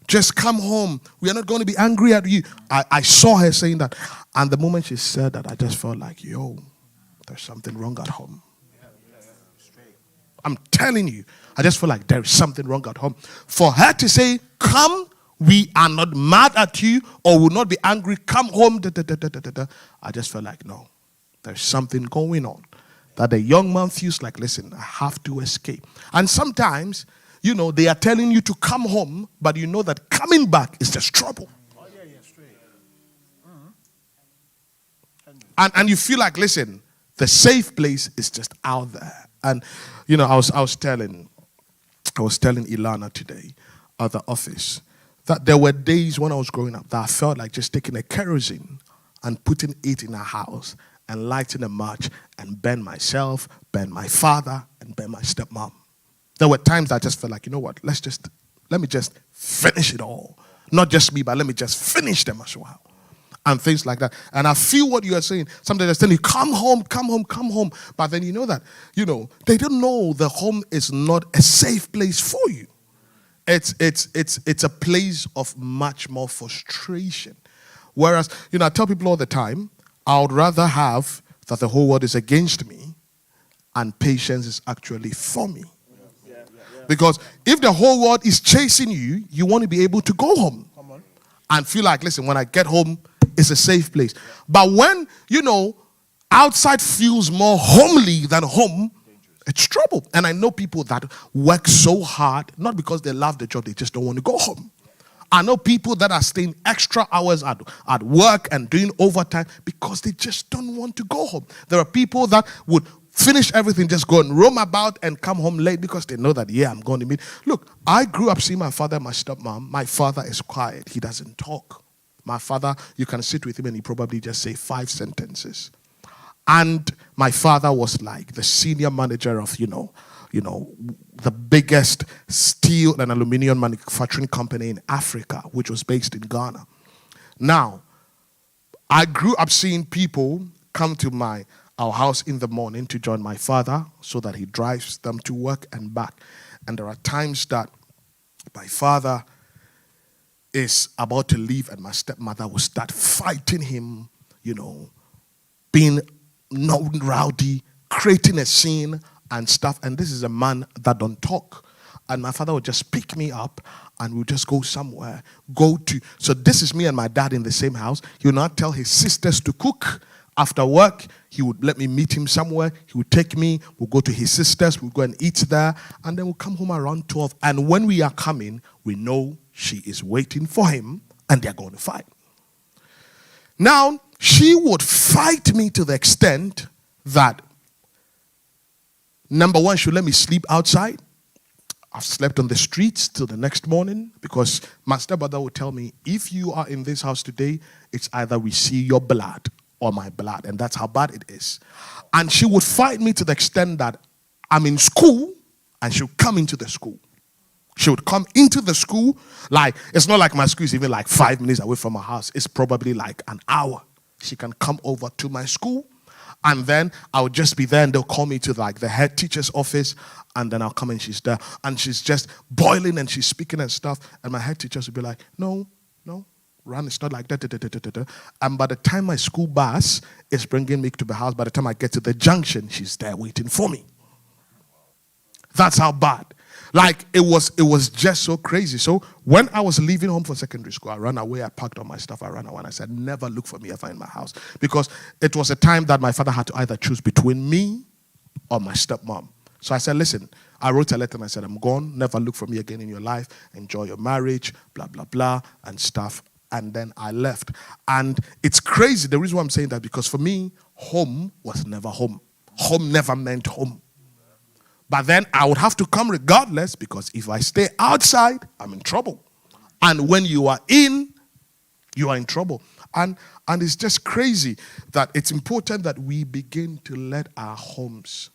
Just come home. We are not going to be angry at you. I saw her saying that. And the moment she said that, I just felt like, yo, there's something wrong at home. I'm telling you, I just feel like there is something wrong at home. For her to say, come, we are not mad at you or will not be angry, come home, I just felt like, no, there's something going on. That the young man feels like, listen, I have to escape. And sometimes, they are telling you to come home, but you know that coming back is just trouble. And you feel like, listen, the safe place is just out there. And I was telling Ilana today at the office that there were days when I was growing up that I felt like just taking a kerosene and putting it in a house and lighting a match and burn myself, burn my father, and burn my stepmom. There were times that I just felt like, you know what, let me just finish it all. Not just me, but let me just finish them as well. And things like that. And I feel what you are saying. Sometimes they're telling you, come home, come home, come home. But then you know that, they don't know the home is not a safe place for you. It's a place of much more frustration. Whereas, I tell people all the time, I would rather have that the whole world is against me and patience is actually for me. Because if the whole world is chasing you, you want to be able to go home and feel like, listen, when I get home, it's a safe place. But when, outside feels more homely than home, it's trouble. And I know people that work so hard, not because they love the job, they just don't want to go home. I know people that are staying extra hours at work and doing overtime because they just don't want to go home. There are people that would finish everything, just go and roam about and come home late because they know that, I'm going to meet. Look, I grew up seeing my father and my stepmom. My father is quiet. He doesn't talk. My father, you can sit with him and he probably just say 5 sentences. And my father was like the senior manager of, the biggest steel and aluminum manufacturing company in Africa, which was based in Ghana. Now, I grew up seeing people come to our house in the morning to join my father so that he drives them to work and back. And there are times that my father is about to leave and my stepmother will start fighting him, being rowdy, creating a scene and stuff. And this is a man that don't talk. And my father would just pick me up and we'll just go somewhere. So this is me and my dad in the same house. He would not tell his sisters to cook. After work, he would let me meet him somewhere. He would take me. We'll go to his sisters. We'll go and eat there. And then we'll come home around 12. And when we are coming, we know she is waiting for him and they're going to fight. Now, she would fight me to the extent that, number one, she would let me sleep outside. I've slept on the streets till the next morning because my stepbrother would tell me, if you are in this house today, it's either we see your blood or my blood. And that's how bad it is. And she would fight me to the extent that I'm in school and she'll come into the school. She would come into the school. Like, it's not like my school is even like 5 minutes away from my house. It's probably like an hour. She can come over to my school. And then I would just be there and they'll call me to like the head teacher's office. And then I'll come and she's there. And she's just boiling and she's speaking and stuff. And my head teachers would be like, no, run, it's not like that. And by the time my school bus is bringing me to the house, by the time I get to the junction, she's there waiting for me. That's how bad. Like, it was just so crazy. So when I was leaving home for secondary school, I ran away, I packed all my stuff, I ran away, and I said, never look for me ever in my house. Because it was a time that my father had to either choose between me or my stepmom. So I said, listen, I wrote a letter and I said, I'm gone, never look for me again in your life, enjoy your marriage, blah, blah, blah, and stuff. And then I left. And it's crazy, the reason why I'm saying that, because for me, home was never home. Home never meant home. But then I would have to come regardless, because if I stay outside, I'm in trouble. And when you are in trouble. And it's just crazy that it's important that we begin to let our homes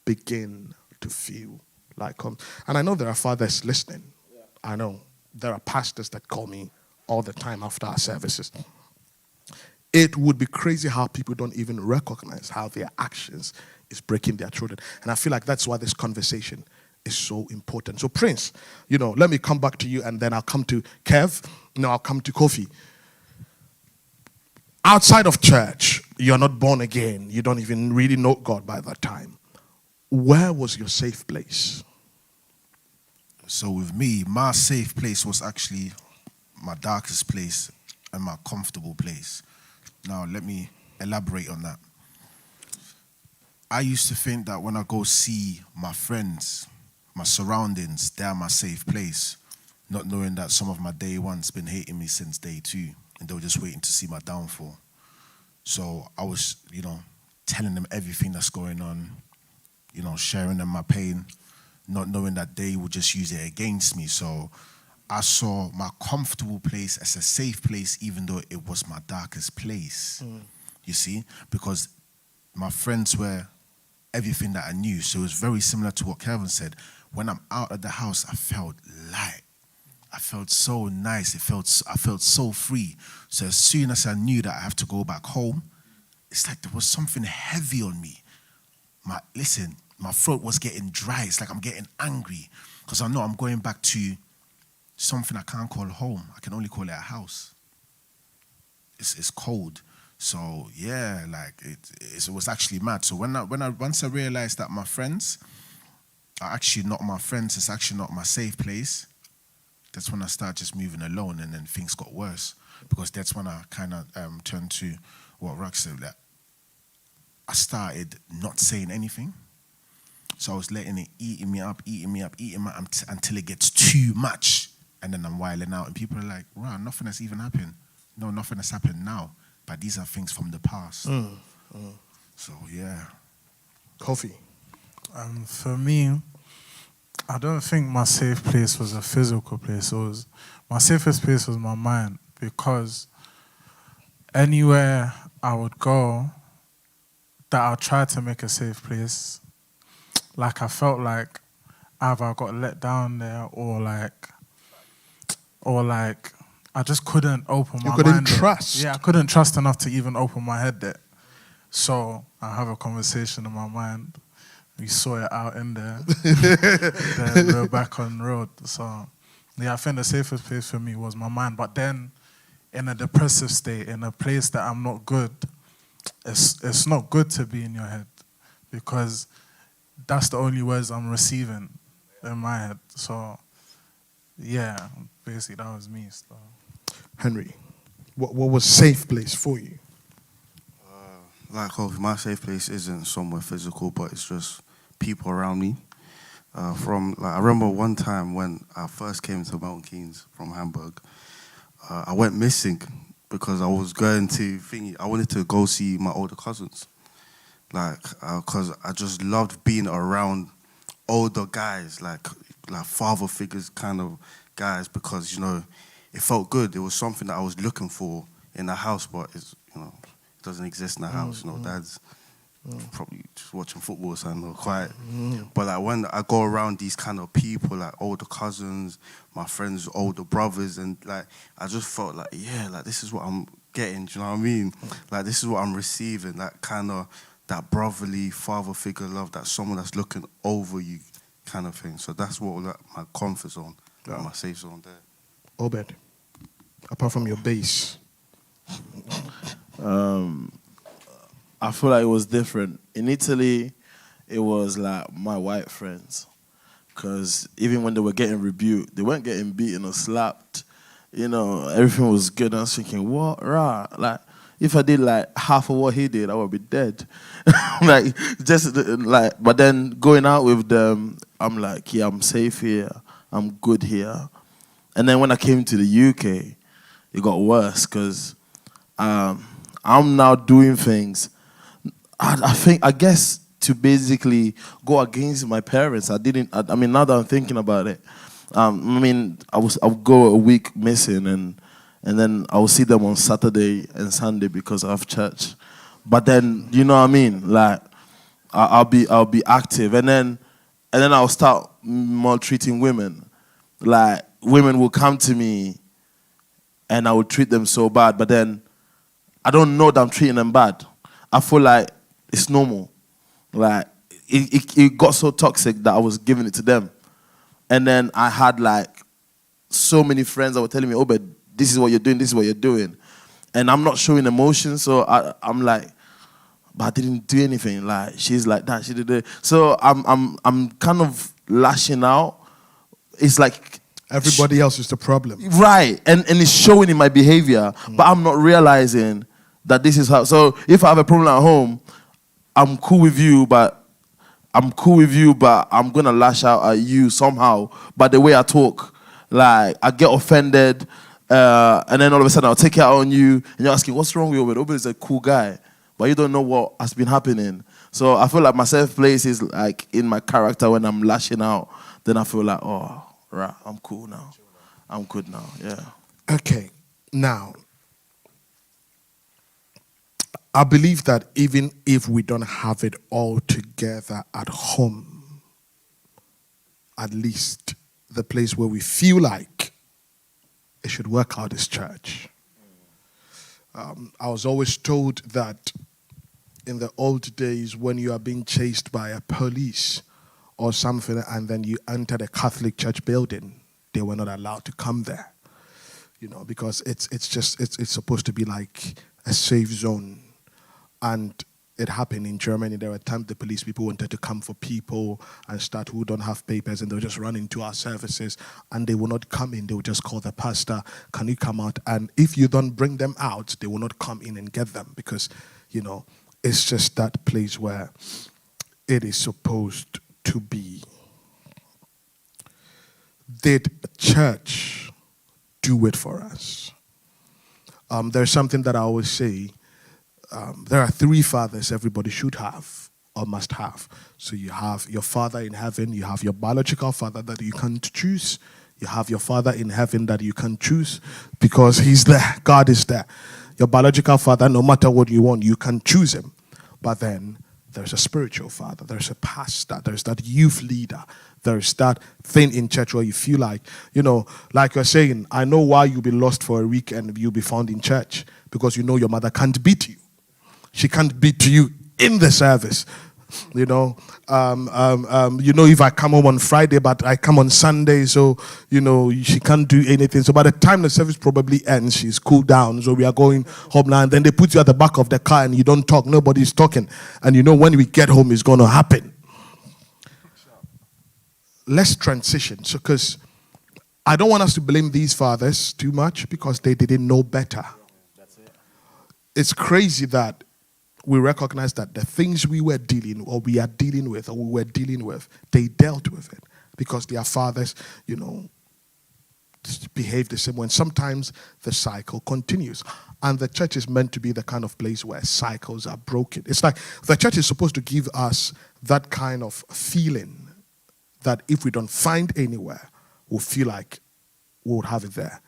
begin to feel like home. And I know there are fathers listening. I know there are pastors that call me all the time after our services. It would be crazy how people don't even recognize how their actions is breaking their children. And I feel like that's why this conversation is so important. So Prince, let me come back to you and then I'll come to Kev. I'll come to Kofi. Outside of church, you're not born again. You don't even really know God by that time. Where was your safe place? So with me, my safe place was actually my darkest place and my comfortable place. Now, let me elaborate on that. I used to think that when I go see my friends, my surroundings, they're my safe place, not knowing that some of my day ones been hating me since day 2, and they were just waiting to see my downfall. So I was, telling them everything that's going on, sharing them my pain, not knowing that they would just use it against me. So I saw my comfortable place as a safe place, even though it was my darkest place. You see? Because my friends were everything that I knew. So it was very similar to what Kelvin said. When I'm out of the house, I felt light. I felt so nice. I felt so free. So as soon as I knew that I have to go back home, it's like there was something heavy on me. My throat was getting dry. It's like I'm getting angry because I know I'm going back to something I can't call home. I can only call it a house. It's cold. So yeah, it was actually mad. So once I realized that my friends are actually not my friends, it's actually not my safe place, that's when I started just moving alone, and then things got worse. Because that's when I kind of turned to what Rock said, that I started not saying anything. So I was letting it eating me up until it gets too much. And then I'm wilding out. And people are like, wow, nothing has even happened. No, nothing has happened now. But these are things from the past. So, yeah. Coffee. For me, I don't think my safe place was a physical place. My safest place was my mind, because anywhere I would go that I tried to make a safe place, I felt like either I got let down there or I just couldn't open my mind. You couldn't trust. Yeah, I couldn't trust enough to even open my head there. So I have a conversation in my mind. We saw it out in there. Then we're back on the road. So yeah, I think the safest place for me was my mind. But then in a depressive state, in a place that I'm not good, it's not good to be in your head, because that's the only words I'm receiving in my head. So yeah, basically that was me. So. Henry, what was safe place for you? My safe place isn't somewhere physical, but it's just people around me. I remember one time when I first came to Milton Keynes from Hamburg, I went missing because I was going to I wanted to go see my older cousins, because I just loved being around older guys, like father figures kind of guys, because it felt good. It was something that I was looking for in a house, but it doesn't exist in the house. Dad's probably just watching football or something, or quiet. But when I go around these kind of people, like older cousins, my friends' older brothers, and I just felt this is what I'm getting. Do you know what I mean? This is what I'm receiving. That brotherly father figure love, that someone that's looking over you, kind of thing. So that's what my comfort zone, my safe zone there. Obed, apart from your base. I feel like it was different. In Italy, it was like my white friends. Because even when they were getting rebuked, they weren't getting beaten or slapped. Everything was good. I was thinking, what? Rah. If I did half of what he did, I would be dead. But then going out with them, I'm like, yeah, I'm safe here. I'm good here. And then when I came to the UK, it got worse, because I'm now doing things, I guess, to basically go against my parents. Now that I'm thinking about it, I would go a week missing, and then I would see them on Saturday and Sunday because I have church. But then, you know what I mean? I'll be active, and then I'll start maltreating women. Women will come to me, and I will treat them so bad, but then I don't know that I'm treating them bad. I feel like it's normal. It got so toxic that I was giving it to them. And then I had so many friends that were telling me, oh, but this is what you're doing, this is what you're doing. And I'm not showing emotion, so I'm like, but I didn't do anything. She's like that, she did it. So I'm kind of lashing out. It's like everybody else is the problem. Right. And it's showing in my behavior, but I'm not realizing that this is how. So if I have a problem at home, I'm cool with you, but I'm going to lash out at you somehow by the way I talk. I get offended, and then all of a sudden I'll take it out on you, and you're asking, what's wrong with Obed? Obed is a cool guy, but you don't know what has been happening. So I feel like my safe place is like in my character when I'm lashing out. Then I feel like, oh, right, I'm cool now. I'm good now, yeah. Okay, now, I believe that even if we don't have it all together at home, at least the place where we feel like it should work out is church. I was always told that in the old days when you are being chased by a police or something and then you enter the Catholic church building, they were not allowed to come there. You know, because it's supposed to be like a safe zone. And it happened in Germany. There were times the police people wanted to come for people and start who don't have papers, and they'll just run into our services, and they will not come in. They will just call the pastor, can you come out? And if you don't bring them out, they will not come in and get them, because, you know, it's just that place where it is supposed to be. Did church do it for us? There's something that I always say. There are 3 fathers everybody should have or must have. So you have your father in heaven, you have your biological father that you can't choose, you have your father in heaven that you can't choose because he's there, God is there. Your biological father, no matter what you want, you can choose him. But then there's a spiritual father, there's a pastor, there's that youth leader, there's that thing in church where you feel like, you know, like you're saying, I know why you'll be lost for a week and you'll be found in church, because you know your mother can't beat you. She can't beat you in the service. You know, if I come home on Friday, but I come on Sunday, so, you know, she can't do anything. So by the time the service probably ends, she's cooled down. So we are going home now, and then they put you at the back of the car and you don't talk. Nobody's talking. And you know when we get home, it's going to happen. Let's transition. So, because I don't want us to blame these fathers too much because they didn't know better. It's crazy that we recognize that the things we are dealing with, they dealt with it because their fathers, you know, behave the same way. And sometimes the cycle continues. And the church is meant to be the kind of place where cycles are broken. It's like the church is supposed to give us that kind of feeling that if we don't find anywhere, we'll feel like we'll have it there.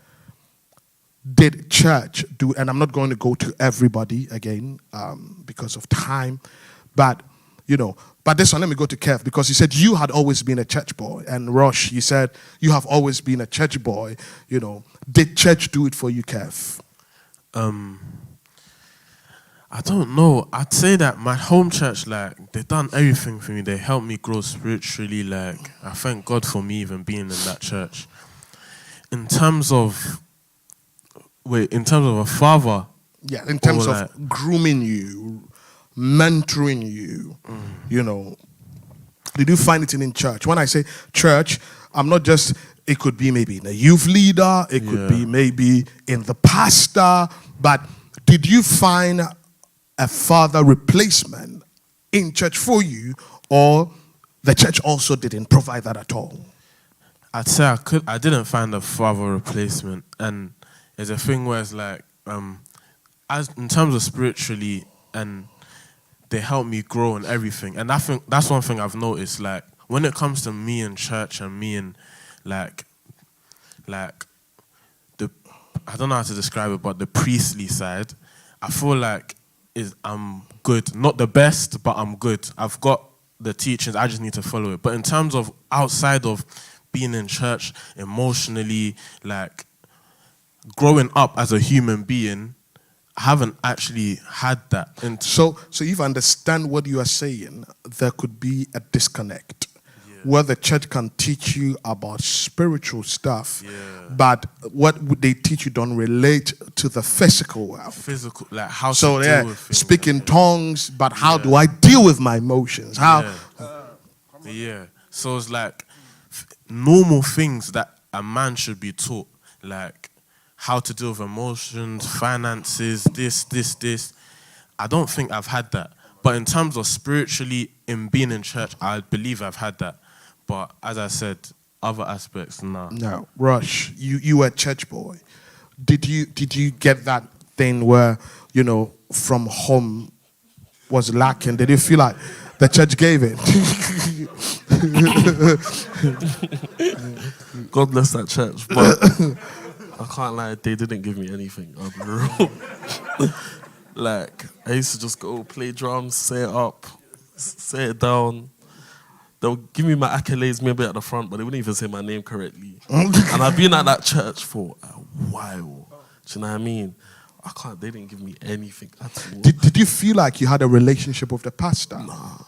Did church do, and I'm not going to go to everybody again because of time, but, you know, but this one, let me go to Kev, because he said you had always been a church boy, and Rosh, you said you have always been a church boy, you know. Did church do it for you, Kev? I don't know. I'd say that my home church, like, they've done everything for me. They helped me grow spiritually. Like, I thank God for me even being in that church. In terms of a father. Yeah, in terms of like, grooming you, mentoring you, you know, did you find it in church? When I say church, I'm not just, it could be maybe in a youth leader, it could be maybe in the pastor, but did you find a father replacement in church for you, or the church also didn't provide that at all? I'd say I didn't find a father replacement, and there's a thing where it's like, as in terms of spiritually, and they help me grow and everything. And I think that's one thing I've noticed. Like when it comes to me and church and me and like the, I don't know how to describe it, but the priestly side, I feel like I'm good. Not the best, but I'm good. I've got the teachings. I just need to follow it. But in terms of outside of being in church, emotionally, like growing up as a human being, I haven't actually had that. So if you understand what you are saying, there could be a disconnect where the church can teach you about spiritual stuff, but what they teach you don't relate to the physical world. Physical, like how to deal with things. Speak in tongues, but how do I deal with my emotions? So it's like normal things that a man should be taught, like how to deal with emotions, finances, this. I don't think I've had that. But in terms of spiritually, in being in church, I believe I've had that. But as I said, other aspects, no. No, Rush, you were a church boy. did you get that thing where, you know, from home was lacking? Did you feel like the church gave it? God bless that church, but I can't lie, they didn't give me anything. I'll be real. Like, I used to just go play drums, say it up, say it down. They'll give me my accolades maybe at the front, but they wouldn't even say my name correctly. And I've been at that church for a while. Do you know what I mean? They didn't give me anything at all. Did you feel like you had a relationship with the pastor? Nah.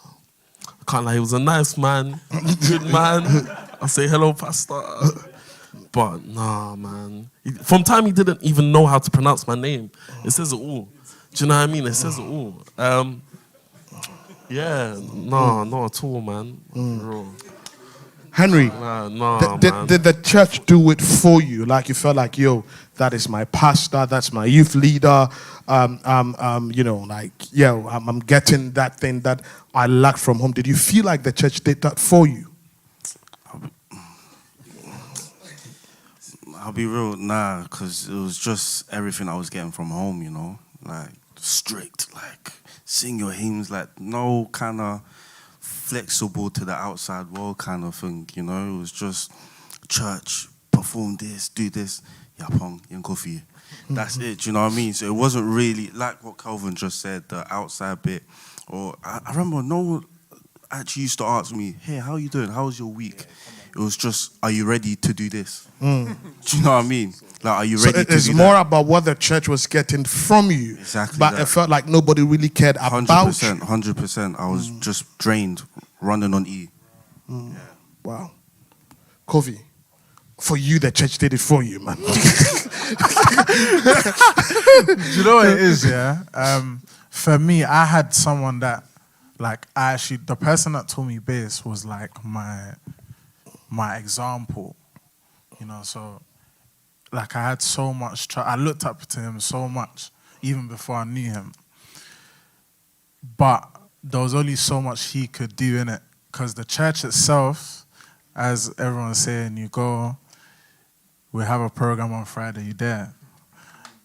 I can't lie, he was a nice man, good man. I say hello, pastor. But nah, man. From time he didn't even know how to pronounce my name. It says it all. Do you know what I mean? It says it all. Yeah, no, not at all, man. Bro. Henry, man. Did the church do it for you? Like you felt like, yo, that is my pastor, that's my youth leader. You know, like, yo, I'm getting that thing that I lacked from home. Did you feel like the church did that for you? I'll be real, nah, because it was just everything I was getting from home, you know, like strict, like sing your hymns, like no kind of flexible to the outside world kind of thing, you know. It was just church, perform this, do this, yapong, yin coffee. That's it, you know what I mean? So it wasn't really like what Calvin just said, the outside bit. Or I remember no one actually used to ask me, hey, how you doing? How was your week? It was just, are you ready to do this? Do you know what I mean? Like, are you ready to do that? It's more about what the church was getting from you. Exactly. But it felt like nobody really cared about 100%, 100%. I was just drained, running on E. Yeah. Wow. Kofi, for you, the church did it for you, man. Do you know what it is, yeah? For me, I had someone that, like, the person that taught me bass was like my example, you know, so like I had so much I looked up to him so much even before I knew him, but there was only so much he could do in it, because the church itself, as everyone's saying, you go, we have a program on Friday, you there.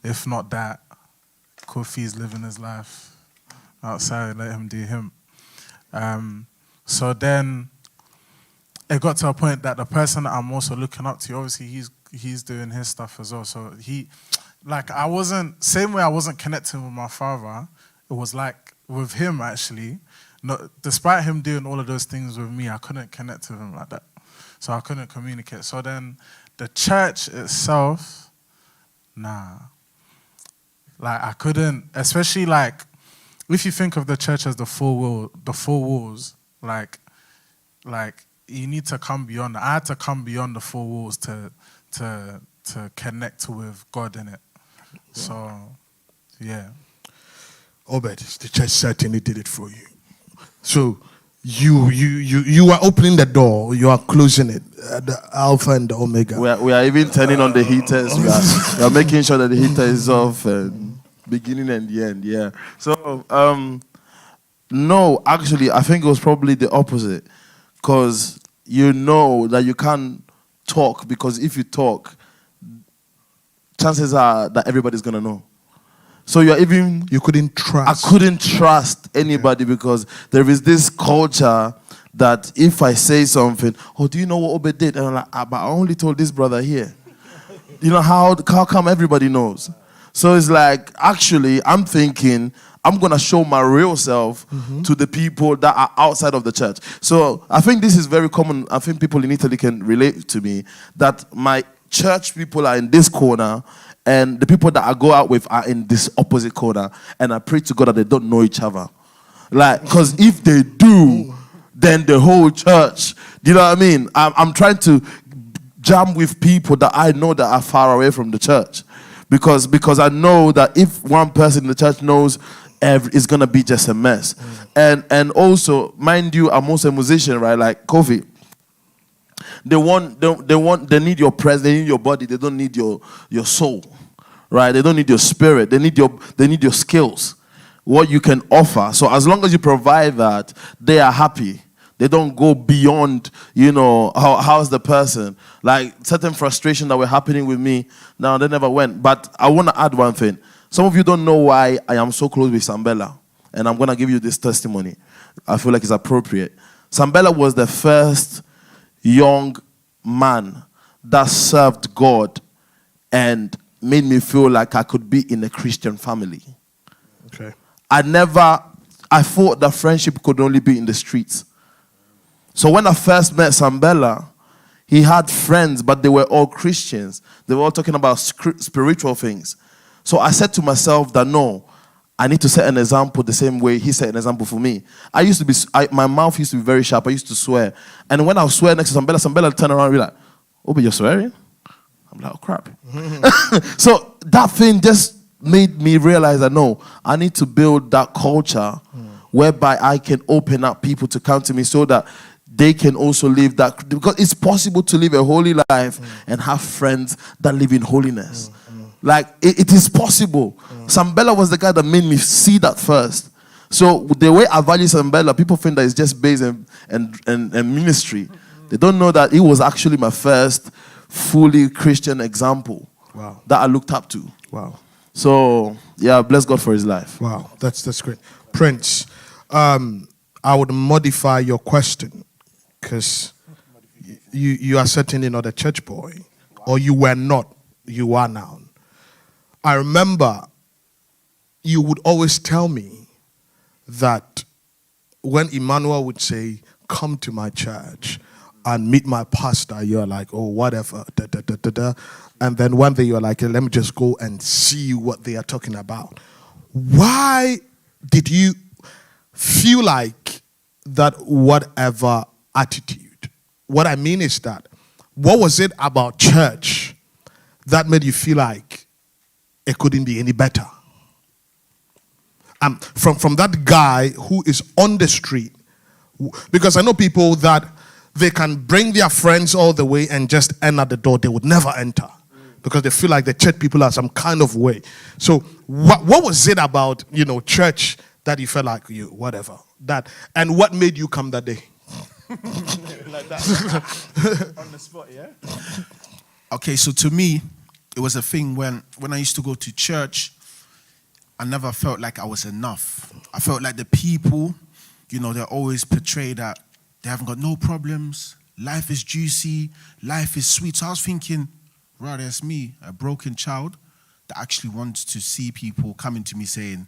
If not that, Kofi's living his life outside, let him do him. So then it got to a point that the person that I'm also looking up to, obviously he's doing his stuff as well. So same way I wasn't connecting with my father, it was like with him actually. Despite him doing all of those things with me, I couldn't connect with him like that. So I couldn't communicate. So then the church itself, nah. Like I couldn't, especially like, if you think of the church as the four walls, like you need to come beyond that. I had to come beyond the four walls to connect with God in it. So, yeah. Obed, the church certainly did it for you. So you are opening the door, you are closing it, the Alpha and the Omega. We are even turning on the heaters. We are making sure that the heater is off, beginning and the end. Yeah. So no, actually, I think it was probably the opposite, because you know that you can't talk, because if you talk, chances are that everybody's gonna know. So you couldn't trust. I couldn't trust anybody, because there is this culture that if I say something, oh, do you know what Obed did? And I'm like, but I only told this brother here. You know, how come everybody knows? So it's like, actually, I'm thinking, I'm going to show my real self to the people that are outside of the church. So I think this is very common. I think people in Italy can relate to me, that my church people are in this corner, and the people that I go out with are in this opposite corner. And I pray to God that they don't know each other. Like, because if they do, then the whole church, you know what I mean? I'm trying to jam with people that I know that are far away from the church. Because I know that if one person in the church knows, it's going to be just a mess. And also, mind you, I'm also a musician, right? Like Kofi. They need your presence, they need your body, they don't need your soul, right? They don't need your spirit, they need your skills, what you can offer. So as long as you provide that, they are happy. They don't go beyond, you know, how's the person. Like certain frustration that were happening with me, now they never went. But I want to add one thing. Some of you don't know why I am so close with Sambella. And I'm going to give you this testimony. I feel like it's appropriate. Sambella was the first young man that served God and made me feel like I could be in a Christian family. Okay. I thought that friendship could only be in the streets. So when I first met Sambella, he had friends, but they were all Christians. They were all talking about spiritual things. So I said to myself that no, I need to set an example the same way he set an example for me. My mouth used to be very sharp. I used to swear. And when I would swear next to Sambella would turn around and be like, oh, but you're swearing? I'm like, oh, crap. So that thing just made me realize that no, I need to build that culture whereby I can open up people to come to me so that they can also live that. Because it's possible to live a holy life and have friends that live in holiness. Like, it is possible. Sambella was the guy that made me see that first. So the way I value Sambella, people think that it's just based and ministry. They don't know that he was actually my first fully Christian example that I looked up to. Wow. So, yeah, bless God for his life. Wow, that's great. Prince, I would modify your question because you are certainly not a church boy, or you were not, you are now. I remember you would always tell me that when Emmanuel would say, come to my church and meet my pastor, you're like, oh, whatever, da, da, da, da, da. And then one day you're like, let me just go and see what they are talking about. Why did you feel like that whatever attitude? What I mean is that, what was it about church that made you feel like it couldn't be any better? From that guy who is on the street, because I know people that they can bring their friends all the way and just end at the door. They would never enter because they feel like the church people are some kind of way. So what was it about, you know, church that you felt like whatever that, and what made you come that day? Like that. On the spot, yeah? Okay, so to me, it was a thing when I used to go to church, I never felt like I was enough. I felt like the people, you know, they're always portrayed that they haven't got no problems, life is juicy, life is sweet. So I was thinking, right, that's me, a broken child that actually wants to see people coming to me saying,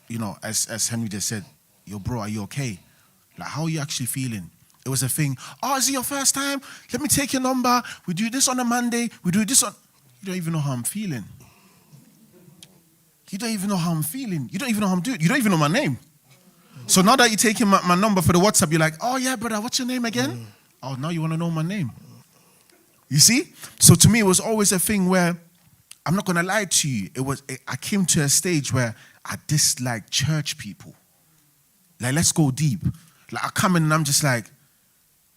you know, as Henry just said, yo, bro, are you okay? Like, how are you actually feeling? It was a thing, oh, is it your first time? Let me take your number. We do this on a Monday. We do this on... You don't even know how I'm feeling. You don't even know how I'm feeling. You don't even know how I'm doing. You don't even know my name. So now that you're taking my number for the WhatsApp, you're like, oh, yeah, brother, what's your name again? Oh, now you want to know my name. You see? So to me, it was always a thing where, I'm not going to lie to you, I came to a stage where I disliked church people. Like, let's go deep. Like, I come in and I'm just like,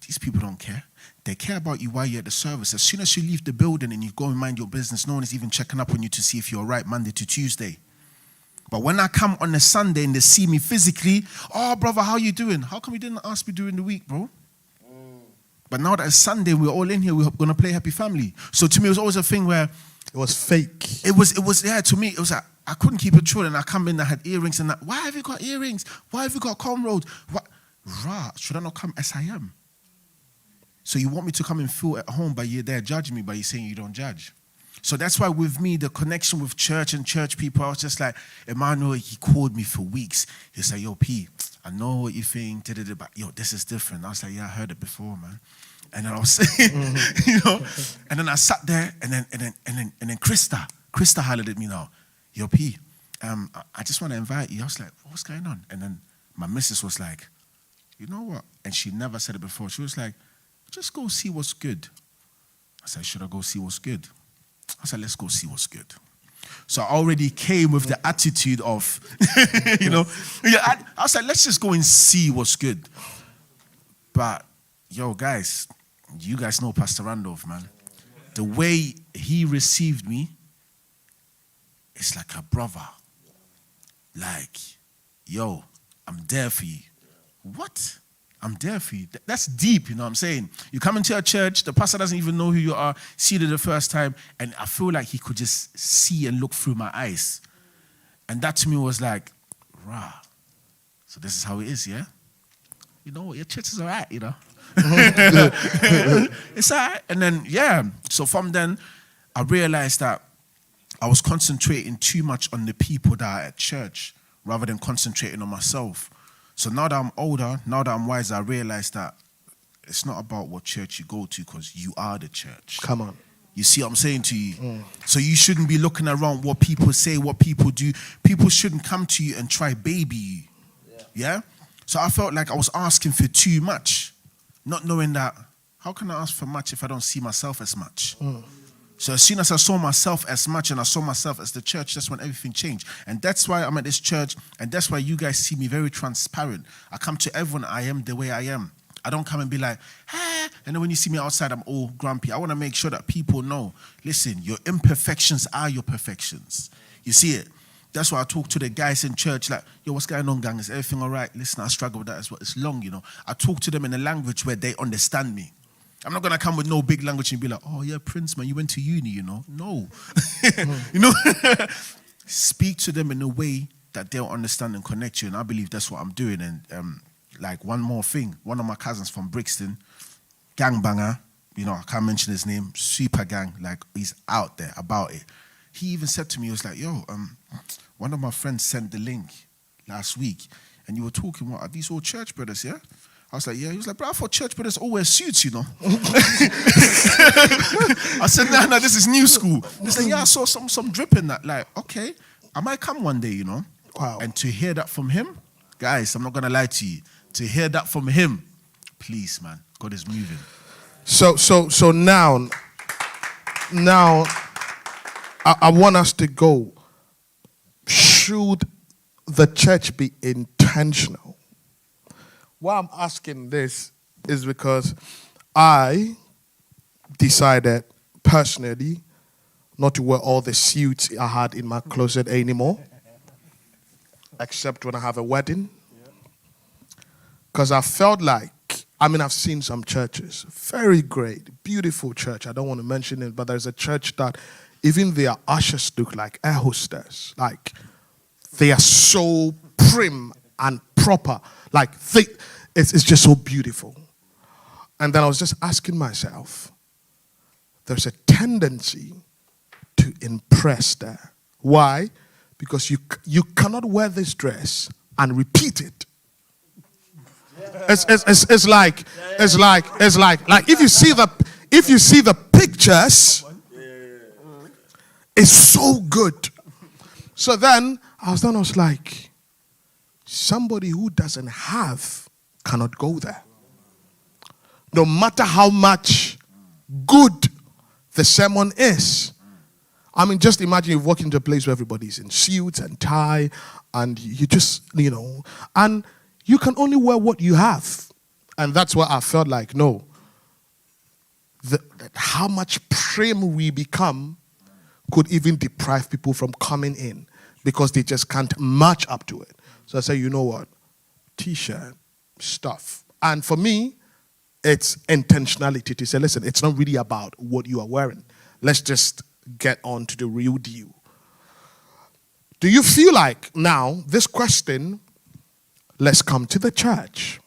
these people don't care. They care about you while you're at the service. As soon as you leave the building and you go and mind your business, no one is even checking up on you to see if you're all right Monday to Tuesday. But when I come on a Sunday and they see me physically, oh, brother, how you doing? How come you didn't ask me during the week, bro? But now that it's Sunday, we're all in here, we're going to play Happy Family. So to me, it was always a thing where... It was fake. It was, yeah, to me, it was like, I couldn't keep it true. And I come in, I had earrings and that. Why have you got earrings? Why have you got cornrows? What? Should I not come as I am? So you want me to come and feel at home, but you're there judging me, but you're saying you don't judge. So that's why with me, the connection with church and church people, I was just like, Emmanuel, he called me for weeks. He said, yo, P, I know what you think, but yo, this is different. I was like, yeah, I heard it before, man. And then I was saying, you know, and then I sat there, and then Krista highlighted me now. Yo, P, I just want to invite you. I was like, what's going on? And then my missus was like, you know what? And she never said it before. She was like, just go see what's good. I said, should I go see what's good? I said, let's go see what's good. So I already came with the attitude of, you know, yeah, I was like, let's just go and see what's good. But, yo, guys, you guys know Pastor Randolph, man. The way he received me, it's like a brother. Like, yo, I'm there for you. What? I'm there for you. That's deep, you know what I'm saying? You come into a church, the pastor doesn't even know who you are, see you the first time, and I feel like he could just see and look through my eyes. And that to me was like, rah. So this is how it is, yeah? You know, your church is all right, you know? It's all right. And then, yeah. So from then, I realized that I was concentrating too much on the people that are at church rather than concentrating on myself. So now that I'm older, now that I'm wiser, I realize that it's not about what church you go to because you are the church. Come on. You see what I'm saying to you? So you shouldn't be looking around what people say, what people do. People shouldn't come to you and try baby you. Yeah? So I felt like I was asking for too much, not knowing that, how can I ask for much if I don't see myself as much? So as soon as I saw myself as much and I saw myself as the church, that's when everything changed. And that's why I'm at this church, and that's why you guys see me very transparent. I come to everyone, I am the way I am. I don't come and be like, ah, and then when you see me outside, I'm all grumpy. I want to make sure that people know, listen, your imperfections are your perfections. You see it? That's why I talk to the guys in church like, yo, what's going on, gang? Is everything all right? Listen, I struggle with that as well. It's long, you know. I talk to them in a language where they understand me. I'm not going to come with no big language and be like, oh, yeah, Prince, man, you went to uni, you know. No. You know? Speak to them in a way that they'll understand and connect you. And I believe that's what I'm doing. And like one more thing, one of my cousins from Brixton, gangbanger, you know, I can't mention his name, super gang, like he's out there about it. He even said to me, he was like, yo, one of my friends sent the link last week and you were talking, what, are these all church brothers, yeah? I was like, yeah. He was like, bro, I thought church brothers all wear suits, you know. I said, no, this is new school. He's like, yeah, I saw some drip in that. Like, okay, I might come one day, you know. Wow. And to hear that from him, guys, I'm not going to lie to you. To hear that from him, please, man, God is moving. So now, I want us to go. Should the church be intentional? Why I'm asking this is because I decided personally not to wear all the suits I had in my closet anymore, except when I have a wedding. Because I felt like, I've seen some churches, very great, beautiful church. I don't want to mention it, but there's a church that even their ushers look like air hostess. Like, they are so prim and proper. Like, it's just so beautiful. And then I was just asking myself, there's a tendency to impress there. Why? Because you cannot wear this dress and repeat it. It's like if you see the pictures, it's so good. So then I was like, somebody who doesn't have cannot go there. No matter how much good the sermon is. Just imagine you walk into a place where everybody's in suits and tie, and you just, and you can only wear what you have. And that's why I felt like, no, how much prim we become could even deprive people from coming in because they just can't match up to it. So I said, you know what? T-shirt, stuff. And for me, it's intentionality to say, listen, it's not really about what you are wearing. Let's just get on to the real deal. Do you feel like now, this question, let's come to the church.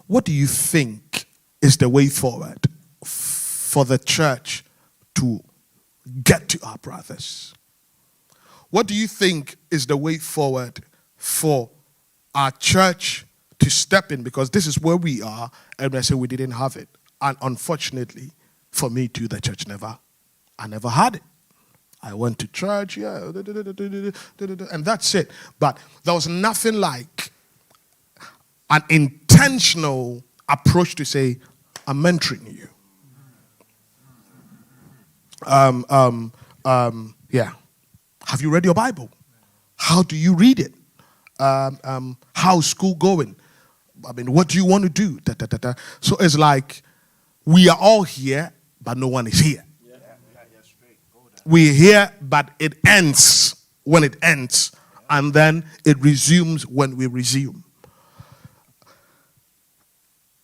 What do you think is the way forward for the church to get to our brothers? What do you think is the way forward for our church to step in? Because this is where we are, and I say we didn't have it. And unfortunately, for me too, the church I never had it. I went to church, and that's it. But there was nothing like an intentional approach to say, I'm mentoring you. Have you read your Bible? How do you read it? How's school going? What do you want to do? So it's like we are all here, but no one is here. We're here, but it ends when it ends, and then it resumes when we resume.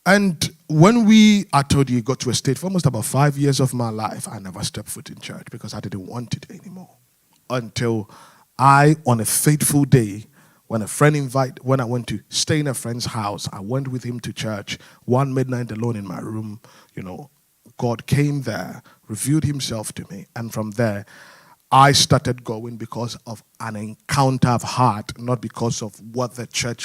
And when I told you, got to a state for almost about 5 years of my life, I never stepped foot in church because I didn't want it anymore. Until on a fateful day, when I went to stay in a friend's house, I went with him to church, one midnight alone in my room, God came there, revealed himself to me, and from there, I started going because of an encounter I've had, not because of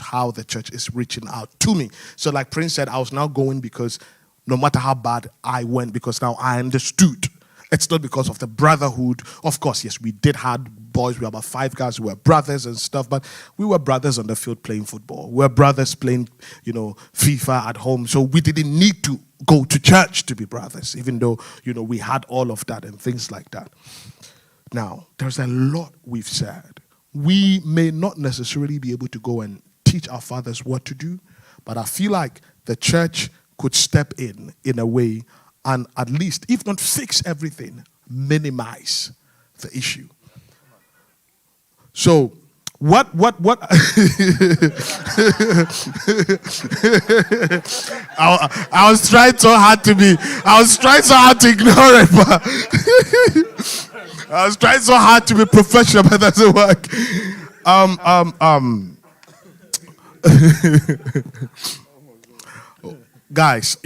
how the church is reaching out to me. So like Prince said, I was now going because no matter how bad I went, because now I understood. It's not because of the brotherhood. Of course, yes, we did have boys. We were about 5 guys who were brothers and stuff, but we were brothers on the field playing football. We were brothers playing, FIFA at home. So we didn't need to go to church to be brothers, even though, we had all of that and things like that. Now, there's a lot we've said. We may not necessarily be able to go and teach our fathers what to do, but I feel like the church could step in a way and at least, if not fix everything, minimize the issue. So, what I was trying so hard to ignore it, but I was trying so hard to be professional, but that doesn't work. Guys,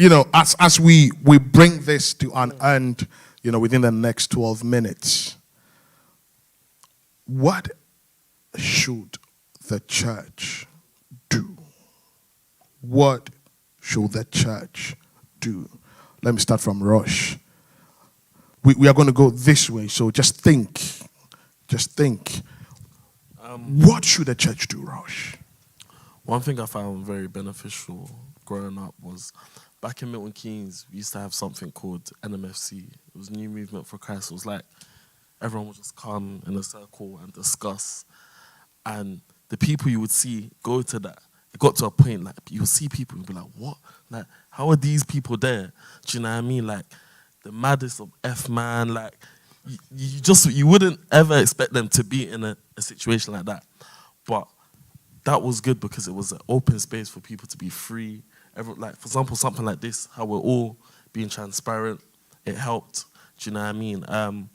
as we bring this to an end, within the next 12 minutes, what should the church do? What should the church do? Let me start from Rosh. We are going to go this way, so just think. What should the church do, Rosh? One thing I found very beneficial growing up was back in Milton Keynes, we used to have something called NMFC. It was New Movement for Christ. It was like everyone would just come in a circle and discuss. And the people you would see go to that, it got to a point like you would see people and be like, what? Like, how are these people there? Do you know what I mean? Like, the maddest of F-man, like, you wouldn't ever expect them to be in a situation like that. But that was good because it was an open space for people to be free. Like, for example, something like this, how we're all being transparent, it helped. Do you know what I mean? An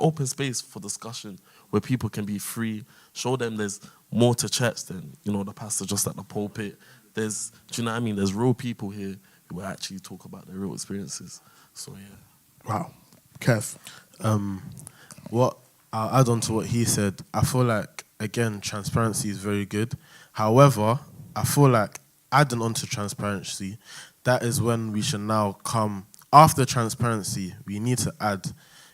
open space for discussion where people can be free, show them there's more to church than, the pastor just at the pulpit. Do you know what I mean? There's real people here who will actually talk about their real experiences. So, yeah. Wow. Kev? What I'll add on to what he said, I feel like, again, transparency is very good. However, I feel like adding on to transparency, that is when we should now come, after transparency, we need to add,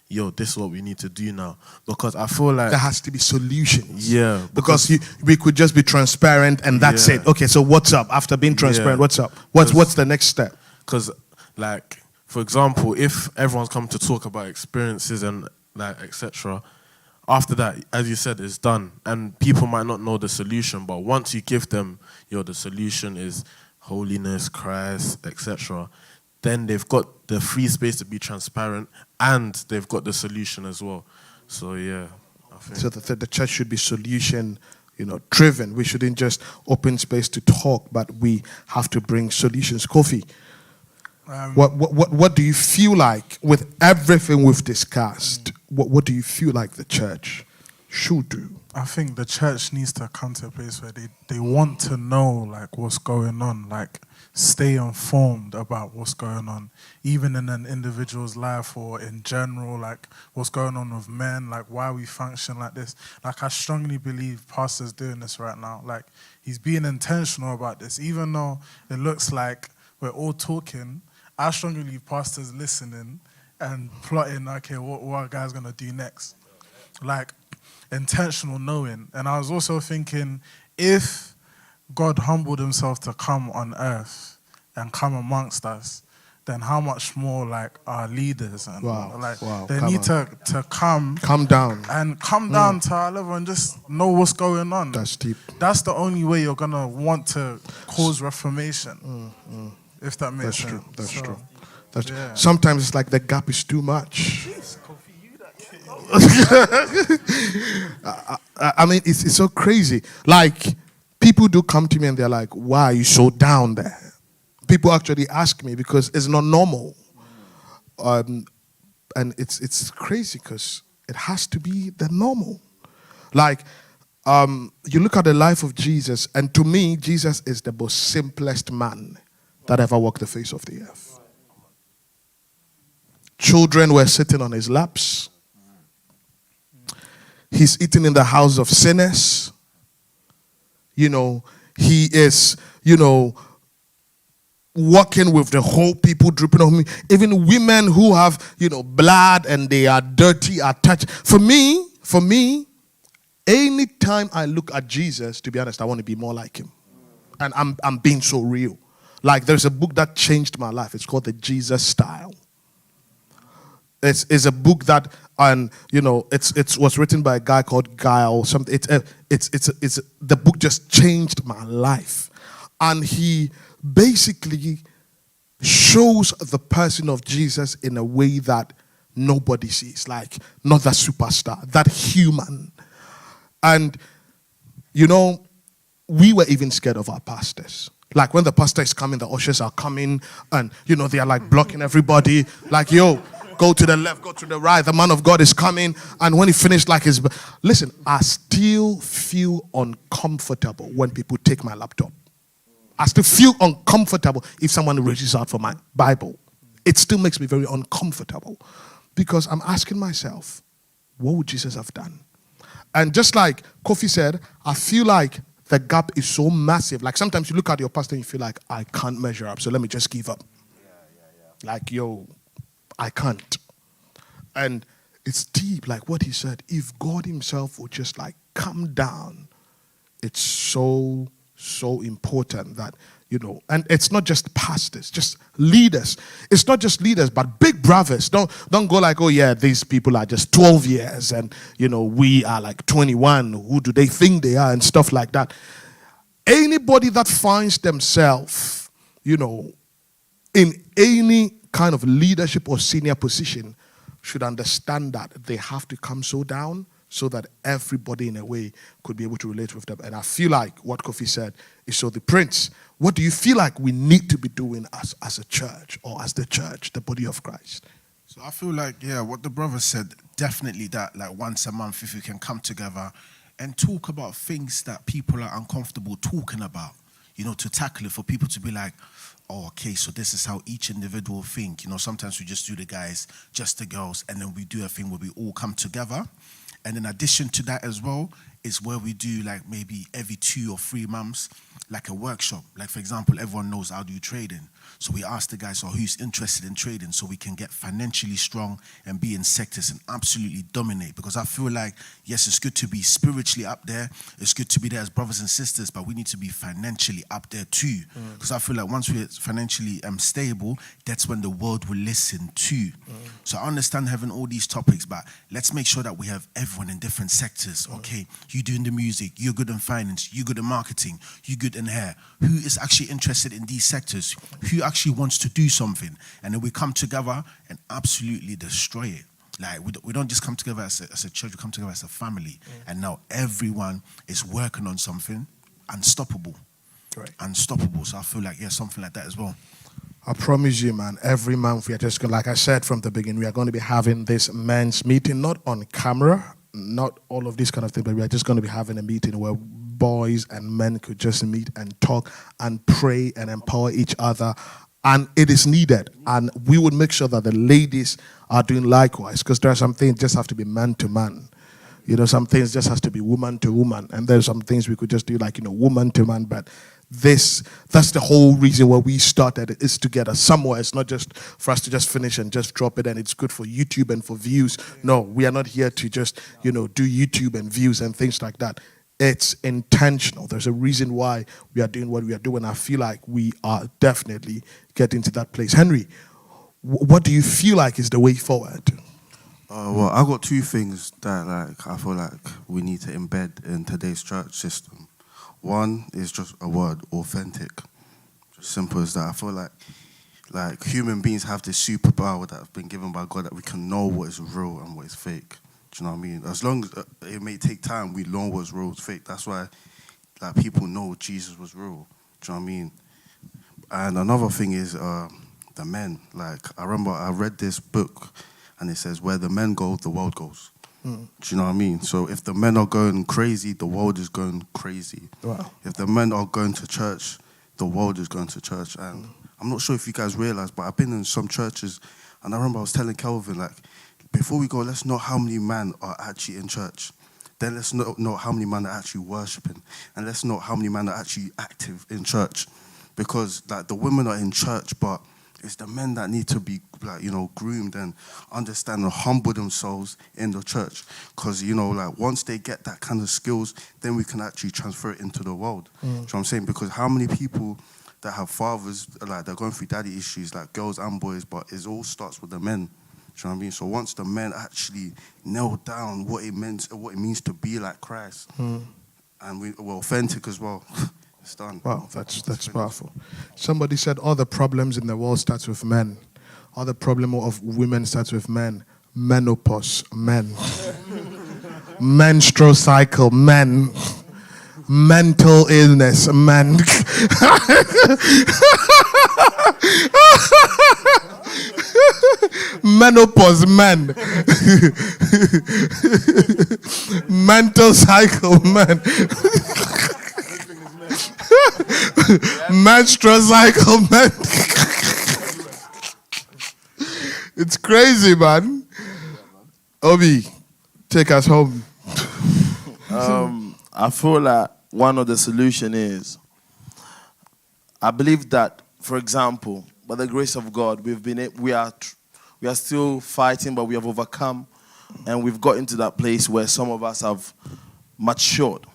this is what we need to do now. Because I feel like there has to be solutions. Yeah. Because we could just be transparent and that's it. Okay, so what's up? After being transparent, what's up? What's the next step? Because, like, for example, if everyone's come to talk about experiences and, like, etc., after that, as you said, it's done. And people might not know the solution, but once you give them, the solution is holiness, Christ, etc., then they've got the free space to be transparent and they've got the solution as well. So, yeah. I think. So the church should be solution, driven. We shouldn't just open space to talk, but we have to bring solutions. Kofi, what do you feel like with everything we've discussed? What do you feel like the church should do? I think the church needs to come to a place where they want to know like what's going on, like stay informed about what's going on, even in an individual's life or in general, like what's going on with men, like why we function like this. Like I strongly believe Pastor's doing this right now. Like he's being intentional about this, even though it looks like we're all talking. I strongly believe Pastor's listening and plotting, okay, what our guy's going to do next. Like, intentional knowing. And I was also thinking, if God humbled himself to come on earth and come amongst us, then how much more, like, our leaders and they need to come down and come down to our level and just know what's going on. That's deep. That's the only way you're going to want to cause reformation. If that makes sense. That's true. Sometimes it's like the gap is too much. I mean, it's so crazy. Like, people do come to me and they're like, why are you so down there? People actually ask me because it's not normal. And it's crazy because it has to be the normal. Like, you look at the life of Jesus, and to me, Jesus is the most simplest man that ever walked the face of the earth. Children were sitting on his laps. He's eating in the house of sinners. You know, he is, walking with the whole people dripping on me. Even women who have, blood and they are dirty are touched. For me, anytime I look at Jesus, to be honest, I want to be more like him. And I'm being so real. Like, there's a book that changed my life. It's called The Jesus Style. It's a book that, it was written by a guy called Guile. Something. It's the book just changed my life, and he basically shows the person of Jesus in a way that nobody sees. Like, not that superstar, that human. And we were even scared of our pastors. Like, when the pastor is coming, the ushers are coming, and they are like blocking everybody. Like, yo, go to the left, go to the right. The man of God is coming. And when he finished, listen, I still feel uncomfortable when people take my laptop. I still feel uncomfortable if someone reaches out for my Bible. It still makes me very uncomfortable because I'm asking myself, what would Jesus have done? And just like Kofi said, I feel like the gap is so massive. Like, sometimes you look at your pastor and you feel like, I can't measure up, so let me just give up. Like, yo, I can't. And it's deep, like what he said. If God himself would just come down, it's so important that, and it's not just pastors, just leaders. It's not just leaders, but big brothers. Don't go like, oh yeah, these people are just 12 years and, we are like 21. Who do they think they are and stuff like that. Anybody that finds themselves, in any kind of leadership or senior position should understand that they have to come so down so that everybody in a way could be able to relate with them. And I feel like what Kofi said is so the Prince, what do you feel like we need to be doing as a church or as the church, the body of Christ? So I feel like, what the brother said, definitely that, like, once a month, if we can come together and talk about things that people are uncomfortable talking about, to tackle it, for people to be like, oh, okay, so this is how each individual think. Sometimes we just do the guys, just the girls, and then we do a thing where we all come together. And in addition to that as well, is where we do like maybe every 2 or 3 months, like a workshop. Like, for example, everyone knows how do you trading. So we ask the guys, who's interested in trading, so we can get financially strong and be in sectors and absolutely dominate. Because I feel like, yes, it's good to be spiritually up there. It's good to be there as brothers and sisters, but we need to be financially up there too. Because I feel like once we're financially stable, that's when the world will listen too. So I understand having all these topics, but let's make sure that we have everyone in different sectors. Okay, you doing the music, you're good in finance, you're good in marketing, you're good in hair. Who is actually interested in these sectors? Who actually wants to do something? And then we come together and absolutely destroy it. Like, we don't just come together as a church, we come together as a family. And now everyone is working on something unstoppable. Right. Unstoppable. So I feel like, something like that as well. I promise you, man, every month we are just going, like I said from the beginning, we are going to be having this men's meeting, not on camera, not all of this kind of thing, but we are just going to be having a meeting where boys and men could just meet and talk and pray and empower each other. And it is needed. And we would make sure that the ladies are doing likewise, because there are some things just have to be man to man. Some things just has to be woman to woman. And there's some things we could just do like, woman to man. But that's the whole reason why we started it, is to get us somewhere. It's not just for us to just finish and just drop it and it's good for YouTube and for views. No, we are not here to just, do YouTube and views and things like that. It's intentional. There's a reason why we are doing what we are doing. I feel like we are definitely getting to that place. Henry, what do you feel like is the way forward? Well, I got 2 things that I feel like we need to embed in today's church system. One is just a word, authentic. Just simple as that. I feel like human beings have this superpower that have been given by God that we can know what is real and what is fake. Do you know what I mean? As long as it may take time, we know what's real, what's fake. That's why people know Jesus was real. Do you know what I mean? And another thing is the men. Like, I remember I read this book, and it says, where the men go, the world goes. Do you know what I mean? So if the men are going crazy, the world is going crazy. Wow. If the men are going to church, the world is going to church. And I'm not sure if you guys realize, but I've been in some churches, and I remember I was telling Kelvin, like, before we go, let's know how many men are actually in church. Then let's know how many men are actually worshiping. And let's know how many men are actually active in church. Because, like, the women are in church, but it's the men that need to be, like, you know, groomed and understand and humble themselves in the church. Because, you know, like, once they get that kind of skills, then we can actually transfer it into the world. Do you know what I'm saying? Because how many people that have fathers, like, they're going through daddy issues, like girls and boys, but it all starts with the men. Do you know what I mean? So once the men actually nail down what it means to be like Christ, and we're authentic as well, it's done. Wow, that's powerful. Somebody said all the problems in the world starts with men. All the problem of women starts with men. Menopause, men. Menstrual cycle, men. Mental illness, men. Menopause, men. Mental cycle, men. Menstrual cycle, man. It's crazy, man. Obi, take us home. I feel like one of the solution is, I believe that, for example, by the grace of God, we are still fighting, but we have overcome, and we've got into that place where some of us have matured.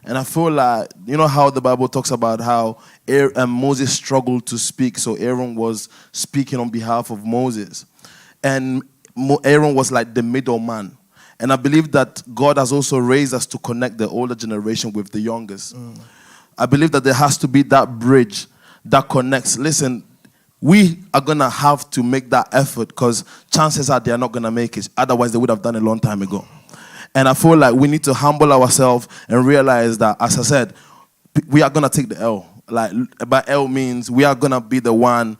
And I feel like, you know how the Bible talks about how Moses struggled to speak, so Aaron was speaking on behalf of Moses. And Aaron was like the middleman. And I believe that God has also raised us to connect the older generation with the youngest. I believe that there has to be that bridge that connects. Listen, we are going to have to make that effort, because chances are they are not going to make it. Otherwise, they would have done it a long time ago. And I feel like we need to humble ourselves and realize that, as I said, we are going to take the L. Like, by L means we are going to be the one,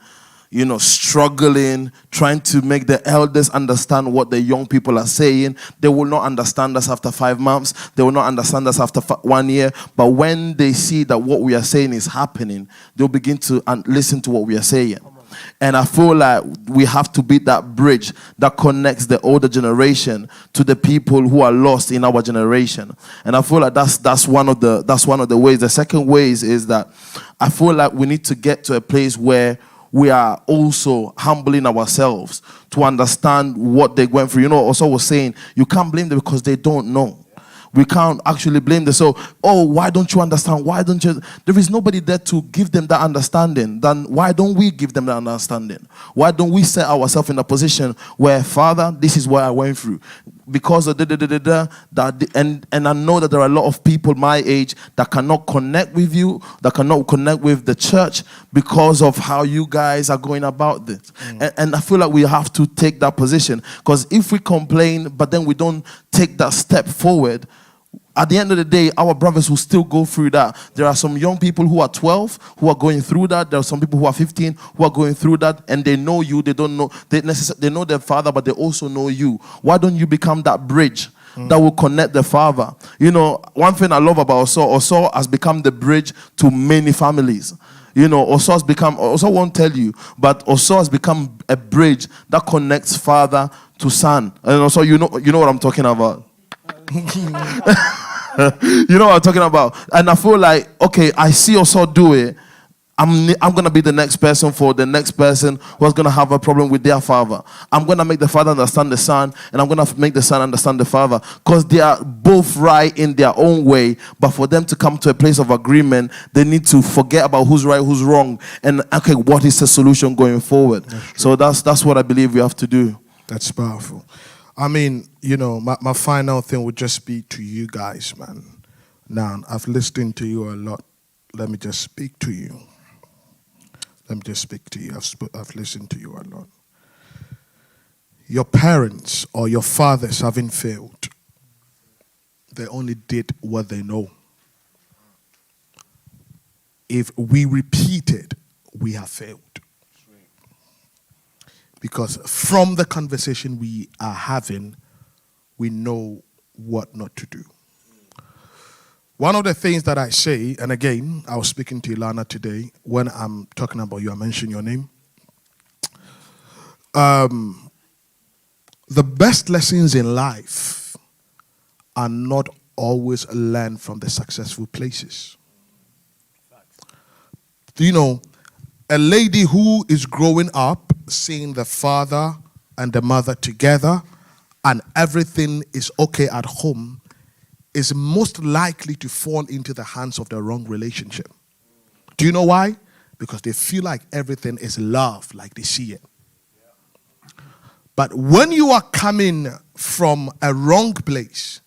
you know, struggling, trying to make the elders understand what the young people are saying. They will not understand us after 5 months. They will not understand us after 1 year. But when they see that what we are saying is happening, they'll begin to listen to what we are saying. And I feel like we have to be that bridge that connects the older generation to the people who are lost in our generation. And I feel like that's one of the ways. The second ways is that I feel like we need to get to a place where we are also humbling ourselves to understand what they went through. You know, also was saying you can't blame them because they don't know. We can't actually blame them. So, why don't you understand? Why don't you? There is nobody there to give them that understanding. Then why don't we give them that understanding? Why don't we set ourselves in a position where, Father, this is what I went through, because of and I know that there are a lot of people my age that cannot connect with you, that cannot connect with the church because of how you guys are going about this. And I feel like we have to take that position, because if we complain but then we don't take that step forward, at the end of the day, our brothers will still go through that. There are some young people who are 12 who are going through that. There are some people who are 15 who are going through that, and they know you. They don't know. They know their father, but they also know you. Why don't you become that bridge that will connect the father? You know, one thing I love about Oso has become the bridge to many families. You know, Oso won't tell you, but Oso has become a bridge that connects father to son. And also, you know what I'm talking about. You know what I'm talking about. And I feel like, okay, I see Oso do it. I'm going to be the next person for the next person who's going to have a problem with their father. I'm going to make the father understand the son, and I'm going to make the son understand the father, because they are both right in their own way. But for them to come to a place of agreement, they need to forget about who's right, who's wrong, and, okay, what is the solution going forward? So that's what I believe we have to do. That's powerful. I mean, you know, my final thing would just be to you guys, man. Now, I've listened to you a lot. Let me just speak to you. Let me just speak to you. I've listened to you a lot. Your parents or your fathers haven't failed. They only did what they know. If we repeated we have failed. Because from the conversation we are having, we know what not to do. One of the things that I say, and again, I was speaking to Ilana today, when I'm talking about you, I mention your name. The best lessons in life are not always learned from the successful places. You know, a lady who is growing up seeing the father and the mother together and everything is okay at home is most likely to fall into the hands of the wrong relationship. Do you know why? Because they feel like everything is love, like they see it. But when you are coming from a wrong place,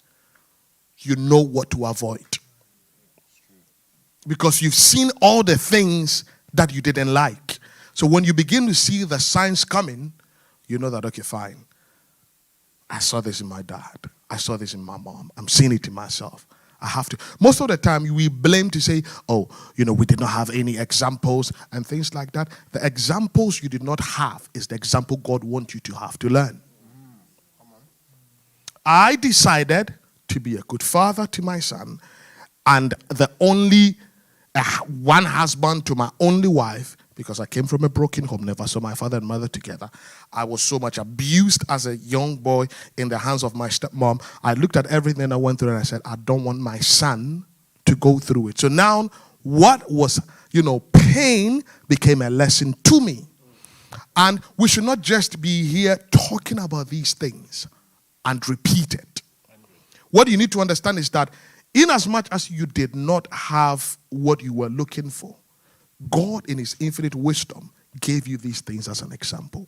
you know what to avoid. Because you've seen all the things that you didn't like. So when you begin to see the signs coming, you know that, okay, fine. I saw this in my dad. I saw this in my mom. I'm seeing it in myself. I have to. Most of the time, we blame to say, oh, you know, we did not have any examples and things like that. The examples you did not have is the example God wants you to have to learn. I decided to be a good father to my son and the only one husband to my only wife, because I came from a broken home, never saw my father and mother together. I was so much abused as a young boy in the hands of my stepmom. I looked at everything I went through and I said, I don't want my son to go through it. So now what was, pain became a lesson to me. And we should not just be here talking about these things and repeat it. What you need to understand is that in as much as you did not have what you were looking for, God in his infinite wisdom gave you these things as an example.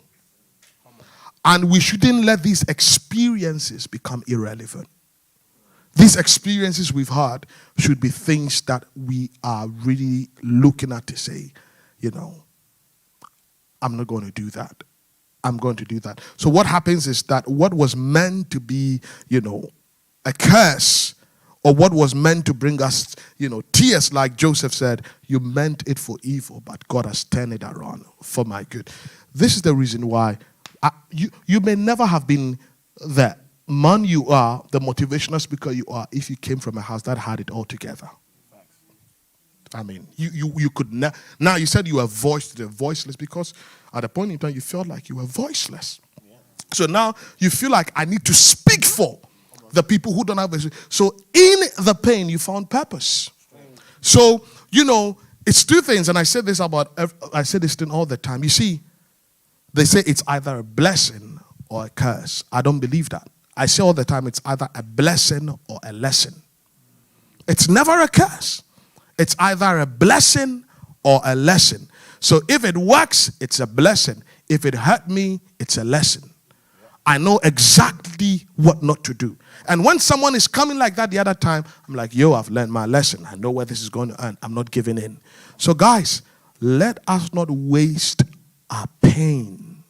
And we shouldn't let these experiences become irrelevant. These experiences we've had should be things that we are really looking at to say, I'm not going to do that. I'm going to do that. So what happens is that what was meant to be, a curse, or what was meant to bring us, tears, like Joseph said, you meant it for evil, but God has turned it around for my good. This is the reason why you may never have been the man you are, the motivational speaker you are, if you came from a house that had it all together. I mean, you could now you said you were voiceless because at a point in time you felt like you were voiceless. Yeah. So now you feel like I need to speak for the people who don't have a. So in the pain you found purpose. So it's two things, and I say this thing all the time. You see, they say it's either a blessing or a curse. I don't believe that. I say all the time it's either a blessing or a lesson. It's never a curse. It's either a blessing or a lesson. So if it works, it's a blessing. If it hurt me, it's a lesson. I know exactly what not to do. And when someone is coming like that the other time, I'm like, I've learned my lesson. I know where this is going to end. I'm not giving in. So guys, let us not waste our pain.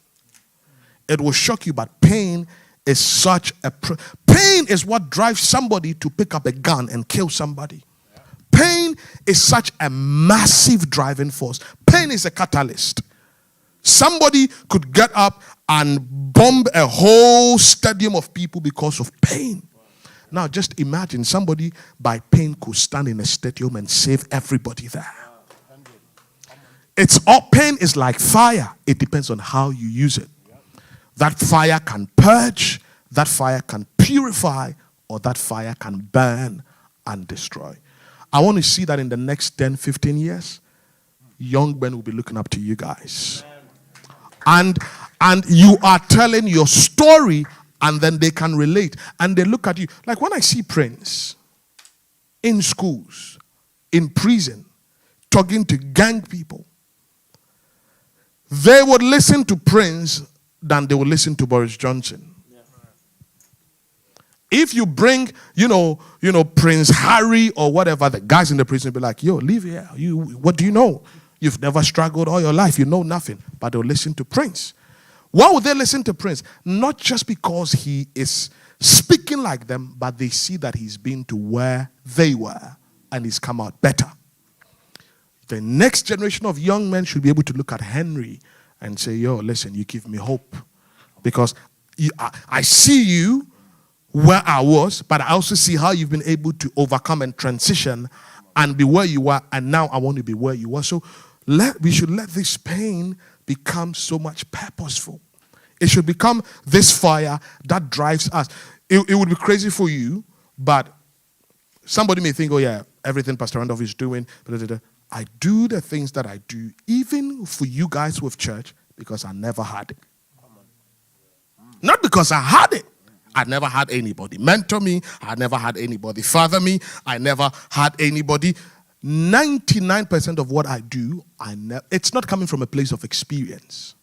It will shock you, but pain is such a... Pain is what drives somebody to pick up a gun and kill somebody. Pain is such a massive driving force. Pain is a catalyst. Somebody could get up and bomb a whole stadium of people because of pain. Now just imagine somebody by pain could stand in a stadium and save everybody there. Pain is like fire. It depends on how you use it. That fire can purge, that fire can purify, or that fire can burn and destroy. I want to see that in the next 10, 15 years, young men will be looking up to you guys. And you are telling your story, and then they can relate. And they look at you. Like when I see Prince in schools, in prison, talking to gang people, they would listen to Prince than they would listen to Boris Johnson. If you bring, Prince Harry or whatever, the guys in the prison will be like, leave here. What do you know? You've never struggled all your life. You know nothing. But they'll listen to Prince. Why would they listen to Prince? Not just because he is speaking like them, but they see that he's been to where they were and he's come out better. The next generation of young men should be able to look at Henry and say, yo, listen, you give me hope. Because I see you where I was, but I also see how you've been able to overcome and transition and be where you are, and now I want to be where you are. So we should let this pain become so much purposeful. It should become this fire that drives us. It would be crazy for you, but somebody may think, oh yeah, everything Pastor Randolph is doing, blah, blah, blah. I do the things that I do, even for you guys with church, because I never had it. Not because I had it. I never had anybody mentor me. I never had anybody father me. I never had anybody. 99% of what I do, it's not coming from a place of experience.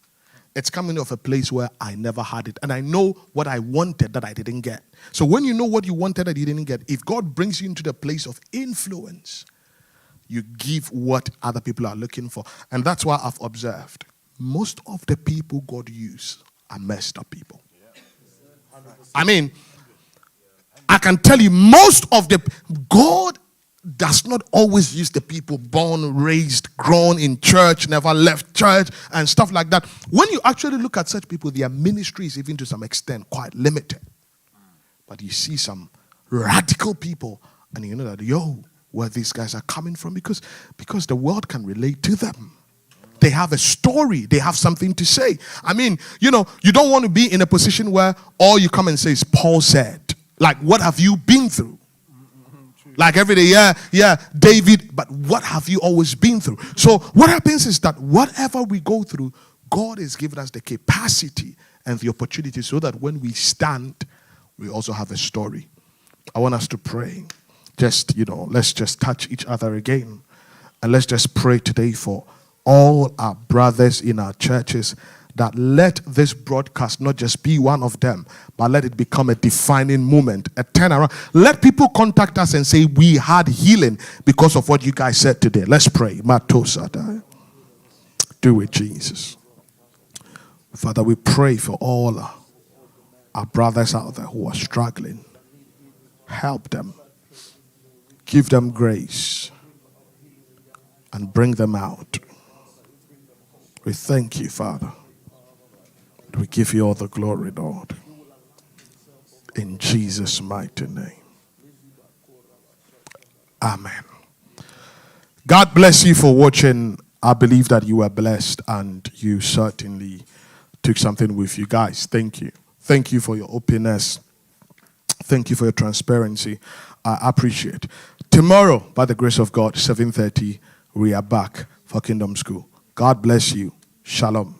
It's coming from a place where I never had it. And I know what I wanted that I didn't get. So when you know what you wanted that you didn't get, if God brings you into the place of influence, you give what other people are looking for. And that's why I've observed most of the people God uses are messed up people. I mean, I can tell you God does not always use the people born, raised, grown in church, never left church, and stuff like that. When you actually look at such people, their ministry is even to some extent quite limited. But you see some radical people, and you know that, where these guys are coming from, because the world can relate to them. They have a story. They have something to say. I mean, you don't want to be in a position where all you come and say is Paul said. Like, what have you been through? Like every day, yeah, David, but what have you always been through? So what happens is that whatever we go through, God has given us the capacity and the opportunity so that when we stand, we also have a story. I want us to pray. Let's just touch each other again. And let's just pray today for all our brothers in our churches, that let this broadcast not just be one of them, but let it become a defining moment, a turnaround. Let people contact us and say, we had healing because of what you guys said today. Let's pray. Matosada. Do it, Jesus. Father, we pray for all our brothers out there who are struggling. Help them. Give them grace. And bring them out. We thank you, Father. We give you all the glory, Lord. In Jesus' mighty name. Amen. God bless you for watching. I believe that you were blessed and you certainly took something with you. Guys, thank you. Thank you for your openness. Thank you for your transparency. I appreciate it. Tomorrow, by the grace of God, 7:30, we are back for Kingdom School. God bless you. Shalom.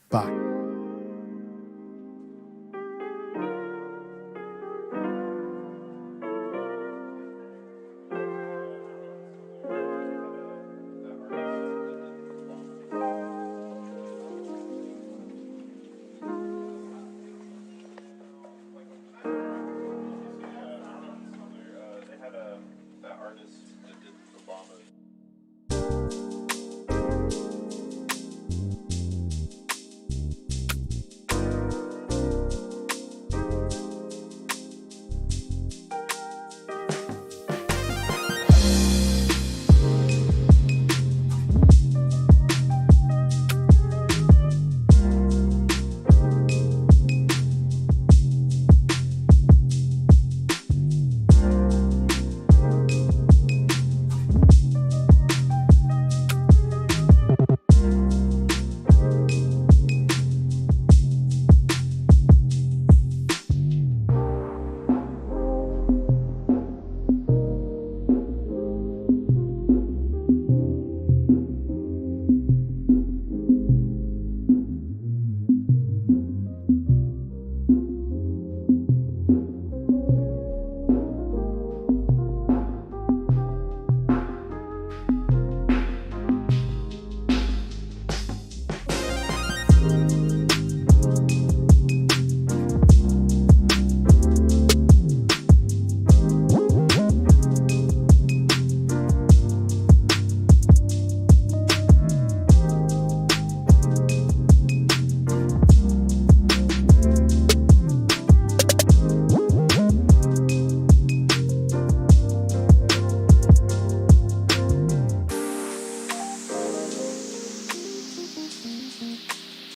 Bye. That artist that did Obama.